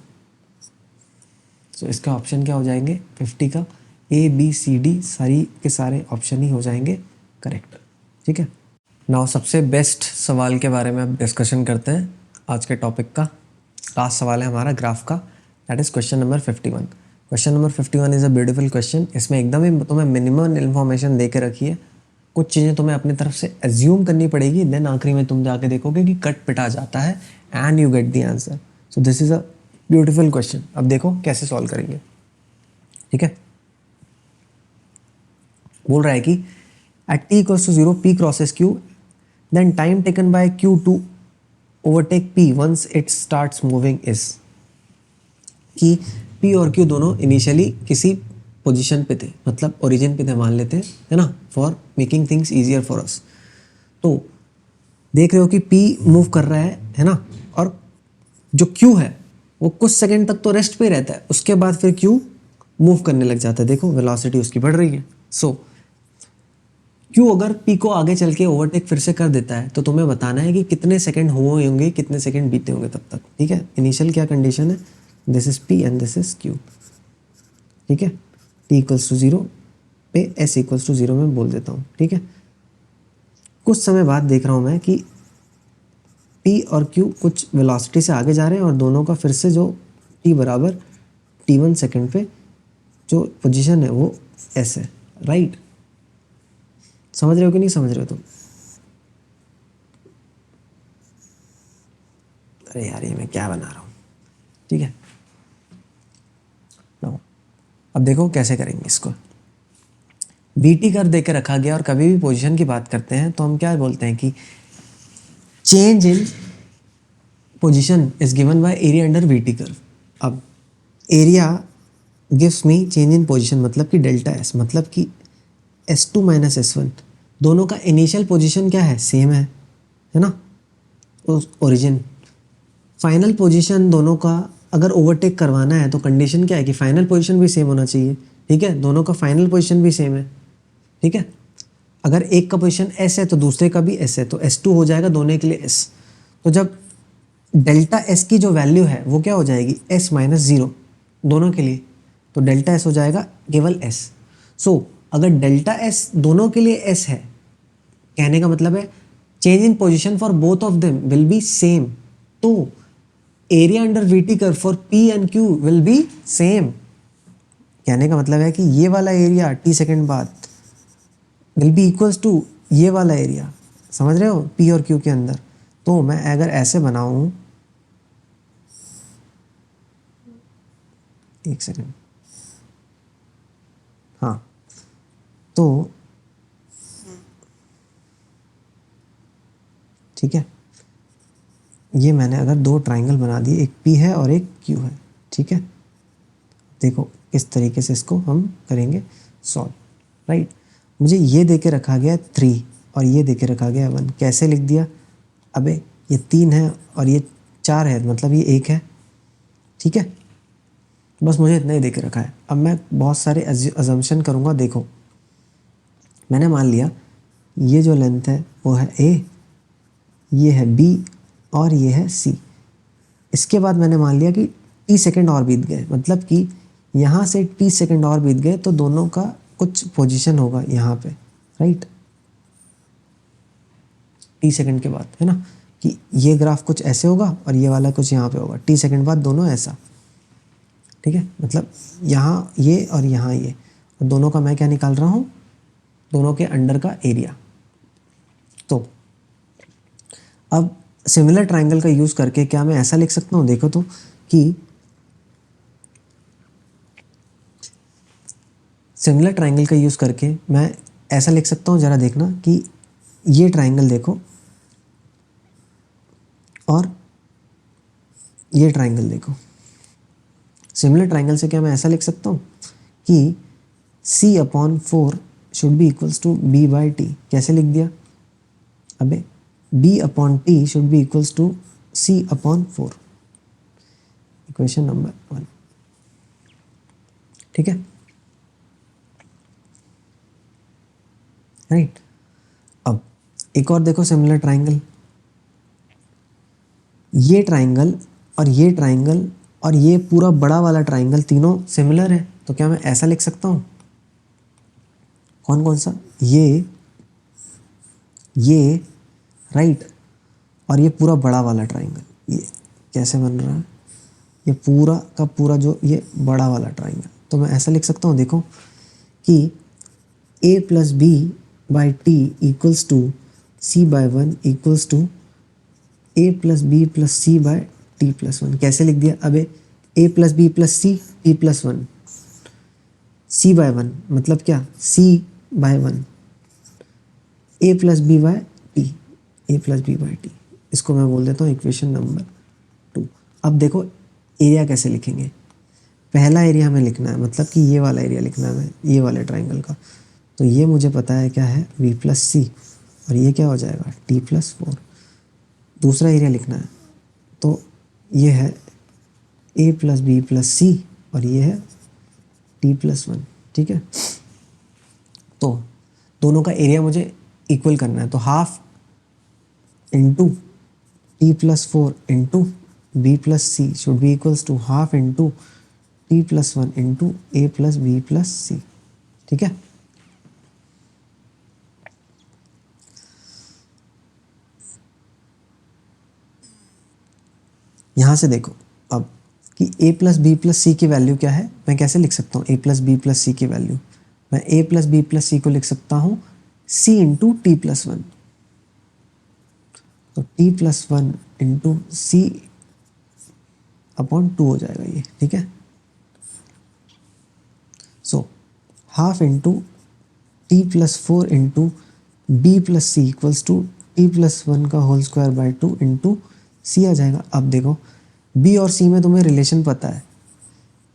सो इसका ऑप्शन क्या हो जाएंगे 50 का, ए बी सी डी सारी के सारे ऑप्शन ही हो जाएंगे करेक्ट। ठीक है, नाउ सबसे बेस्ट सवाल के बारे में अब डिस्कशन करते हैं आज के टॉपिक का। लास्ट सवाल है हमारा ग्राफ का, that is question number 51। Question number 51 is a beautiful question. इसमें एकदम ही तुम्हें मिनिमम इन्फॉर्मेशन दे के रखी है, कुछ चीज़ें तुम्हें अपनी तरफ से एज्यूम करनी पड़ेगी, देन आखिरी में तुम जाके देखोगे कि कट पिटा जाता है and you get the answer. So this is a beautiful question. अब देखो कैसे सॉल्व करेंगे। ठीक है, बोल रहा है कि at t equals to 0 p crosses q, then time taken by q to overtake p once it starts moving is, कि p और q दोनों इनिशियली किसी पोजीशन पे थे, मतलब ओरिजिन पे थे मान लेते हैं, है ना, for making things easier for us. तो देख रहे हो कि p मूव कर रहा है ना, और जो q है वो कुछ सेकंड तक तो रेस्ट पे रहता है, उसके बाद फिर q मूव करने लग जाता है। देखो वेलोसिटी उसकी बढ़ रही है। सो क्यों अगर पी को आगे चल के ओवरटेक फिर से कर देता है तो तुम्हें बताना है कि कितने सेकंड हुए होंगे, कितने सेकंड बीते होंगे तब तक। ठीक है, इनिशियल क्या कंडीशन है, this is P and this is Q. ठीक है, टी इक्वल्स टू 0 पे एस इक्वल्स टू 0 में बोल देता हूँ। ठीक है, कुछ समय बाद देख रहा हूँ मैं कि पी और क्यू कुछ वेलोसिटी से आगे जा रहे हैं और दोनों का फिर से जो टी बराबर t1 सेकंड पे जो पोजीशन है वो एस है, राइट। समझ रहे हो कि नहीं समझ रहे हो तुम? अरे यार ये मैं क्या बना रहा हूँ। ठीक है, अब देखो कैसे करेंगे इसको। बीटी कर दे के रखा गया और कभी भी पोजीशन की बात करते हैं तो हम क्या बोलते हैं कि change in position is given by area under VT curve. अब area gives me change in position, मतलब कि डेल्टा एस, मतलब कि S2 माइनस S1 दोनों का इनिशियल पोजीशन क्या है, सेम है ना, ओरिजिन। फाइनल पोजीशन दोनों का अगर ओवरटेक करवाना है तो कंडीशन क्या है कि फाइनल पोजीशन भी सेम होना चाहिए। ठीक है, दोनों का फाइनल पोजीशन भी सेम है। ठीक है, अगर एक का पोजीशन S है तो दूसरे का भी S है, तो S2 हो जाएगा दोनों के लिए S। तो जब डेल्टा S की जो वैल्यू है वो क्या हो जाएगी, S माइनस 0 दोनों के लिए, तो डेल्टा S हो जाएगा केवल S। सो अगर डेल्टा S दोनों के लिए S है, कहने का मतलब है change in position for both of them will be same, तो area under VT curve for P and Q will be same. कहने का मतलब है कि ये वाला एरिया t सेकंड बाद विल बी इक्वल्स टू ये वाला एरिया, समझ रहे हो, P और Q के अंदर। तो मैं अगर ऐसे बनाऊं, एक सेकंड, हाँ, तो ठीक है, ये मैंने अगर दो ट्राइंगल बना दिए, एक P है और एक Q है। ठीक है, देखो इस तरीके से इसको हम करेंगे सॉल्व, राइट। मुझे ये दे के रखा गया 3 और ये दे के रखा गया 1, कैसे लिख दिया, अबे ये 3 है और ये 4 है, मतलब ये 1 है। ठीक है, बस मुझे इतना ही दे के रखा है। अब मैं बहुत सारे अजम्पशन करूँगा। देखो मैंने मान लिया ये जो लेंथ है वो है A, ये है B और ये है C। इसके बाद मैंने मान लिया कि t सेकंड और बीत गए, मतलब कि यहाँ से t सेकंड और बीत गए तो दोनों का कुछ पोजीशन होगा यहाँ पे, राइट, t सेकंड के बाद, है ना। कि ये ग्राफ कुछ ऐसे होगा और ये वाला कुछ यहाँ पे होगा, t सेकंड बाद दोनों ऐसा, ठीक है। मतलब यहाँ ये और यहाँ ये, और दोनों का मैं क्या निकाल रहा हूँ, दोनों के अंडर का एरिया। तो अब सिमिलर ट्राइंगल का यूज़ करके क्या मैं ऐसा लिख सकता हूँ, देखो तो, कि सिमिलर ट्राइंगल का यूज़ करके मैं ऐसा लिख सकता हूँ, ज़रा देखना, कि ये ट्राइंगल देखो और ये ट्राइंगल देखो। सिमिलर ट्राइंगल से क्या मैं ऐसा लिख सकता हूँ कि C/4 should be equals to B/T। कैसे लिख दिया, अबे B/T should be equals to C/4, equation number 1, ठीक है, राइट। अब एक और देखो सिमिलर ट्राइंगल, ये ट्राइंगल और ये ट्राइंगल और ये पूरा बड़ा वाला ट्राइंगल तीनों सिमिलर है, तो क्या मैं ऐसा लिख सकता हूँ, कौन कौन सा, ये राइट, और ये पूरा बड़ा वाला ट्राइंगल, ये कैसे बन रहा है, ये पूरा का पूरा जो ये बड़ा वाला ट्राइंगल, तो मैं ऐसा लिख सकता हूँ, देखो, कि A+B/T equals to C/1 equals to A+B+C/T+1। कैसे लिख दिया, अबे A+B+C T+1, C/1 मतलब क्या, C/1, A+B/T, A+B/T, इसको मैं बोल देता हूँ इक्वेशन नंबर 2। अब देखो एरिया कैसे लिखेंगे, पहला एरिया हमें लिखना है, मतलब कि ये वाला एरिया लिखना है हमें, ये वाले ट्राइंगल का, तो ये मुझे पता है क्या है, B+C, और ये क्या हो जाएगा, T+4। दूसरा एरिया लिखना है, तो ये है A+B+C और ये है T+1, ठीक है। तो दोनों का एरिया मुझे इक्वल करना है, तो half into T+4 into B+C should be equals to half into T+1 into A+B+C, ठीक है। यहाँ से देखो अब कि A+B+C की वैल्यू क्या है, मैं कैसे लिख सकता हूँ A+B+C की वैल्यू, मैं A+B+C को लिख सकता हूँ C इंटू T+1, तो T+1 इंटू C/2 हो जाएगा ये, ठीक है। So half into T+4 into B+C equals to T+1 का whole square by 2 into C आ जाएगा। अब देखो B और C में तुम्हें रिलेशन पता है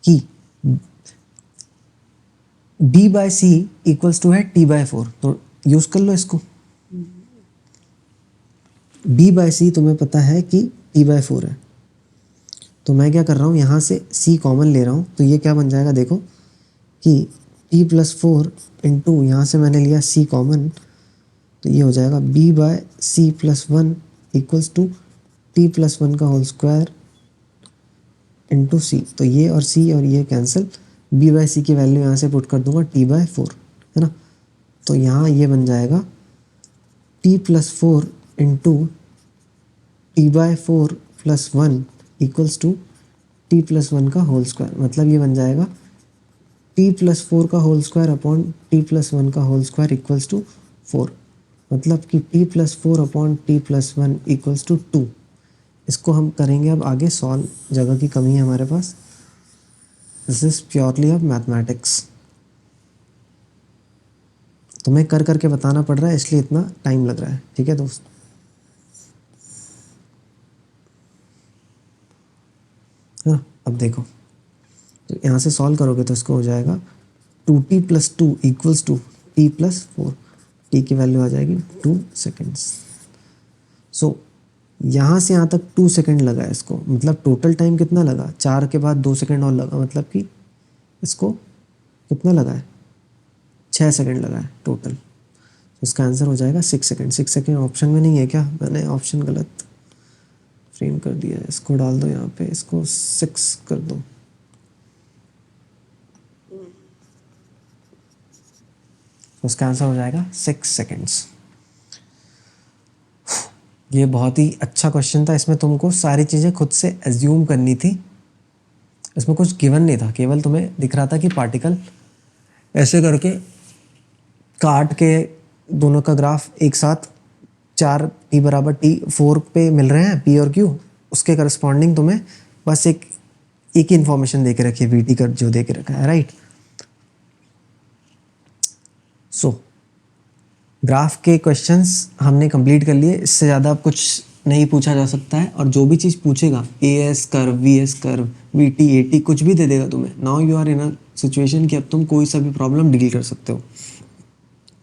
कि B/C इक्वल्स टू है T/4, तो यूज़ कर लो इसको। B/C तुम्हें पता है कि T/4 है, तो मैं क्या कर रहा हूँ, यहाँ से C कॉमन ले रहा हूँ, तो ये क्या बन जाएगा, देखो कि T+4 इंटू यहाँ से मैंने लिया C कॉमन, तो ये हो जाएगा B/C+1 इक्वल्स टू T+1 का होल स्क्वायर इंटू C, तो ये और C और ये कैंसिल, B/C की वैल्यू यहाँ से पुट कर दूंगा T/4, है ना, तो यहाँ ये बन जाएगा T+4 into T/4+1 equals to T+1 का होल स्क्वायर, मतलब ये बन जाएगा T+4 का होल स्क्वायर अपॉन T+1 का होल स्क्वायर इक्वल्स टू 4, मतलब कि T+4 upon T+1 equals to 2। इसको हम करेंगे अब आगे सॉल्व, जगह की कमी है हमारे पास, this is purely of mathematics, तुम्हें कर करके बताना पड़ रहा है इसलिए इतना टाइम लग रहा है, ठीक है दोस्त। हाँ अब देखो, तो यहाँ से सॉल्व करोगे तो इसको हो जाएगा 2t+2 equals to T+4, t की वैल्यू आ जाएगी 2 सेकेंड्स। सो यहाँ से यहाँ तक 2 सेकेंड लगा है इसको, मतलब टोटल टाइम कितना लगा, 4 के बाद 2 सेकेंड और लगा, मतलब कि इसको कितना लगा है, 6 सेकेंड लगा है टोटल। तो इसका आंसर हो जाएगा 6 सेकेंड। 6 सेकेंड ऑप्शन में नहीं है क्या, मैंने ऑप्शन गलत फ्रेम कर दिया है, इसको डाल दो यहाँ पे, इसको 6 कर दो, तो उसका आंसर हो जाएगा 6 सेकेंड्स। ये बहुत ही अच्छा क्वेश्चन था, इसमें तुमको सारी चीज़ें खुद से एज्यूम करनी थी, इसमें कुछ गिवन नहीं था, केवल तुम्हें दिख रहा था कि पार्टिकल ऐसे करके काट के दोनों का ग्राफ एक साथ 4 टी = T 4 पे मिल रहे हैं, P और Q, उसके करस्पॉन्डिंग तुम्हें बस एक ही इन्फॉर्मेशन दे के रखी है, VT का जो दे के रखा है, राइट। सो ग्राफ के क्वेश्चंस हमने कंप्लीट कर लिए, इससे ज़्यादा अब कुछ नहीं पूछा जा सकता है, और जो भी चीज़ पूछेगा AS curve, VS curve, VT AT कुछ भी दे देगा तुम्हें। Now you are in a situation कि अब तुम कोई सा भी प्रॉब्लम डील कर सकते हो,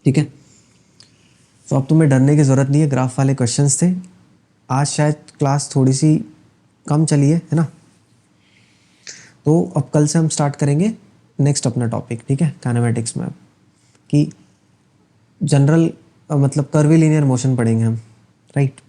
ठीक है। तो अब तुम्हें डरने की ज़रूरत नहीं है, ग्राफ वाले क्वेश्चंस थे। आज शायद क्लास थोड़ी सी कम चली है ना, तो अब कल से हम स्टार्ट करेंगे नेक्स्ट अपना टॉपिक, ठीक है, काइनेमेटिक्स में, कि जनरल मतलब कर्वी लीनियर मोशन पढ़ेंगे हम, राइट।